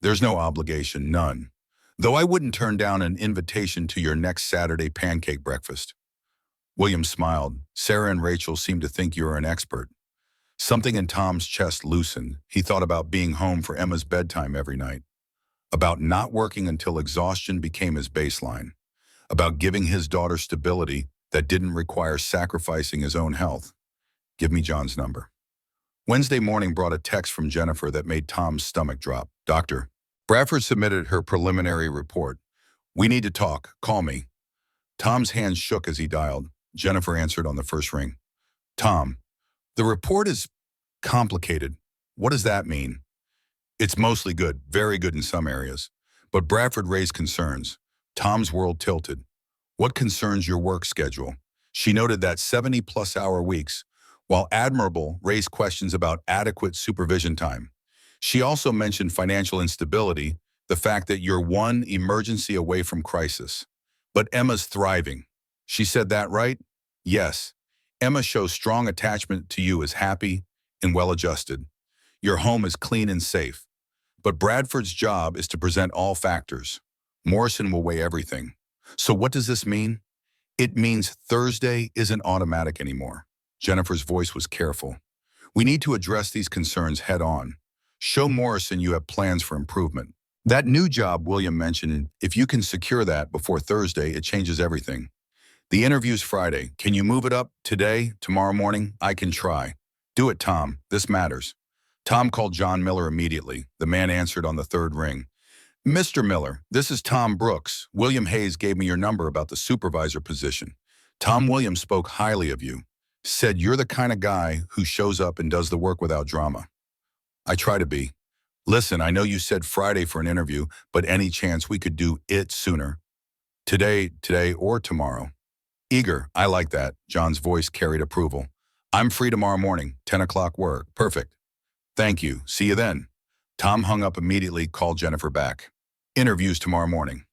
There's no obligation, none. Though I wouldn't turn down an invitation to your next Saturday pancake breakfast. William smiled. Sarah and Rachel seemed to think you were an expert. Something in Tom's chest loosened. He thought about being home for Emma's bedtime every night. About not working until exhaustion became his baseline. About giving his daughter stability that didn't require sacrificing his own health. Give me John's number. Wednesday morning brought a text from Jennifer that made Tom's stomach drop. Doctor, Bradford submitted her preliminary report. We need to talk. Call me. Tom's hands shook as he dialed. Jennifer answered on the first ring. Tom, the report is complicated. What does that mean? It's mostly good, very good in some areas. But Bradford raised concerns. Tom's world tilted. What concerns your work schedule? She noted that 70-plus hour weeks, while admirable, raised questions about adequate supervision time. She also mentioned financial instability, the fact that you're one emergency away from crisis. But Emma's thriving. She said that right? Yes. Emma shows strong attachment to you, is happy and well-adjusted. Your home is clean and safe. But Bradford's job is to present all factors. Morrison will weigh everything. So what does this mean? It means Thursday isn't automatic anymore. Jennifer's voice was careful. We need to address these concerns head on. Show Morrison you have plans for improvement. That new job William mentioned, if you can secure that before Thursday, it changes everything. The interview's Friday. Can you move it up today, tomorrow morning? I can try. Do it, Tom. This matters. Tom called John Miller immediately. The man answered on the third ring. Mr. Miller, this is Tom Brooks. William Hayes gave me your number about the supervisor position. Tom Williams spoke highly of you. Said you're the kind of guy who shows up and does the work without drama. I try to be. Listen, I know you said Friday for an interview, but any chance we could do it sooner? Today, or tomorrow? Eager, I like that. John's voice carried approval. I'm free tomorrow morning, 10 o'clock work. Perfect. Thank you. See you then. Tom hung up immediately, called Jennifer back. Interviews tomorrow morning.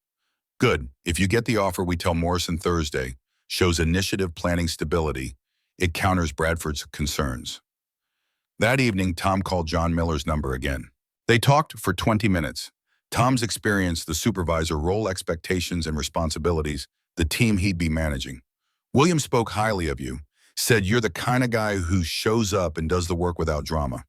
Good. If you get the offer, we tell Morrison Thursday. Shows initiative planning stability. It counters Bradford's concerns. That evening, Tom called John Miller's number again. They talked for 20 minutes. Tom's experience, the supervisor, role expectations and responsibilities, the team he'd be managing. William spoke highly of you. Said you're the kind of guy who shows up and does the work without drama.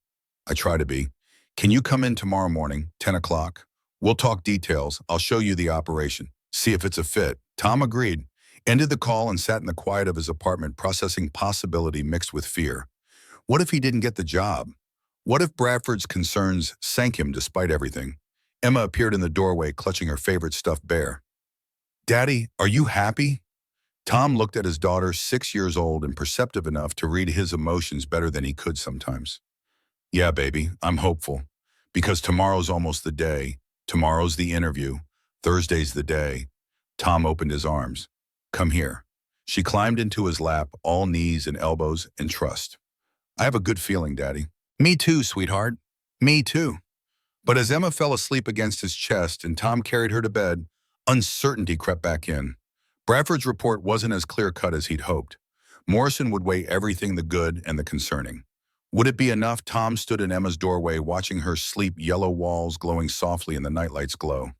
I try to be. Can you come in tomorrow morning, 10 o'clock? We'll talk details. I'll show you the operation. See if it's a fit. Tom agreed, ended the call and sat in the quiet of his apartment processing possibility mixed with fear. What if he didn't get the job? What if Bradford's concerns sank him despite everything? Emma appeared in the doorway clutching her favorite stuffed bear. Daddy, are you happy? Tom looked at his daughter, 6 years old and perceptive enough to read his emotions better than he could sometimes. Yeah, baby, I'm hopeful. Because tomorrow's almost the day. Tomorrow's the interview. Thursday's the day. Tom opened his arms. Come here. She climbed into his lap, all knees and elbows and trust. I have a good feeling, Daddy. Me too, sweetheart. Me too. But as Emma fell asleep against his chest and Tom carried her to bed, uncertainty crept back in. Bradford's report wasn't as clear-cut as he'd hoped. Morrison would weigh everything, the good and the concerning. Would it be enough? Tom stood in Emma's doorway, watching her sleep, yellow walls glowing softly in the nightlight's glow.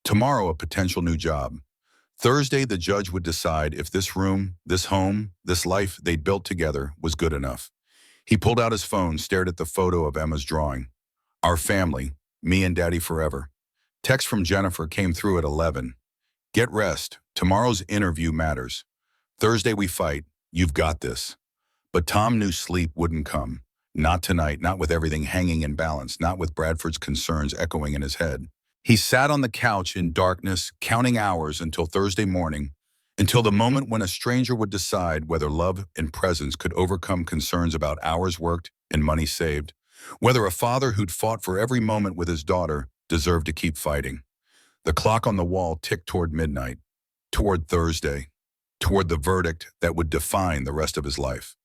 Tomorrow, a potential new job. Thursday, the judge would decide if this room, this home, this life they'd built together was good enough. He pulled out his phone, stared at the photo of Emma's drawing. Our family, me and Daddy forever. Text from Jennifer came through at 11. Get rest. Tomorrow's interview matters. Thursday we fight. You've got this. But Tom knew sleep wouldn't come. Not tonight, not with everything hanging in balance, not with Bradford's concerns echoing in his head. He sat on the couch in darkness, counting hours until Thursday morning, until the moment when a stranger would decide whether love and presence could overcome concerns about hours worked and money saved, whether a father who'd fought for every moment with his daughter deserved to keep fighting. The clock on the wall ticked toward midnight, toward Thursday, toward the verdict that would define the rest of his life.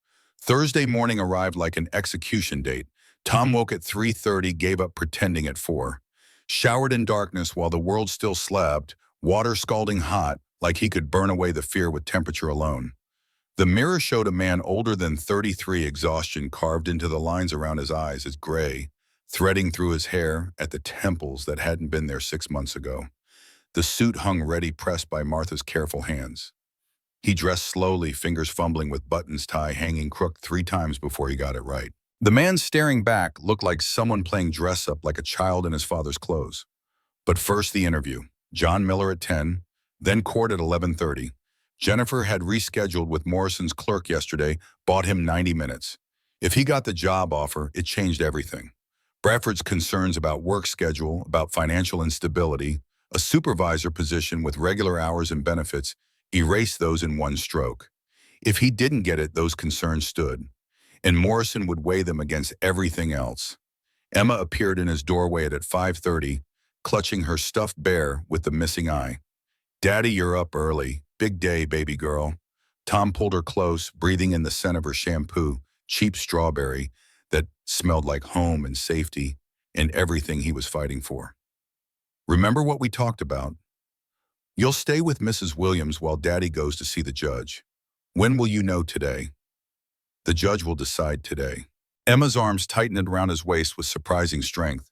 Thursday morning arrived like an execution date. Tom woke at 3:30, gave up pretending at 4. Showered in darkness while the world still slept, water scalding hot, like he could burn away the fear with temperature alone. The mirror showed a man older than 33, exhaustion carved into the lines around his eyes as gray, threading through his hair at the temples that hadn't been there 6 months ago. The suit hung ready, pressed by Martha's careful hands. He dressed slowly, fingers fumbling with buttons, tie hanging crooked 3 times before he got it right. The man staring back looked like someone playing dress-up like a child in his father's clothes. But first the interview. John Miller at 10, then court at 11:30. Jennifer had rescheduled with Morrison's clerk yesterday, bought him 90 minutes. If he got the job offer, it changed everything. Bradford's concerns about work schedule, about financial instability, a supervisor position with regular hours and benefits, erased those in one stroke. If he didn't get it, those concerns stood, and Morrison would weigh them against everything else. Emma appeared in his doorway at 5:30, clutching her stuffed bear with the missing eye. "Daddy, you're up early. Big day, baby girl." Tom pulled her close, breathing in the scent of her shampoo, cheap strawberry, that smelled like home and safety and everything he was fighting for. "Remember what we talked about? You'll stay with Mrs. Williams while Daddy goes to see the judge. When will you know today?" "The judge will decide today." Emma's arms tightened around his waist with surprising strength.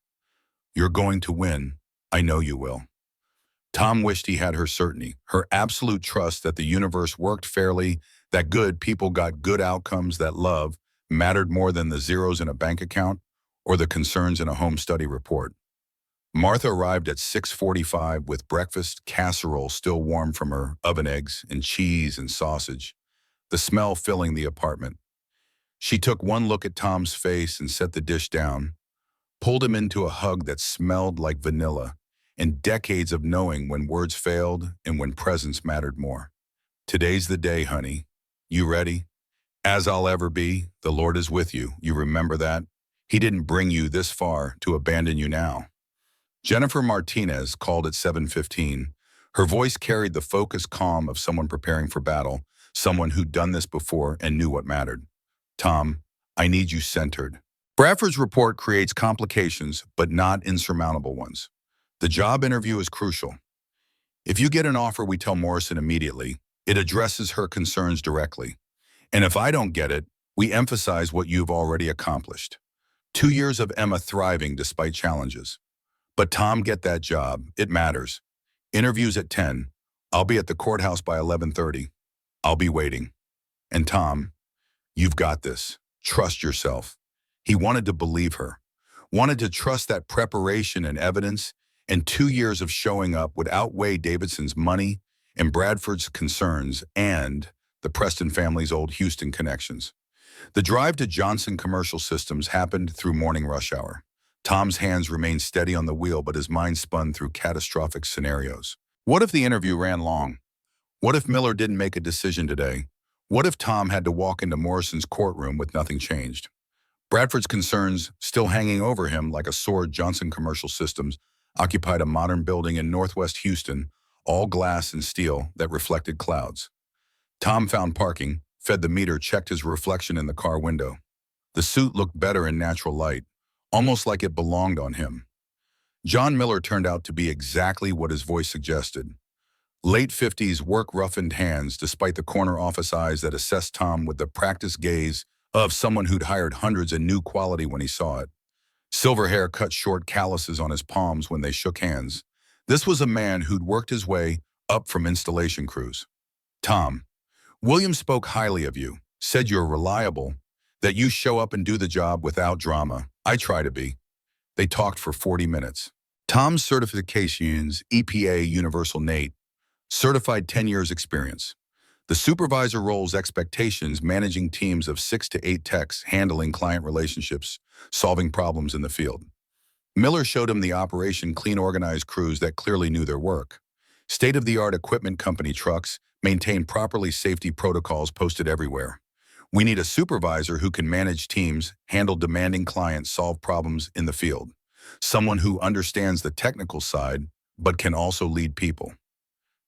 "You're going to win. I know you will." Tom wished he had her certainty, her absolute trust that the universe worked fairly, that good people got good outcomes, that love mattered more than the zeros in a bank account or the concerns in a home study report. Martha arrived at 6:45 with breakfast casserole still warm from her oven, eggs and cheese and sausage, the smell filling the apartment. She took one look at Tom's face and set the dish down, pulled him into a hug that smelled like vanilla, and decades of knowing when words failed and when presence mattered more. "Today's the day, honey. You ready?" "As I'll ever be, the Lord is with you. You remember that? He didn't bring you this far to abandon you now." Jennifer Martinez called at 7:15. Her voice carried the focused calm of someone preparing for battle, someone who'd done this before and knew what mattered. "Tom, I need you centered." Bradford's report creates complications, but not insurmountable ones. The job interview is crucial. If you get an offer, we tell Morrison immediately. It addresses her concerns directly. And if I don't get it, we emphasize what you've already accomplished. 2 years of Emma thriving despite challenges. "But Tom, get that job. It matters." Interviews at 10. "I'll be at the courthouse by 11:30. I'll be waiting." And Tom, "You've got this. Trust yourself." He wanted to believe her, wanted to trust that preparation and evidence and 2 years of showing up would outweigh Davidson's money and Bradford's concerns and the Preston family's old Houston connections. The drive to Johnson Commercial Systems happened through morning rush hour. Tom's hands remained steady on the wheel, but his mind spun through catastrophic scenarios. What if the interview ran long? What if Miller didn't make a decision today? What if Tom had to walk into Morrison's courtroom with nothing changed? Bradford's concerns still hanging over him like a sword. Johnson Commercial Systems occupied a modern building in northwest Houston, all glass and steel that reflected clouds. Tom found parking, fed the meter, checked his reflection in the car window. The suit looked better in natural light, almost like it belonged on him. John Miller turned out to be exactly what his voice suggested. Late 50s, work-roughened hands, despite the corner office eyes that assessed Tom with the practiced gaze of someone who'd hired hundreds and knew quality when he saw it. Silver hair cut short, calluses on his palms when they shook hands. This was a man who'd worked his way up from installation crews. "Tom, Williams spoke highly of you, said you're reliable, that you show up and do the job without drama. I try to be." They talked for 40 minutes. Tom's certifications: EPA Universal NATE, certified 10 years experience. The supervisor role's expectations: managing teams of 6 to 8 techs, handling client relationships, solving problems in the field. Miller showed him the operation: clean, organized crews that clearly knew their work. State-of-the-art equipment company trucks, maintained properly, safety protocols posted everywhere. "We need a supervisor who can manage teams, handle demanding clients, solve problems in the field. Someone who understands the technical side, but can also lead people.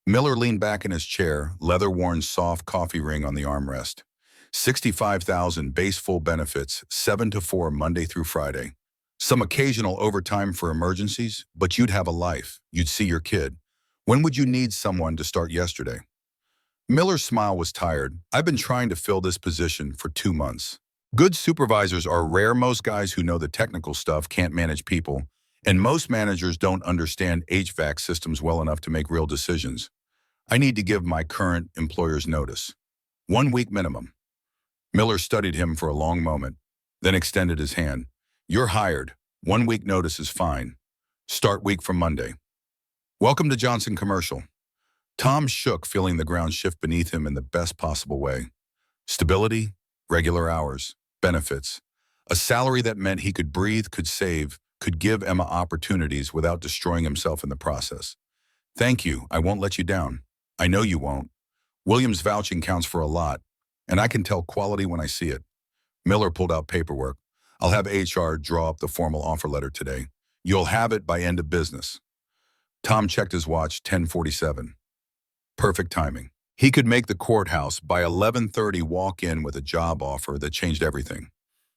Miller leaned back in his chair, leather-worn soft coffee ring on the armrest. 65,000 base full benefits, 7 to 4 Monday through Friday. Some occasional overtime for emergencies, but you'd have a life. You'd see your kid. When would you need someone to start yesterday? Miller's smile was tired. I've been trying to fill this position for 2 months. Good supervisors are rare. Most guys who know the technical stuff can't manage people, and most managers don't understand HVAC systems well enough to make real decisions. I need to give my current employers notice. 1 week minimum. Miller studied him for a long moment, then extended his hand. You're hired. 1 week notice is fine. Start week from Monday. Welcome to Johnson Commercial. Tom shook, feeling the ground shift beneath him in the best possible way. Stability, regular hours, benefits, a salary that meant he could breathe, could save, could give Emma opportunities without destroying himself in the process. Thank you. I won't let you down. I know you won't. William's vouching counts for a lot, and I can tell quality when I see it. Miller pulled out paperwork. I'll have HR draw up the formal offer letter today. You'll have it by end of business. Tom checked his watch, 10:47. Perfect timing. He could make the courthouse by 11:30, walk in with a job offer that changed everything.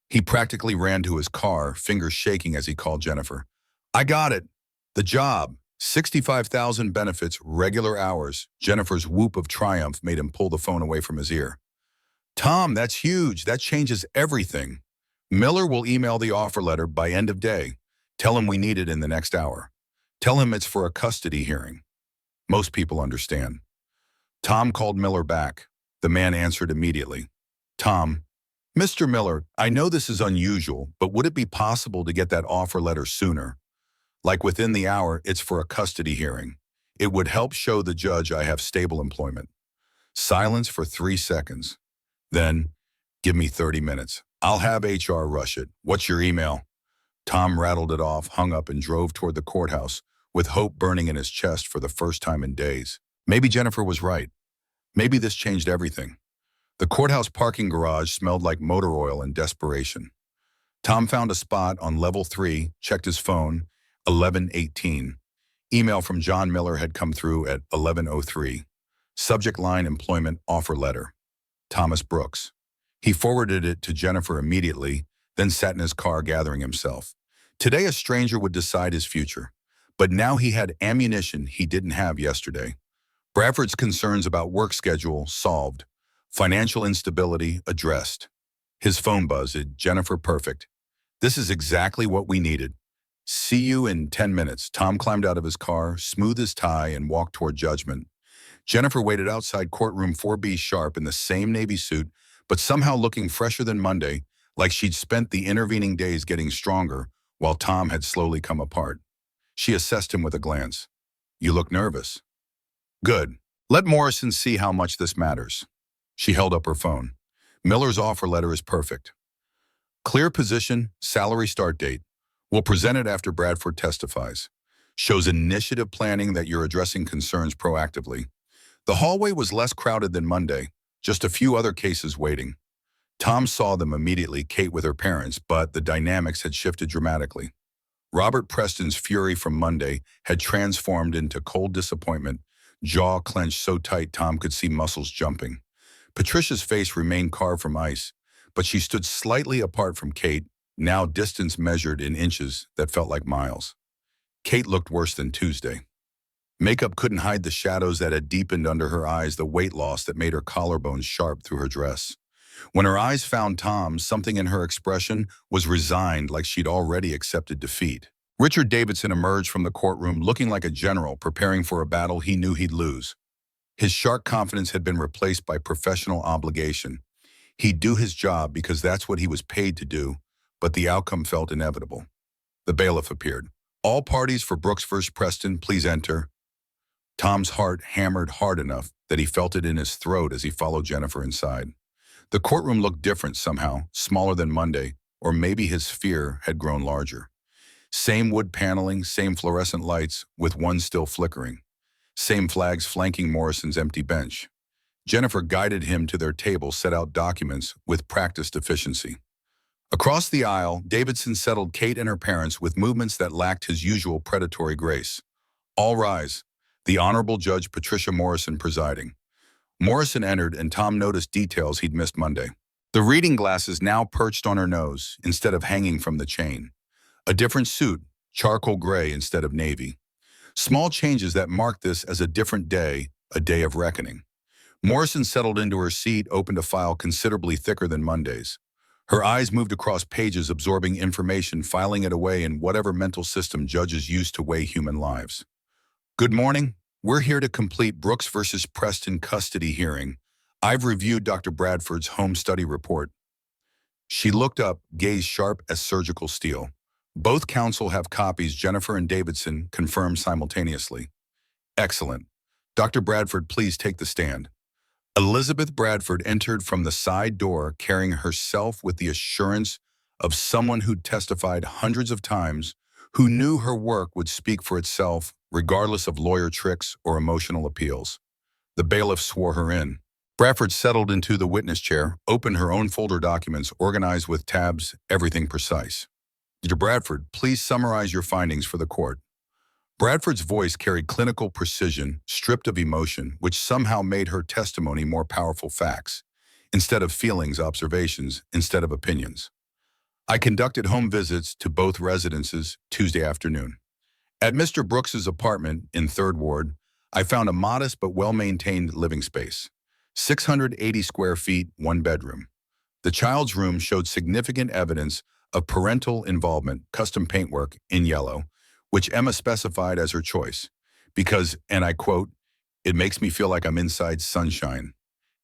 He practically ran to his car, fingers shaking as he called Jennifer. I got it. The job. 65,000 benefits, regular hours. Jennifer's whoop of triumph made him pull the phone away from his ear. Tom, that's huge. That changes everything. Miller will email the offer letter by end of day. Tell him we need it in the next hour. Tell him it's for a custody hearing. Most people understand. Tom called Miller back. The man answered immediately. Tom, Mr. Miller, I know this is unusual, but would it be possible to get that offer letter sooner? Like within the hour, it's for a custody hearing. It would help show the judge I have stable employment. Silence for 3 seconds. Then, give me 30 minutes. I'll have HR rush it. What's your email? Tom rattled it off, hung up, and drove toward the courthouse, with hope burning in his chest for the first time in days. Maybe Jennifer was right. Maybe this changed everything. The courthouse parking garage smelled like motor oil and desperation. Tom found a spot on level 3, checked his phone, 11:18. Email from John Miller had come through at 11:03. Subject line, employment offer letter. Thomas Brooks. He forwarded it to Jennifer immediately, then sat in his car gathering himself. Today a stranger would decide his future, but now he had ammunition he didn't have yesterday. Bradford's concerns about work schedule solved. Financial instability addressed. His phone buzzed. Jennifer, perfect. This is exactly what we needed. See you in 10 minutes. Tom climbed out of his car, smoothed his tie, and walked toward judgment. Jennifer waited outside courtroom 4B sharp in the same navy suit, but somehow looking fresher than Monday, like she'd spent the intervening days getting stronger while Tom had slowly come apart. She assessed him with a glance. You look nervous. Good. Let Morrison see how much this matters. She held up her phone. Miller's offer letter is perfect. Clear position, salary start date. We'll present it after Bradford testifies. Shows initiative planning that you're addressing concerns proactively. The hallway was less crowded than Monday, just a few other cases waiting. Tom saw them immediately, Kate with her parents, but the dynamics had shifted dramatically. Robert Preston's fury from Monday had transformed into cold disappointment, jaw clenched so tight Tom could see muscles jumping. Patricia's face remained carved from ice, but she stood slightly apart from Kate, now distance measured in inches that felt like miles. Kate looked worse than Tuesday. Makeup couldn't hide the shadows that had deepened under her eyes, the weight loss that made her collarbones sharp through her dress. When her eyes found Tom's, something in her expression was resigned, like she'd already accepted defeat. Richard Davidson emerged from the courtroom looking like a general preparing for a battle he knew he'd lose. His sharp confidence had been replaced by professional obligation. He'd do his job because that's what he was paid to do, but the outcome felt inevitable. The bailiff appeared. All parties for Brooks v. Preston, please enter. Tom's heart hammered hard enough that he felt it in his throat as he followed Jennifer inside. The courtroom looked different somehow, smaller than Monday, or maybe his fear had grown larger. Same wood paneling, same fluorescent lights, with one still flickering. Same flags flanking Morrison's empty bench. Jennifer guided him to their table, set out documents with practiced efficiency. Across the aisle, Davidson settled Kate and her parents with movements that lacked his usual predatory grace. All rise. The Honorable Judge Patricia Morrison presiding. Morrison entered and Tom noticed details he'd missed Monday. The reading glasses now perched on her nose instead of hanging from the chain. A different suit, charcoal gray instead of navy. Small changes that marked this as a different day, a day of reckoning. Morrison settled into her seat, opened a file considerably thicker than Monday's. Her eyes moved across pages, absorbing information, filing it away in whatever mental system judges use to weigh human lives. Good morning. We're here to complete Brooks versus Preston custody hearing. I've reviewed Dr. Bradford's home study report. She looked up, gaze sharp as surgical steel. Both counsel have copies. Jennifer and Davidson confirmed simultaneously. Excellent. Dr. Bradford, please take the stand. Elizabeth Bradford entered from the side door, carrying herself with the assurance of someone who'd testified hundreds of times, who knew her work would speak for itself, regardless of lawyer tricks or emotional appeals. The bailiff swore her in. Bradford settled into the witness chair, opened her own folder documents, organized with tabs, everything precise. Dr. Bradford, please summarize your findings for the court. Bradford's voice carried clinical precision, stripped of emotion, which somehow made her testimony more powerful facts, instead of feelings, observations, instead of opinions. I conducted home visits to both residences Tuesday afternoon. At Mr. Brooks's apartment in 3rd Ward, I found a modest but well-maintained living space. 680 square feet, 1 bedroom. The child's room showed significant evidence of parental involvement, custom paintwork in yellow, which Emma specified as her choice, because, and I quote, "It makes me feel like I'm inside sunshine."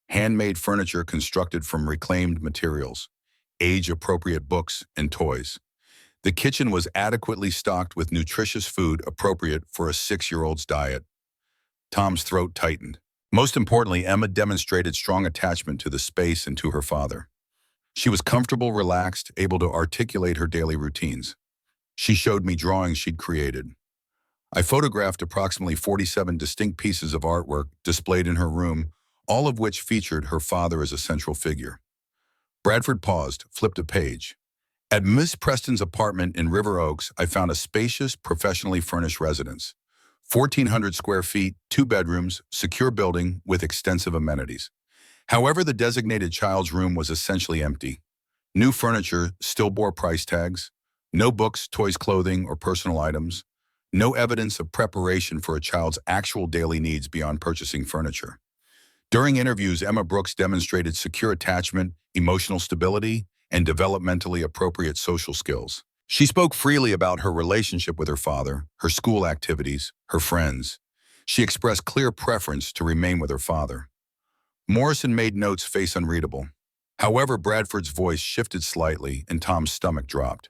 Handmade furniture constructed from reclaimed materials, age-appropriate books and toys. The kitchen was adequately stocked with nutritious food appropriate for a 6-year-old's diet. Tom's throat tightened. Most importantly, Emma demonstrated strong attachment to the space and to her father. She was comfortable, relaxed, able to articulate her daily routines. She showed me drawings she'd created. I photographed approximately 47 distinct pieces of artwork displayed in her room, all of which featured her father as a central figure. Bradford paused, flipped a page. At Miss Preston's apartment in River Oaks, I found a spacious, professionally furnished residence. 1,400 square feet, 2 bedrooms, secure building with extensive amenities. However, the designated child's room was essentially empty. New furniture still bore price tags. No books, toys, clothing, or personal items. No evidence of preparation for a child's actual daily needs beyond purchasing furniture. During interviews, Emma Brooks demonstrated secure attachment, emotional stability, and developmentally appropriate social skills. She spoke freely about her relationship with her father, her school activities, her friends. She expressed clear preference to remain with her father. Morrison made notes face unreadable. However, Bradford's voice shifted slightly and Tom's stomach dropped.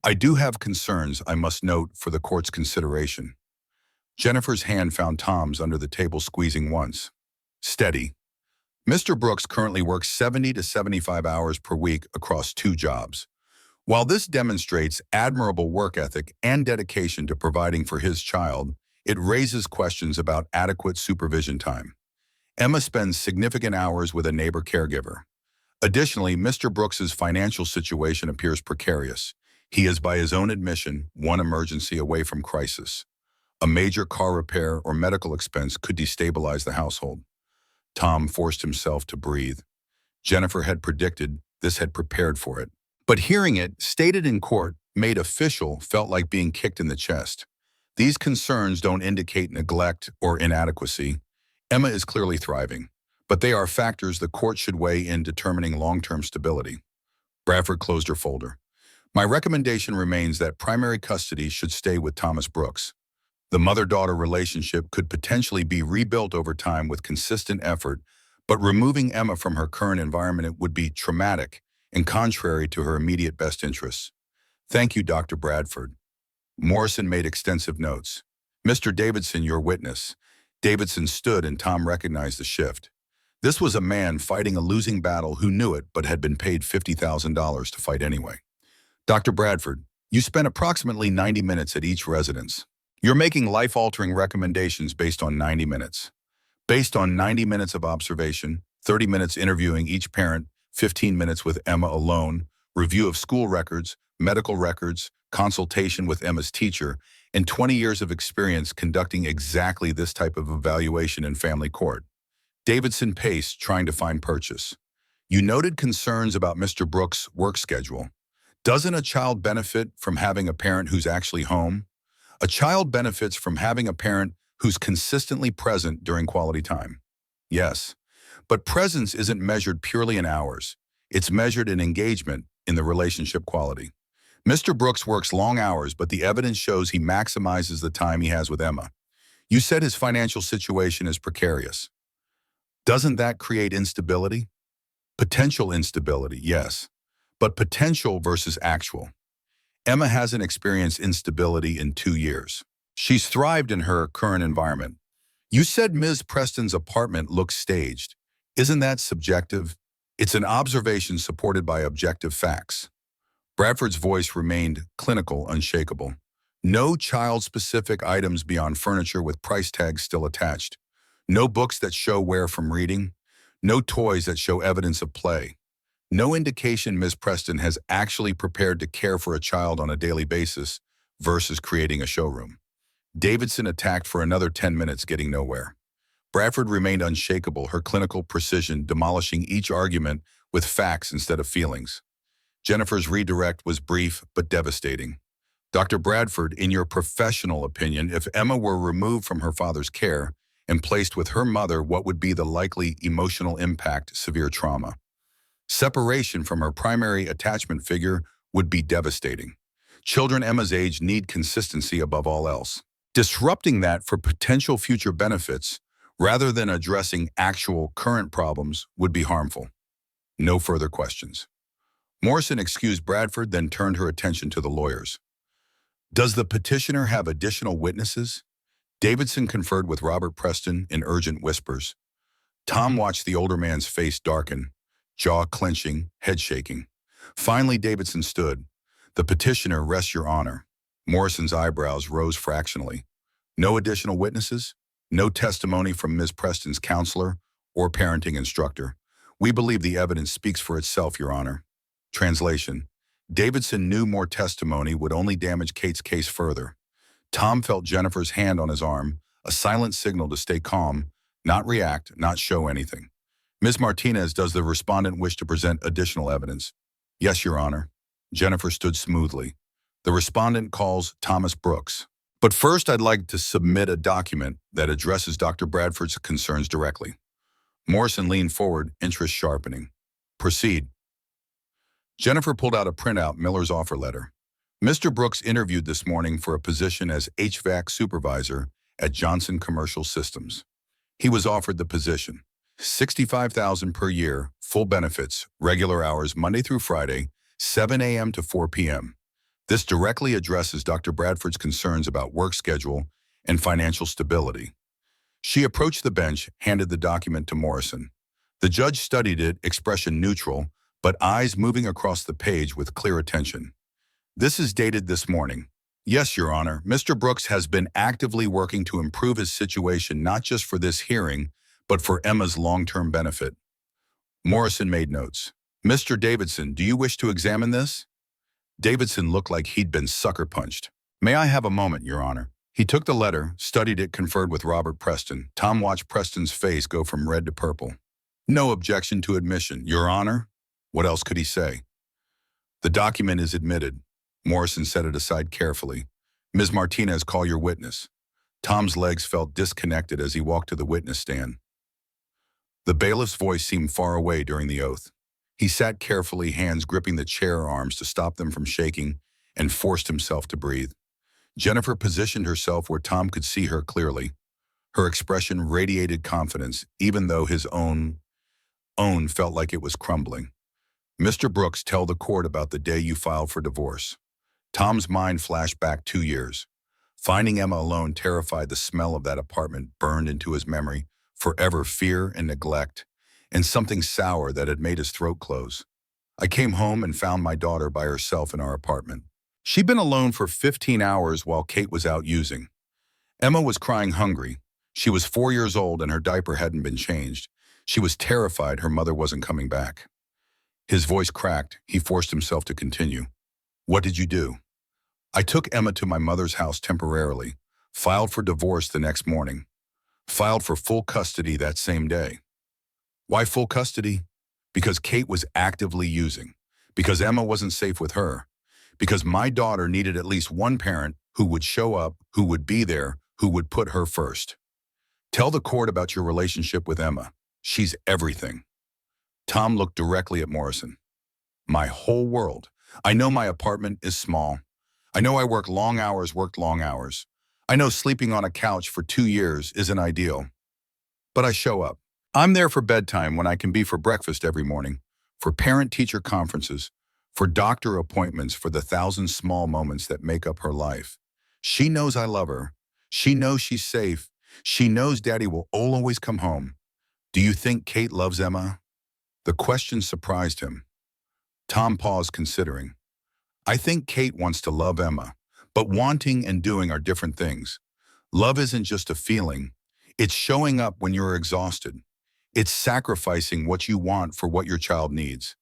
I do have concerns I must note for the court's consideration. Jennifer's hand found Tom's under the table, squeezing once. Steady. Mr. Brooks currently works 70 to 75 hours per week across 2 jobs. While this demonstrates admirable work ethic and dedication to providing for his child, it raises questions about adequate supervision time. Emma spends significant hours with a neighbor caregiver. Additionally, Mr. Brooks's financial situation appears precarious. He is, by his own admission, one emergency away from crisis. A major car repair or medical expense could destabilize the household. Tom forced himself to breathe. Jennifer had predicted this, had prepared for it. But hearing it, stated in court, made official, felt like being kicked in the chest. These concerns don't indicate neglect or inadequacy. Emma is clearly thriving, but they are factors the court should weigh in determining long-term stability. Bradford closed her folder. My recommendation remains that primary custody should stay with Thomas Brooks. The mother-daughter relationship could potentially be rebuilt over time with consistent effort, but removing Emma from her current environment would be traumatic and contrary to her immediate best interests. Thank you, Dr. Bradford. Morrison made extensive notes. Mr. Davidson, your witness. Davidson stood and Tom recognized the shift. This was a man fighting a losing battle who knew it but had been paid $50,000 to fight anyway. Dr. Bradford, you spent approximately 90 minutes at each residence. You're making life-altering recommendations based on 90 minutes. Based on 90 minutes of observation, 30 minutes interviewing each parent, 15 minutes with Emma alone, review of school records, medical records, consultation with Emma's teacher, and 20 years of experience conducting exactly this type of evaluation in family court. Davidson paced, trying to find purchase. You noted concerns about Mr. Brooks' work schedule. Doesn't a child benefit from having a parent who's actually home? A child benefits from having a parent who's consistently present during quality time. Yes, but presence isn't measured purely in hours. It's measured in engagement, in the relationship quality. Mr. Brooks works long hours, but the evidence shows he maximizes the time he has with Emma. You said his financial situation is precarious. Doesn't that create instability? Potential instability, yes, but potential versus actual. Emma hasn't experienced instability in 2 years. She's thrived in her current environment. You said Ms. Preston's apartment looks staged. Isn't that subjective? It's an observation supported by objective facts. Bradford's voice remained clinical, unshakable. No child-specific items beyond furniture with price tags still attached. No books that show wear from reading. No toys that show evidence of play. No indication Ms. Preston has actually prepared to care for a child on a daily basis versus creating a showroom. Davidson attacked for another 10 minutes, getting nowhere. Bradford remained unshakable, her clinical precision demolishing each argument with facts instead of feelings. Jennifer's redirect was brief but devastating. Dr. Bradford, in your professional opinion, if Emma were removed from her father's care and placed with her mother, what would be the likely emotional impact? Severe trauma. Separation from her primary attachment figure would be devastating. Children Emma's age need consistency above all else. Disrupting that for potential future benefits, rather than addressing actual current problems, would be harmful. No further questions. Morrison excused Bradford, then turned her attention to the lawyers. Does the petitioner have additional witnesses? Davidson conferred with Robert Preston in urgent whispers. Tom watched the older man's face darken, jaw clenching, head shaking. Finally, Davidson stood. The petitioner, rest your honor. Morrison's eyebrows rose fractionally. No additional witnesses? No testimony from Ms. Preston's counselor or parenting instructor. We believe the evidence speaks for itself, Your Honor. Translation. Davidson knew more testimony would only damage Kate's case further. Tom felt Jennifer's hand on his arm, a silent signal to stay calm, not react, not show anything. Ms. Martinez, does the respondent wish to present additional evidence? Yes, Your Honor. Jennifer stood smoothly. The respondent calls Thomas Brooks. But first, I'd like to submit a document that addresses Dr. Bradford's concerns directly. Morrison leaned forward, interest sharpening. Proceed. Jennifer pulled out a printout, Miller's offer letter. Mr. Brooks interviewed this morning for a position as HVAC supervisor at Johnson Commercial Systems. He was offered the position. $65,000 per year, full benefits, regular hours Monday through Friday, 7 a.m. to 4 p.m. This directly addresses Dr. Bradford's concerns about work schedule and financial stability. She approached the bench, handed the document to Morrison. The judge studied it, expression neutral, but eyes moving across the page with clear attention. This is dated this morning. Yes, Your Honor, Mr. Brooks has been actively working to improve his situation not just for this hearing, but for Emma's long-term benefit. Morrison made notes. Mr. Davidson, do you wish to examine this? Davidson looked like he'd been sucker punched. May I have a moment, Your Honor? He took the letter, studied it, conferred with Robert Preston. Tom watched Preston's face go from red to purple. No objection to admission, Your Honor. What else could he say? The document is admitted. Morrison set it aside carefully. Ms. Martinez, call your witness. Tom's legs felt disconnected as he walked to the witness stand. The bailiff's voice seemed far away during the oath. He sat carefully, hands gripping the chair arms to stop them from shaking, and forced himself to breathe. Jennifer positioned herself where Tom could see her clearly. Her expression radiated confidence, even though his own felt like it was crumbling. Mr. Brooks, tell the court about the day you filed for divorce. Tom's mind flashed back 2 years. Finding Emma alone terrified. The smell of that apartment burned into his memory, forever fear and neglect, and something sour that had made his throat close. I came home and found my daughter by herself in our apartment. She'd been alone for 15 hours while Kate was out using. Emma was crying hungry. She was 4 years old and her diaper hadn't been changed. She was terrified her mother wasn't coming back. His voice cracked. He forced himself to continue. What did you do? I took Emma to my mother's house temporarily, filed for divorce the next morning, filed for full custody that same day. Why full custody? Because Kate was actively using, because Emma wasn't safe with her, because my daughter needed at least one parent who would show up, who would be there, who would put her first. Tell the court about your relationship with Emma. She's everything. Tom looked directly at Morrison. My whole world. I know my apartment is small. I know I worked long hours. I know sleeping on a couch for 2 years isn't ideal. But I show up. I'm there for bedtime when I can be for breakfast every morning, for parent-teacher conferences, for doctor appointments, for the 1,000 small moments that make up her life. She knows I love her. She knows she's safe. She knows Daddy will always come home. Do you think Kate loves Emma? The question surprised him. Tom paused, considering. I think Kate wants to love Emma, but wanting and doing are different things. Love isn't just a feeling. It's showing up when you're exhausted. It's sacrificing what you want for what your child needs.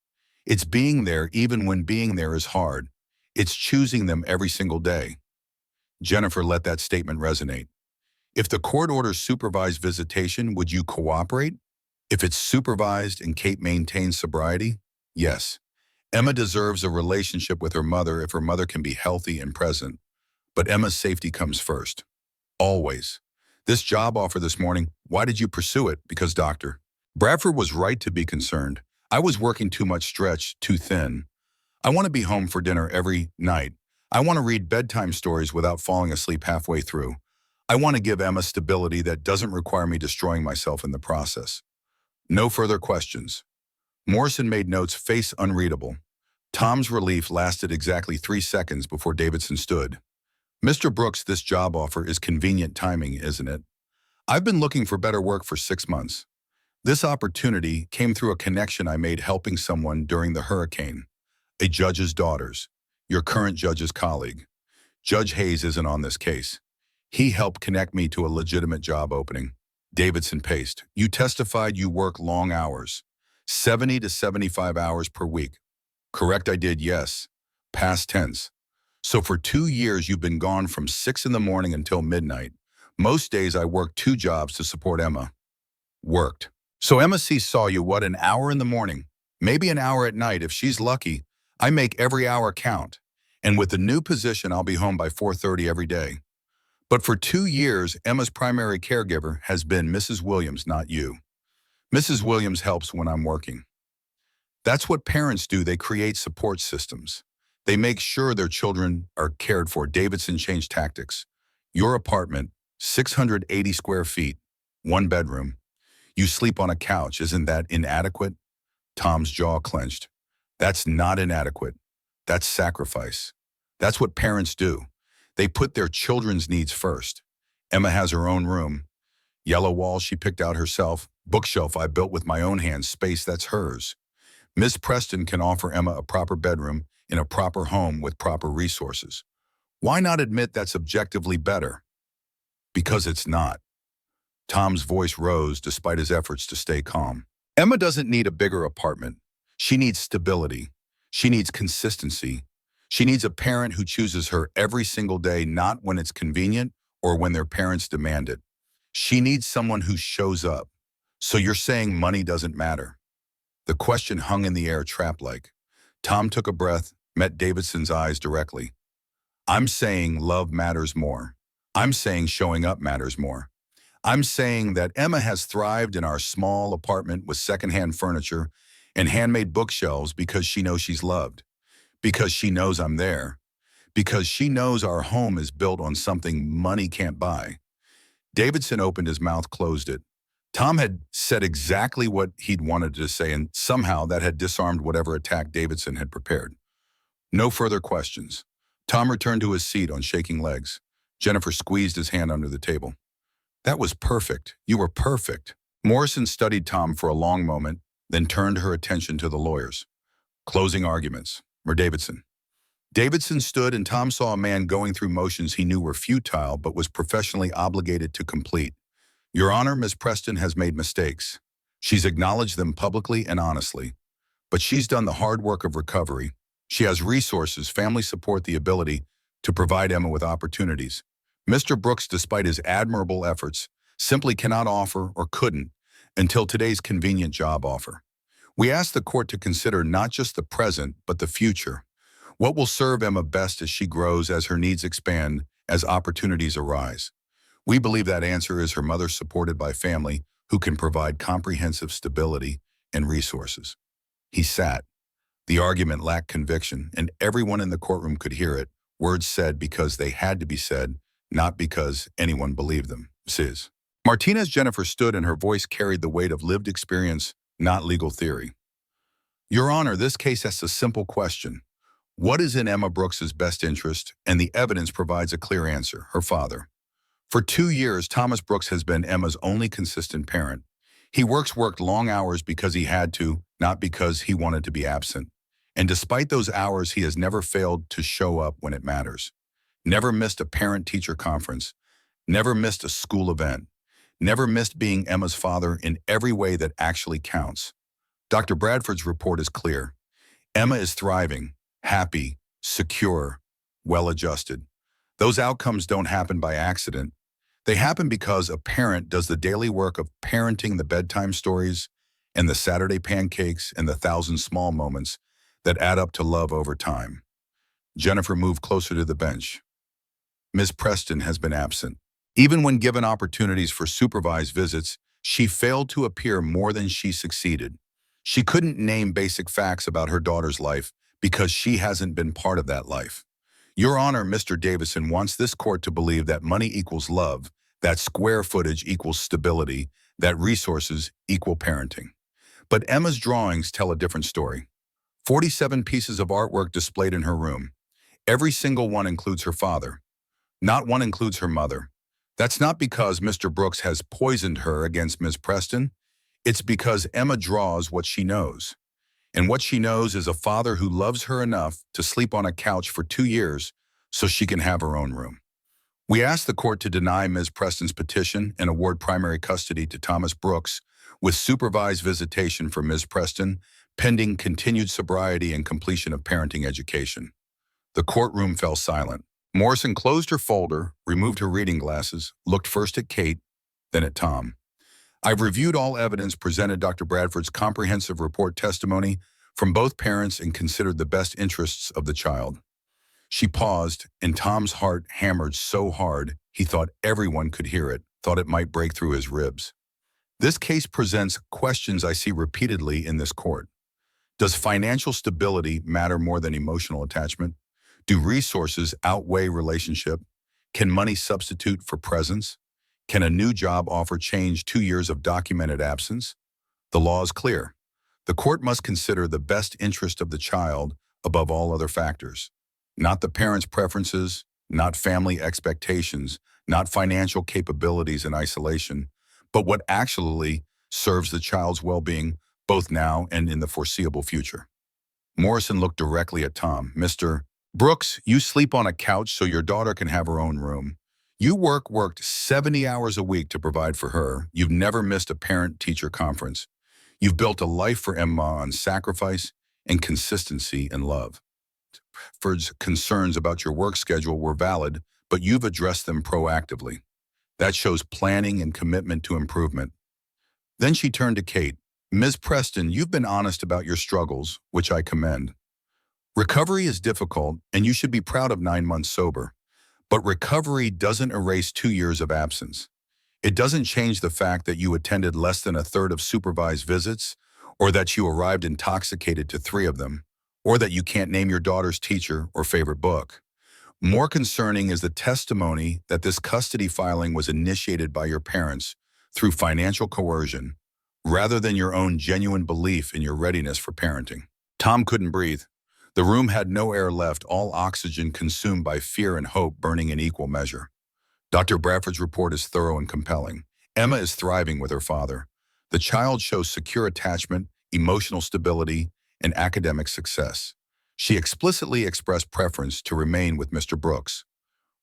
It's being there even when being there is hard. It's choosing them every single day. Jennifer let that statement resonate. If the court orders supervised visitation, would you cooperate? If it's supervised and Kate maintains sobriety? Yes. Emma deserves a relationship with her mother if her mother can be healthy and present. But Emma's safety comes first. Always. This job offer this morning, why did you pursue it? Because Dr. Bradford was right to be concerned. I was working too much, stretched too thin. I want to be home for dinner every night. I want to read bedtime stories without falling asleep halfway through. I want to give Emma stability that doesn't require me destroying myself in the process. No further questions. Morrison made notes, face unreadable. Tom's relief lasted exactly 3 seconds before Davidson stood. Mr. Brooks, this job offer is convenient timing, isn't it? I've been looking for better work for 6 months. This opportunity came through a connection I made helping someone during the hurricane. A judge's daughters, your current judge's colleague. Judge Hayes isn't on this case. He helped connect me to a legitimate job opening. Davidson paced. You testified you work long hours, 70 to 75 hours per week. Correct, I did, yes. Past tense. So for 2 years, you've been gone from 6 in the morning until midnight. Most days I worked 2 jobs to support Emma. Worked. So Emma C. saw you, what, an hour in the morning? Maybe an hour at night if she's lucky. I make every hour count. And with the new position, I'll be home by 4:30 every day. But for 2 years, Emma's primary caregiver has been Mrs. Williams, not you. Mrs. Williams helps when I'm working. That's what parents do. They create support systems. They make sure their children are cared for. Davidson changed tactics. Your apartment, 680 square feet, 1 bedroom. You sleep on a couch. Isn't that inadequate? Tom's jaw clenched. That's not inadequate. That's sacrifice. That's what parents do. They put their children's needs first. Emma has her own room. Yellow walls she picked out herself. Bookshelf I built with my own hands. Space that's hers. Miss Preston can offer Emma a proper bedroom in a proper home with proper resources. Why not admit that's objectively better? Because it's not. Tom's voice rose despite his efforts to stay calm. Emma doesn't need a bigger apartment. She needs stability. She needs consistency. She needs a parent who chooses her every single day, not when it's convenient or when their parents demand it. She needs someone who shows up. So you're saying money doesn't matter? The question hung in the air, trap-like. Tom took a breath, met Davidson's eyes directly. I'm saying love matters more. I'm saying showing up matters more. I'm saying that Emma has thrived in our small apartment with secondhand furniture and handmade bookshelves because she knows she's loved, because she knows I'm there, because she knows our home is built on something money can't buy. Davidson opened his mouth, closed it. Tom had said exactly what he'd wanted to say, and somehow that had disarmed whatever attack Davidson had prepared. No further questions. Tom returned to his seat on shaking legs. Jennifer squeezed his hand under the table. That was perfect. You were perfect. Morrison studied Tom for a long moment, then turned her attention to the lawyers. Closing arguments. Davidson. Davidson stood, and Tom saw a man going through motions he knew were futile but was professionally obligated to complete. Your Honor, Miss Preston has made mistakes. She's acknowledged them publicly and honestly. But she's done the hard work of recovery. She has resources, family support, the ability to provide Emma with opportunities. Mr. Brooks, despite his admirable efforts, simply cannot offer or couldn't until today's convenient job offer. We ask the court to consider not just the present, but the future. What will serve Emma best as she grows, as her needs expand, as opportunities arise? We believe that answer is her mother, supported by family who can provide comprehensive stability and resources. He sat. The argument lacked conviction, and everyone in the courtroom could hear it. Words said because they had to be said, not because anyone believed them. Ms. Martinez Jennifer stood, and her voice carried the weight of lived experience, not legal theory. Your Honor, this case asks a simple question. What is in Emma Brooks's best interest? And the evidence provides a clear answer: her father. For 2 years, Thomas Brooks has been Emma's only consistent parent. He worked long hours because he had to, not because he wanted to be absent. And despite those hours, he has never failed to show up when it matters. Never missed a parent-teacher conference. Never missed a school event. Never missed being Emma's father in every way that actually counts. Dr. Bradford's report is clear. Emma is thriving, happy, secure, well-adjusted. Those outcomes don't happen by accident. They happen because a parent does the daily work of parenting, the bedtime stories and the Saturday pancakes and the 1,000 small moments that add up to love over time. Jennifer moved closer to the bench. Ms. Preston has been absent. Even when given opportunities for supervised visits, she failed to appear more than she succeeded. She couldn't name basic facts about her daughter's life because she hasn't been part of that life. Your Honor, Mr. Davison wants this court to believe that money equals love, that square footage equals stability, that resources equal parenting. But Emma's drawings tell a different story. 47 pieces of artwork displayed in her room. Every single one includes her father. Not one includes her mother. That's not because Mr. Brooks has poisoned her against Ms. Preston. It's because Emma draws what she knows. And what she knows is a father who loves her enough to sleep on a couch for 2 years so she can have her own room. We ask the court to deny Ms. Preston's petition and award primary custody to Thomas Brooks with supervised visitation for Ms. Preston, pending continued sobriety and completion of parenting education. The courtroom fell silent. Morrison closed her folder, removed her reading glasses, looked first at Kate, then at Tom. I've reviewed all evidence, presented Dr. Bradford's comprehensive report testimony from both parents, and considered the best interests of the child. She paused, and Tom's heart hammered so hard he thought everyone could hear it, thought it might break through his ribs. This case presents questions I see repeatedly in this court. Does financial stability matter more than emotional attachment? Do resources outweigh relationship? Can money substitute for presence? Can a new job offer change 2 years of documented absence? The law is clear. The court must consider the best interest of the child above all other factors. Not the parent's preferences, not family expectations, not financial capabilities in isolation, but what actually serves the child's well-being, both now and in the foreseeable future. Morrison looked directly at Tom. Mr. Brooks, you sleep on a couch so your daughter can have her own room. You worked 70 hours a week to provide for her. You've never missed a parent-teacher conference. You've built a life for Emma on sacrifice and consistency and love. Ford's concerns about your work schedule were valid, but you've addressed them proactively. That shows planning and commitment to improvement. Then she turned to Kate. Ms. Preston, you've been honest about your struggles, which I commend. Recovery is difficult, and you should be proud of 9 months sober. But recovery doesn't erase 2 years of absence. It doesn't change the fact that you attended less than a third of supervised visits, or that you arrived intoxicated to 3 of them, or that you can't name your daughter's teacher or favorite book. More concerning is the testimony that this custody filing was initiated by your parents through financial coercion, rather than your own genuine belief in your readiness for parenting. Tom couldn't breathe. The room had no air left, all oxygen consumed by fear and hope burning in equal measure. Dr. Bradford's report is thorough and compelling. Emma is thriving with her father. The child shows secure attachment, emotional stability, and academic success. She explicitly expressed preference to remain with Mr. Brooks.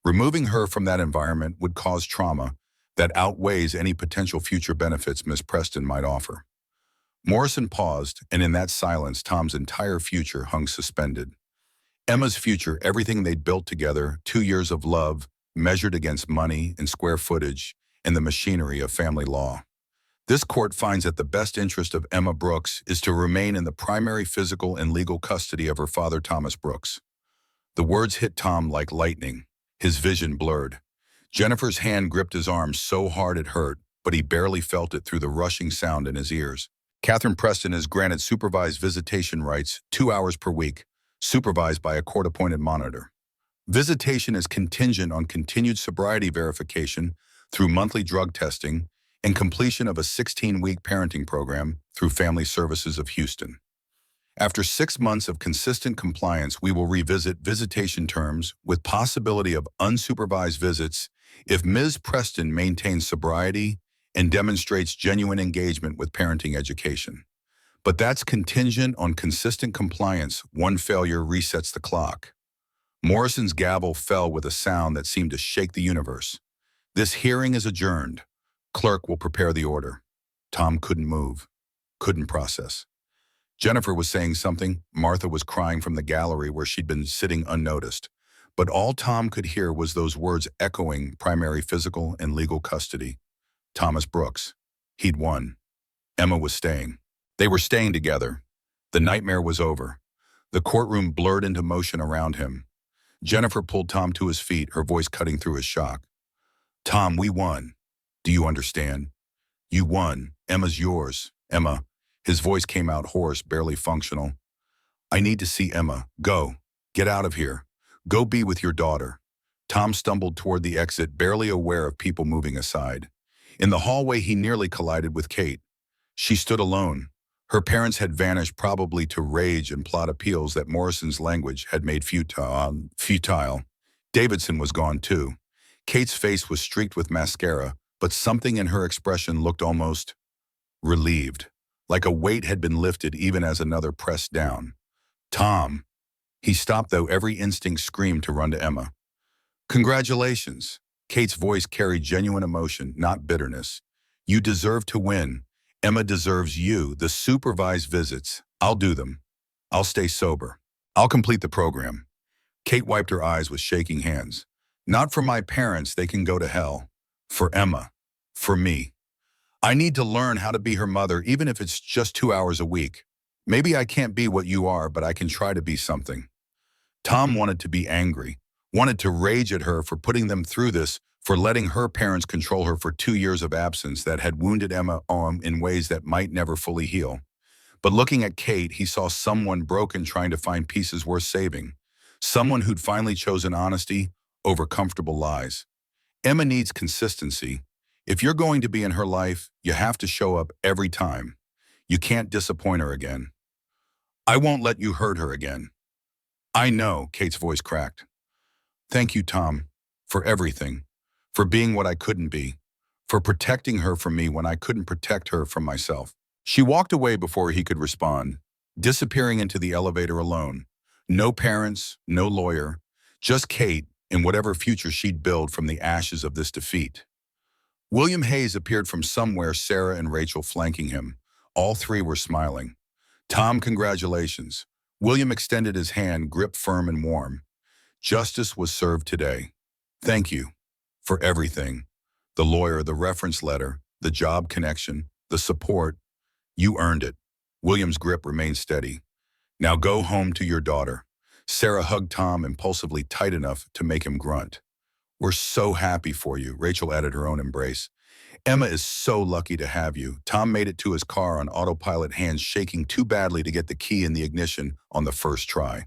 Removing her from that environment would cause trauma that outweighs any potential future benefits Ms. Preston might offer. Morrison paused, and in that silence, Tom's entire future hung suspended. Emma's future, everything they'd built together, 2 years of love, measured against money and square footage, and the machinery of family law. This court finds that the best interest of Emma Brooks is to remain in the primary physical and legal custody of her father, Thomas Brooks. The words hit Tom like lightning. His vision blurred. Jennifer's hand gripped his arm so hard it hurt, but he barely felt it through the rushing sound in his ears. Catherine Preston is granted supervised visitation rights 2 hours per week, supervised by a court-appointed monitor. Visitation is contingent on continued sobriety verification through monthly drug testing and completion of a 16-week parenting program through Family Services of Houston. After 6 months of consistent compliance, we will revisit visitation terms with possibility of unsupervised visits if Ms. Preston maintains sobriety and demonstrates genuine engagement with parenting education. But that's contingent on consistent compliance. One failure resets the clock. Morrison's gavel fell with a sound that seemed to shake the universe. This hearing is adjourned. Clerk will prepare the order. Tom couldn't move, couldn't process. Jennifer was saying something. Martha was crying from the gallery where she'd been sitting unnoticed. But all Tom could hear was those words echoing primary physical and legal custody. Thomas Brooks. He'd won. Emma was staying. They were staying together. The nightmare was over. The courtroom blurred into motion around him. Jennifer pulled Tom to his feet, her voice cutting through his shock. Tom, we won. Do you understand? You won. Emma's yours. Emma. His voice came out hoarse, barely functional. I need to see Emma. Go. Get out of here. Go be with your daughter. Tom stumbled toward the exit, barely aware of people moving aside. In the hallway, he nearly collided with Kate. She stood alone. Her parents had vanished, probably to rage and plot appeals that Morrison's language had made futile. Davidson was gone too. Kate's face was streaked with mascara, but something in her expression looked almost relieved, like a weight had been lifted even as another pressed down. Tom. He stopped, though every instinct screamed to run to Emma. Congratulations. Kate's voice carried genuine emotion, not bitterness. You deserve to win. Emma deserves you. The supervised visits. I'll do them. I'll stay sober. I'll complete the program. Kate wiped her eyes with shaking hands. Not for my parents, they can go to hell. For Emma. For me. I need to learn how to be her mother, even if it's just 2 hours a week. Maybe I can't be what you are, but I can try to be something. Tom wanted to be angry, wanted to rage at her for putting them through this, for letting her parents control her for 2 years of absence that had wounded Emma in ways that might never fully heal. But looking at Kate, he saw someone broken trying to find pieces worth saving. Someone who'd finally chosen honesty over comfortable lies. Emma needs consistency. If you're going to be in her life, you have to show up every time. You can't disappoint her again. I won't let you hurt her again. I know, Kate's voice cracked. Thank you, Tom, for everything, for being what I couldn't be, for protecting her from me when I couldn't protect her from myself. She walked away before he could respond, disappearing into the elevator alone. No parents, no lawyer, just Kate and whatever future she'd build from the ashes of this defeat. William Hayes appeared from somewhere, Sarah and Rachel flanking him. All three were smiling. Tom, congratulations. William extended his hand, grip firm and warm. Justice was served today. Thank you for everything. The lawyer, the reference letter, the job connection, the support. You earned it. William's grip remained steady. Now go home to your daughter. Sarah hugged Tom impulsively, tight enough to make him grunt. We're so happy for you, Rachel added her own embrace. Emma is so lucky to have you. Tom made it to his car on autopilot, hands shaking too badly to get the key in the ignition on the first try.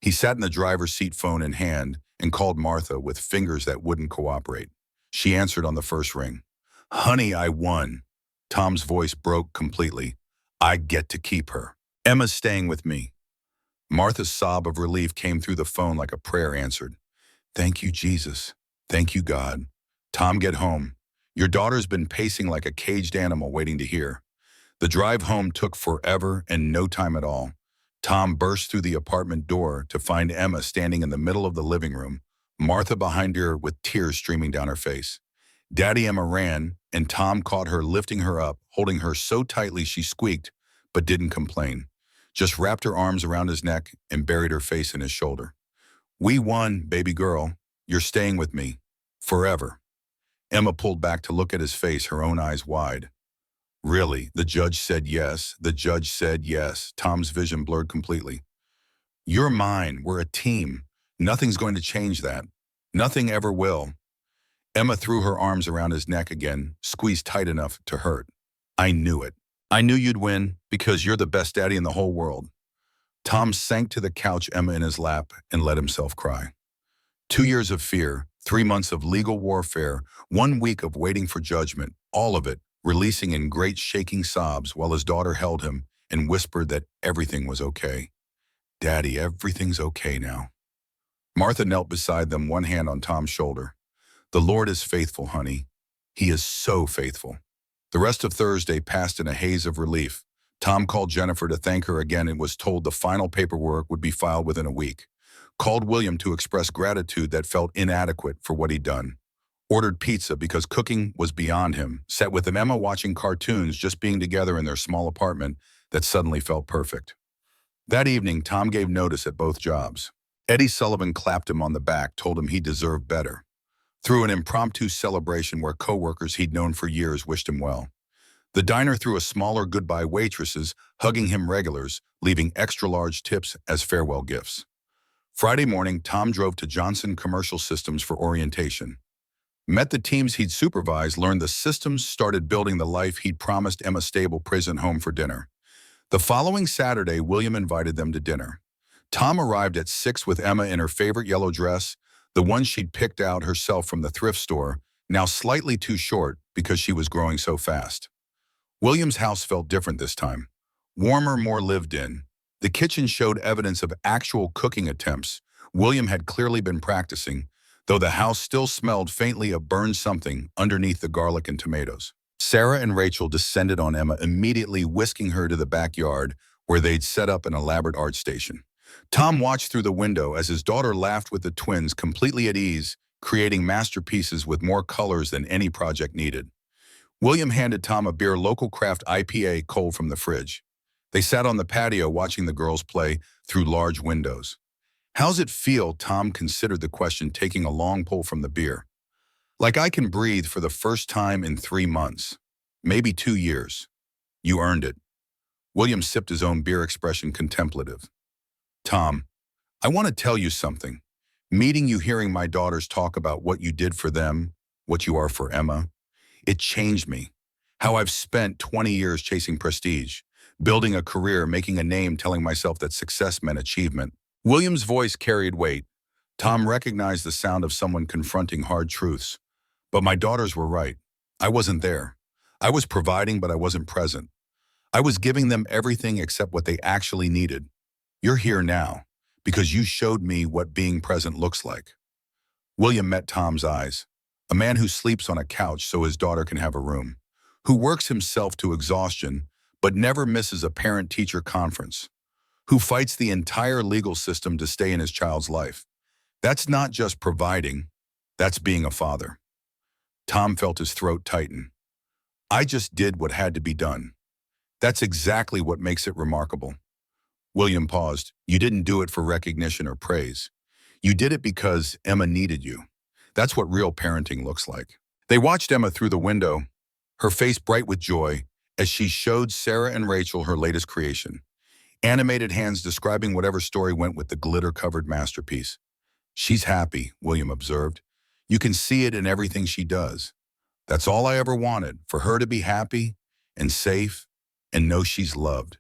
He sat in the driver's seat, phone in hand, and called Martha with fingers that wouldn't cooperate. She answered on the first ring. Honey, I won. Tom's voice broke completely. I get to keep her. Emma's staying with me. Martha's sob of relief came through the phone like a prayer answered. Thank you, Jesus. Thank you, God. Tom, get home. Your daughter's been pacing like a caged animal waiting to hear. The drive home took forever and no time at all. Tom burst through the apartment door to find Emma standing in the middle of the living room, Martha behind her with tears streaming down her face. Daddy, Emma ran, and Tom caught her, lifting her up, holding her so tightly she squeaked, but didn't complain. just wrapped her arms around his neck and buried her face in his shoulder. "We won, baby girl. You're staying with me. Forever." Emma pulled back to look at his face, her own eyes wide. "Really?" The judge said yes. The judge said yes. Tom's vision blurred completely. "You're mine. We're a team. Nothing's going to change that. Nothing ever will." Emma threw her arms around his neck again, squeezed tight enough to hurt. "I knew it. I knew you'd win because you're the best daddy in the whole world." Tom sank to the couch, Emma in his lap, and let himself cry. 2 years of fear, 3 months of legal warfare, 1 week of waiting for judgment, all of it releasing in great shaking sobs while his daughter held him and whispered that everything was okay. "Daddy, everything's okay now." Martha knelt beside them, one hand on Tom's shoulder. "The Lord is faithful, honey. He is so faithful." The rest of Thursday passed in a haze of relief. Tom called Jennifer to thank her again and was told the final paperwork would be filed within a week. Called William to express gratitude that felt inadequate for what he'd done. Ordered pizza because cooking was beyond him. Sat with Emma watching cartoons, just being together in their small apartment that suddenly felt perfect. That evening, Tom gave notice at both jobs. Eddie Sullivan clapped him on the back, told him he deserved better. Threw an impromptu celebration where coworkers he'd known for years wished him well. The diner threw a smaller goodbye, waitresses hugging him, regulars leaving extra-large tips as farewell gifts. Friday morning, Tom drove to Johnson Commercial Systems for orientation. Met the teams he'd supervised, learned the systems, started building the life he'd promised Emma. Stable prison home for dinner. The following Saturday, William invited them to dinner. Tom arrived at 6 with Emma in her favorite yellow dress, the one she'd picked out herself from the thrift store, now slightly too short because she was growing so fast. William's house felt different this time. Warmer, more lived in. The kitchen showed evidence of actual cooking attempts. William had clearly been practicing, though the house still smelled faintly of burned something underneath the garlic and tomatoes. Sarah and Rachel descended on Emma, immediately whisking her to the backyard where they'd set up an elaborate art station. Tom watched through the window as his daughter laughed with the twins, completely at ease, creating masterpieces with more colors than any project needed. William handed Tom a beer, local craft IPA, cold from the fridge. They sat on the patio watching the girls play through large windows. "How's it feel?" Tom considered the question, taking a long pull from the beer. "Like I can breathe for the first time in 3 months. Maybe 2 years. You earned it." William sipped his own beer, expression contemplative. "Tom, I want to tell you something. Meeting you, hearing my daughters talk about what you did for them, what you are for Emma, it changed me. How I've spent 20 years chasing prestige, building a career, making a name, telling myself that success meant achievement." William's voice carried weight. Tom recognized the sound of someone confronting hard truths. "But my daughters were right. I wasn't there. I was providing, but I wasn't present. I was giving them everything except what they actually needed. You're here now because you showed me what being present looks like." William met Tom's eyes. A man who sleeps on a couch so his daughter can have a room, who works himself to exhaustion but never misses a parent-teacher conference, who fights the entire legal system to stay in his child's life. That's not just providing, that's being a father. Tom felt his throat tighten. "I just did what had to be done. That's exactly what makes it remarkable." William paused. "You didn't do it for recognition or praise. You did it because Emma needed you. That's what real parenting looks like." They watched Emma through the window, her face bright with joy, as she showed Sarah and Rachel her latest creation. Animated hands describing whatever story went with the glitter-covered masterpiece. "She's happy," William observed. "You can see it in everything she does. That's all I ever wanted, for her to be happy and safe and know she's loved.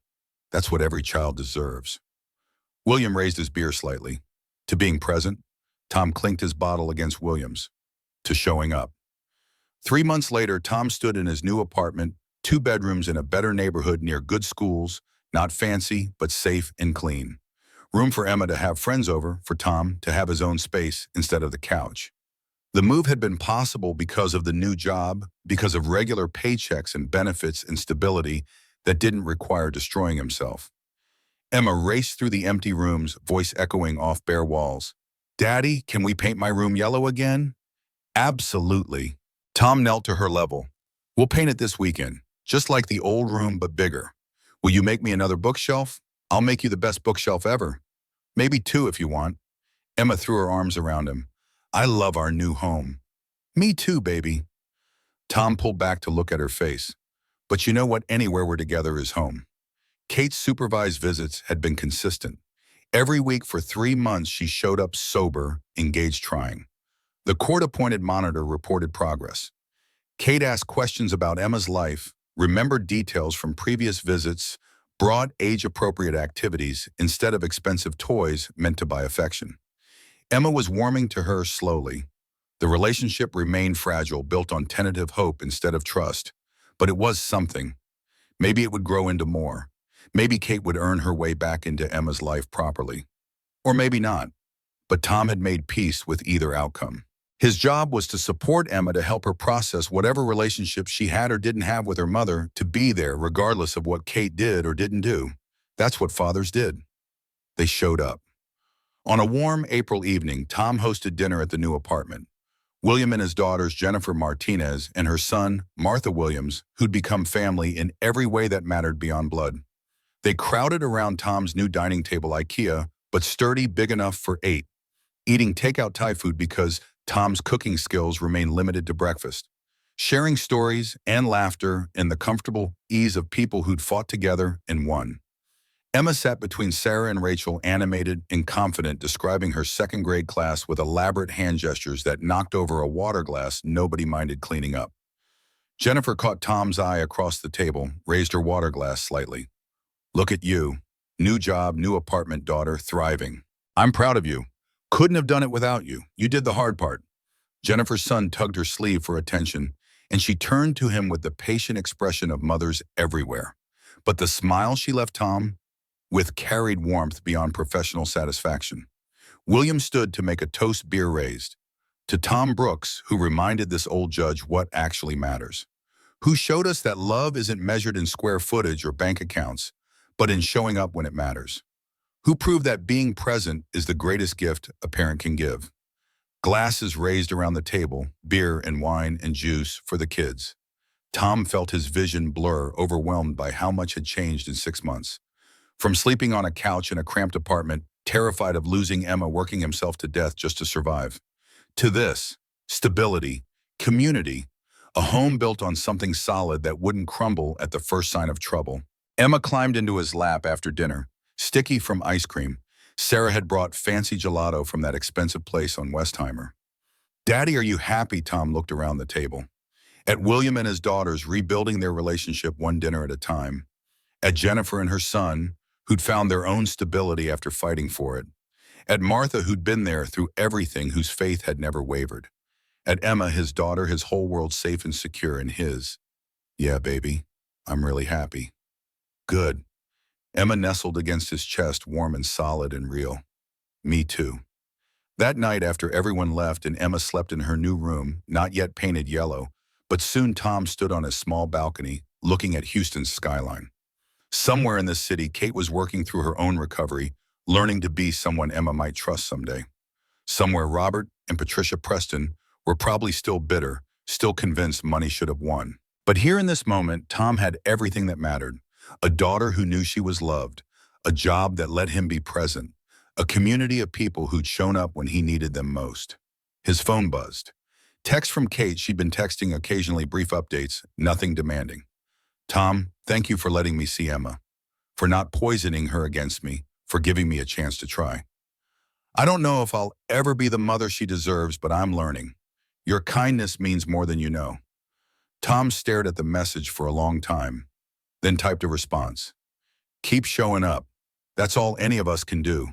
That's what every child deserves." William raised his beer slightly. To being present, Tom clinked his bottle against William's. To showing up. 3 months later, Tom stood in his new apartment, 2 bedrooms in a better neighborhood near good schools, not fancy, but safe and clean. Room for Emma to have friends over, for Tom to have his own space instead of the couch. The move had been possible because of the new job, because of regular paychecks and benefits and stability that didn't require destroying himself. Emma raced through the empty rooms, voice echoing off bare walls. "Daddy, can we paint my room yellow again?" "Absolutely." Tom knelt to her level. "We'll paint it this weekend, just like the old room but bigger. Will you make me another bookshelf? I'll make you the best bookshelf ever. Maybe two if you want. Emma threw her arms around him. I love our new home. Me too, baby. Tom pulled back to look at her face. But you know what? Anywhere we're together is home. Kate's supervised visits had been consistent. Every week for 3 months, she showed up sober, engaged, trying. The court-appointed monitor reported progress. Kate asked questions about Emma's life, remembered details from previous visits, brought age-appropriate activities instead of expensive toys meant to buy affection. Emma was warming to her slowly. The relationship remained fragile, built on tentative hope instead of trust. But it was something. Maybe it would grow into more. Maybe Kate would earn her way back into Emma's life properly. Or maybe not. But Tom had made peace with either outcome. His job was to support Emma, to help her process whatever relationship she had or didn't have with her mother, to be there regardless of what Kate did or didn't do. That's what fathers did. They showed up. On a warm April evening, Tom hosted dinner at the new apartment. William and his daughters, Jennifer Martinez, and her son, Martha Williams, who'd become family in every way that mattered beyond blood. They crowded around Tom's new dining table, IKEA, but sturdy, big enough for 8, eating takeout Thai food because Tom's cooking skills remained limited to breakfast. Sharing stories and laughter and the comfortable ease of people who'd fought together and won. Emma sat between Sarah and Rachel, animated and confident, describing her second-grade class with elaborate hand gestures that knocked over a water glass nobody minded cleaning up. Jennifer caught Tom's eye across the table, raised her water glass slightly. Look at you. New job, new apartment, daughter, thriving. I'm proud of you. Couldn't have done it without you. You did the hard part. Jennifer's son tugged her sleeve for attention, and she turned to him with the patient expression of mothers everywhere. But the smile she left Tom with carried warmth beyond professional satisfaction. William stood to make a toast, beer raised. To Tom Brooks, who reminded this old judge what actually matters. Who showed us that love isn't measured in square footage or bank accounts, but in showing up when it matters. Who proved that being present is the greatest gift a parent can give. Glasses raised around the table, beer and wine and juice for the kids. Tom felt his vision blur, overwhelmed by how much had changed in 6 months. From sleeping on a couch in a cramped apartment, terrified of losing Emma, working himself to death just to survive, to this, stability, community, a home built on something solid that wouldn't crumble at the first sign of trouble. Emma climbed into his lap after dinner, sticky from ice cream. Sarah had brought fancy gelato from that expensive place on Westheimer. Daddy, are you happy? Tom looked around the table. At William and his daughters, rebuilding their relationship one dinner at a time. At Jennifer and her son, who'd found their own stability after fighting for it. At Martha, who'd been there through everything, whose faith had never wavered. At Emma, his daughter, his whole world safe and secure in his. Yeah, baby, I'm really happy. Good. Emma nestled against his chest, warm and solid and real. Me too. That night, after everyone left and Emma slept in her new room, not yet painted yellow, but soon Tom stood on his small balcony, looking at Houston's skyline. Somewhere in this city, Kate was working through her own recovery, learning to be someone Emma might trust someday. Somewhere, Robert and Patricia Preston were probably still bitter, still convinced money should have won. But here in this moment, Tom had everything that mattered. A daughter who knew she was loved, a job that let him be present, a community of people who'd shown up when he needed them most. His phone buzzed. Text from Kate. She'd been texting occasionally, brief updates, nothing demanding. Tom, thank you for letting me see Emma, for not poisoning her against me, for giving me a chance to try. I don't know if I'll ever be the mother she deserves, but I'm learning. Your kindness means more than you know. Tom stared at the message for a long time, then typed a response. Keep showing up. That's all any of us can do.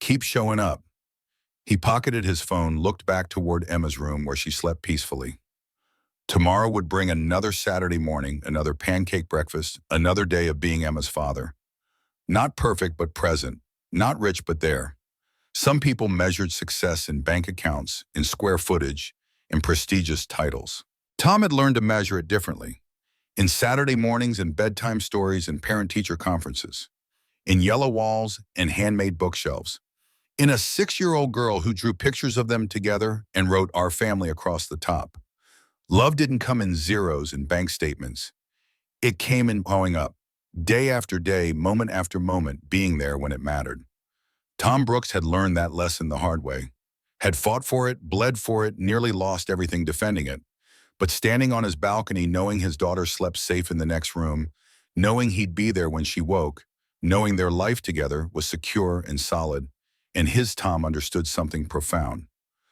Keep showing up. He pocketed his phone, looked back toward Emma's room where she slept peacefully. Tomorrow would bring another Saturday morning, another pancake breakfast, another day of being Emma's father. Not perfect, but present. Not rich, but there. Some people measured success in bank accounts, in square footage, in prestigious titles. Tom had learned to measure it differently. In Saturday mornings and bedtime stories and parent-teacher conferences. In yellow walls and handmade bookshelves. In a 6-year-old girl who drew pictures of them together and wrote "Our Family" across the top. Love didn't come in zeros and bank statements. It came in showing up, day after day, moment after moment, being there when it mattered. Tom Brooks had learned that lesson the hard way, had fought for it, bled for it, nearly lost everything defending it. But standing on his balcony, knowing his daughter slept safe in the next room, knowing he'd be there when she woke, knowing their life together was secure and solid, and his Tom understood something profound.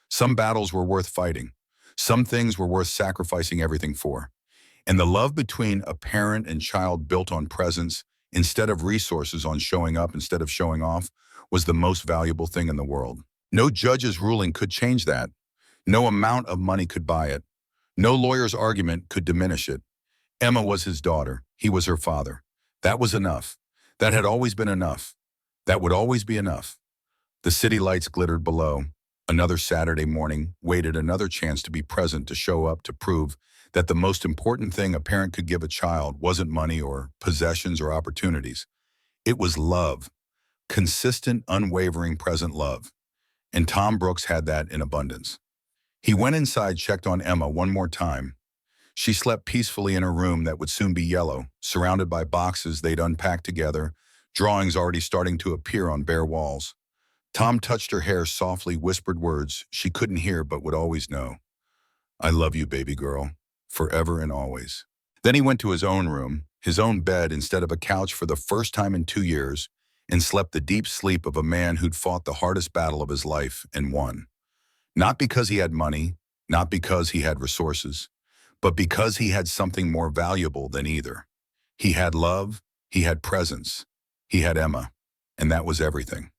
Some battles were worth fighting. Some things were worth sacrificing everything for. And the love between a parent and child built on presence instead of resources, on showing up instead of showing off, was the most valuable thing in the world. No judge's ruling could change that. No amount of money could buy it. No lawyer's argument could diminish it. Emma was his daughter. He was her father. That was enough. That had always been enough. That would always be enough. The city lights glittered below. Another Saturday morning waited another chance to be present, to show up, to prove that the most important thing a parent could give a child wasn't money or possessions or opportunities. It was love. Consistent, unwavering, present love. And Tom Brooks had that in abundance. He went inside, checked on Emma one more time. She slept peacefully in her room that would soon be yellow, surrounded by boxes they'd unpacked together, drawings already starting to appear on bare walls. Tom touched her hair softly, whispered words she couldn't hear but would always know. "I love you, baby girl, forever and always." Then he went to his own room, his own bed instead of a couch, for the first time in 2 years, and slept the deep sleep of a man who'd fought the hardest battle of his life and won. Not because he had money, not because he had resources, but because he had something more valuable than either. He had love, he had presence, he had Emma, and that was everything.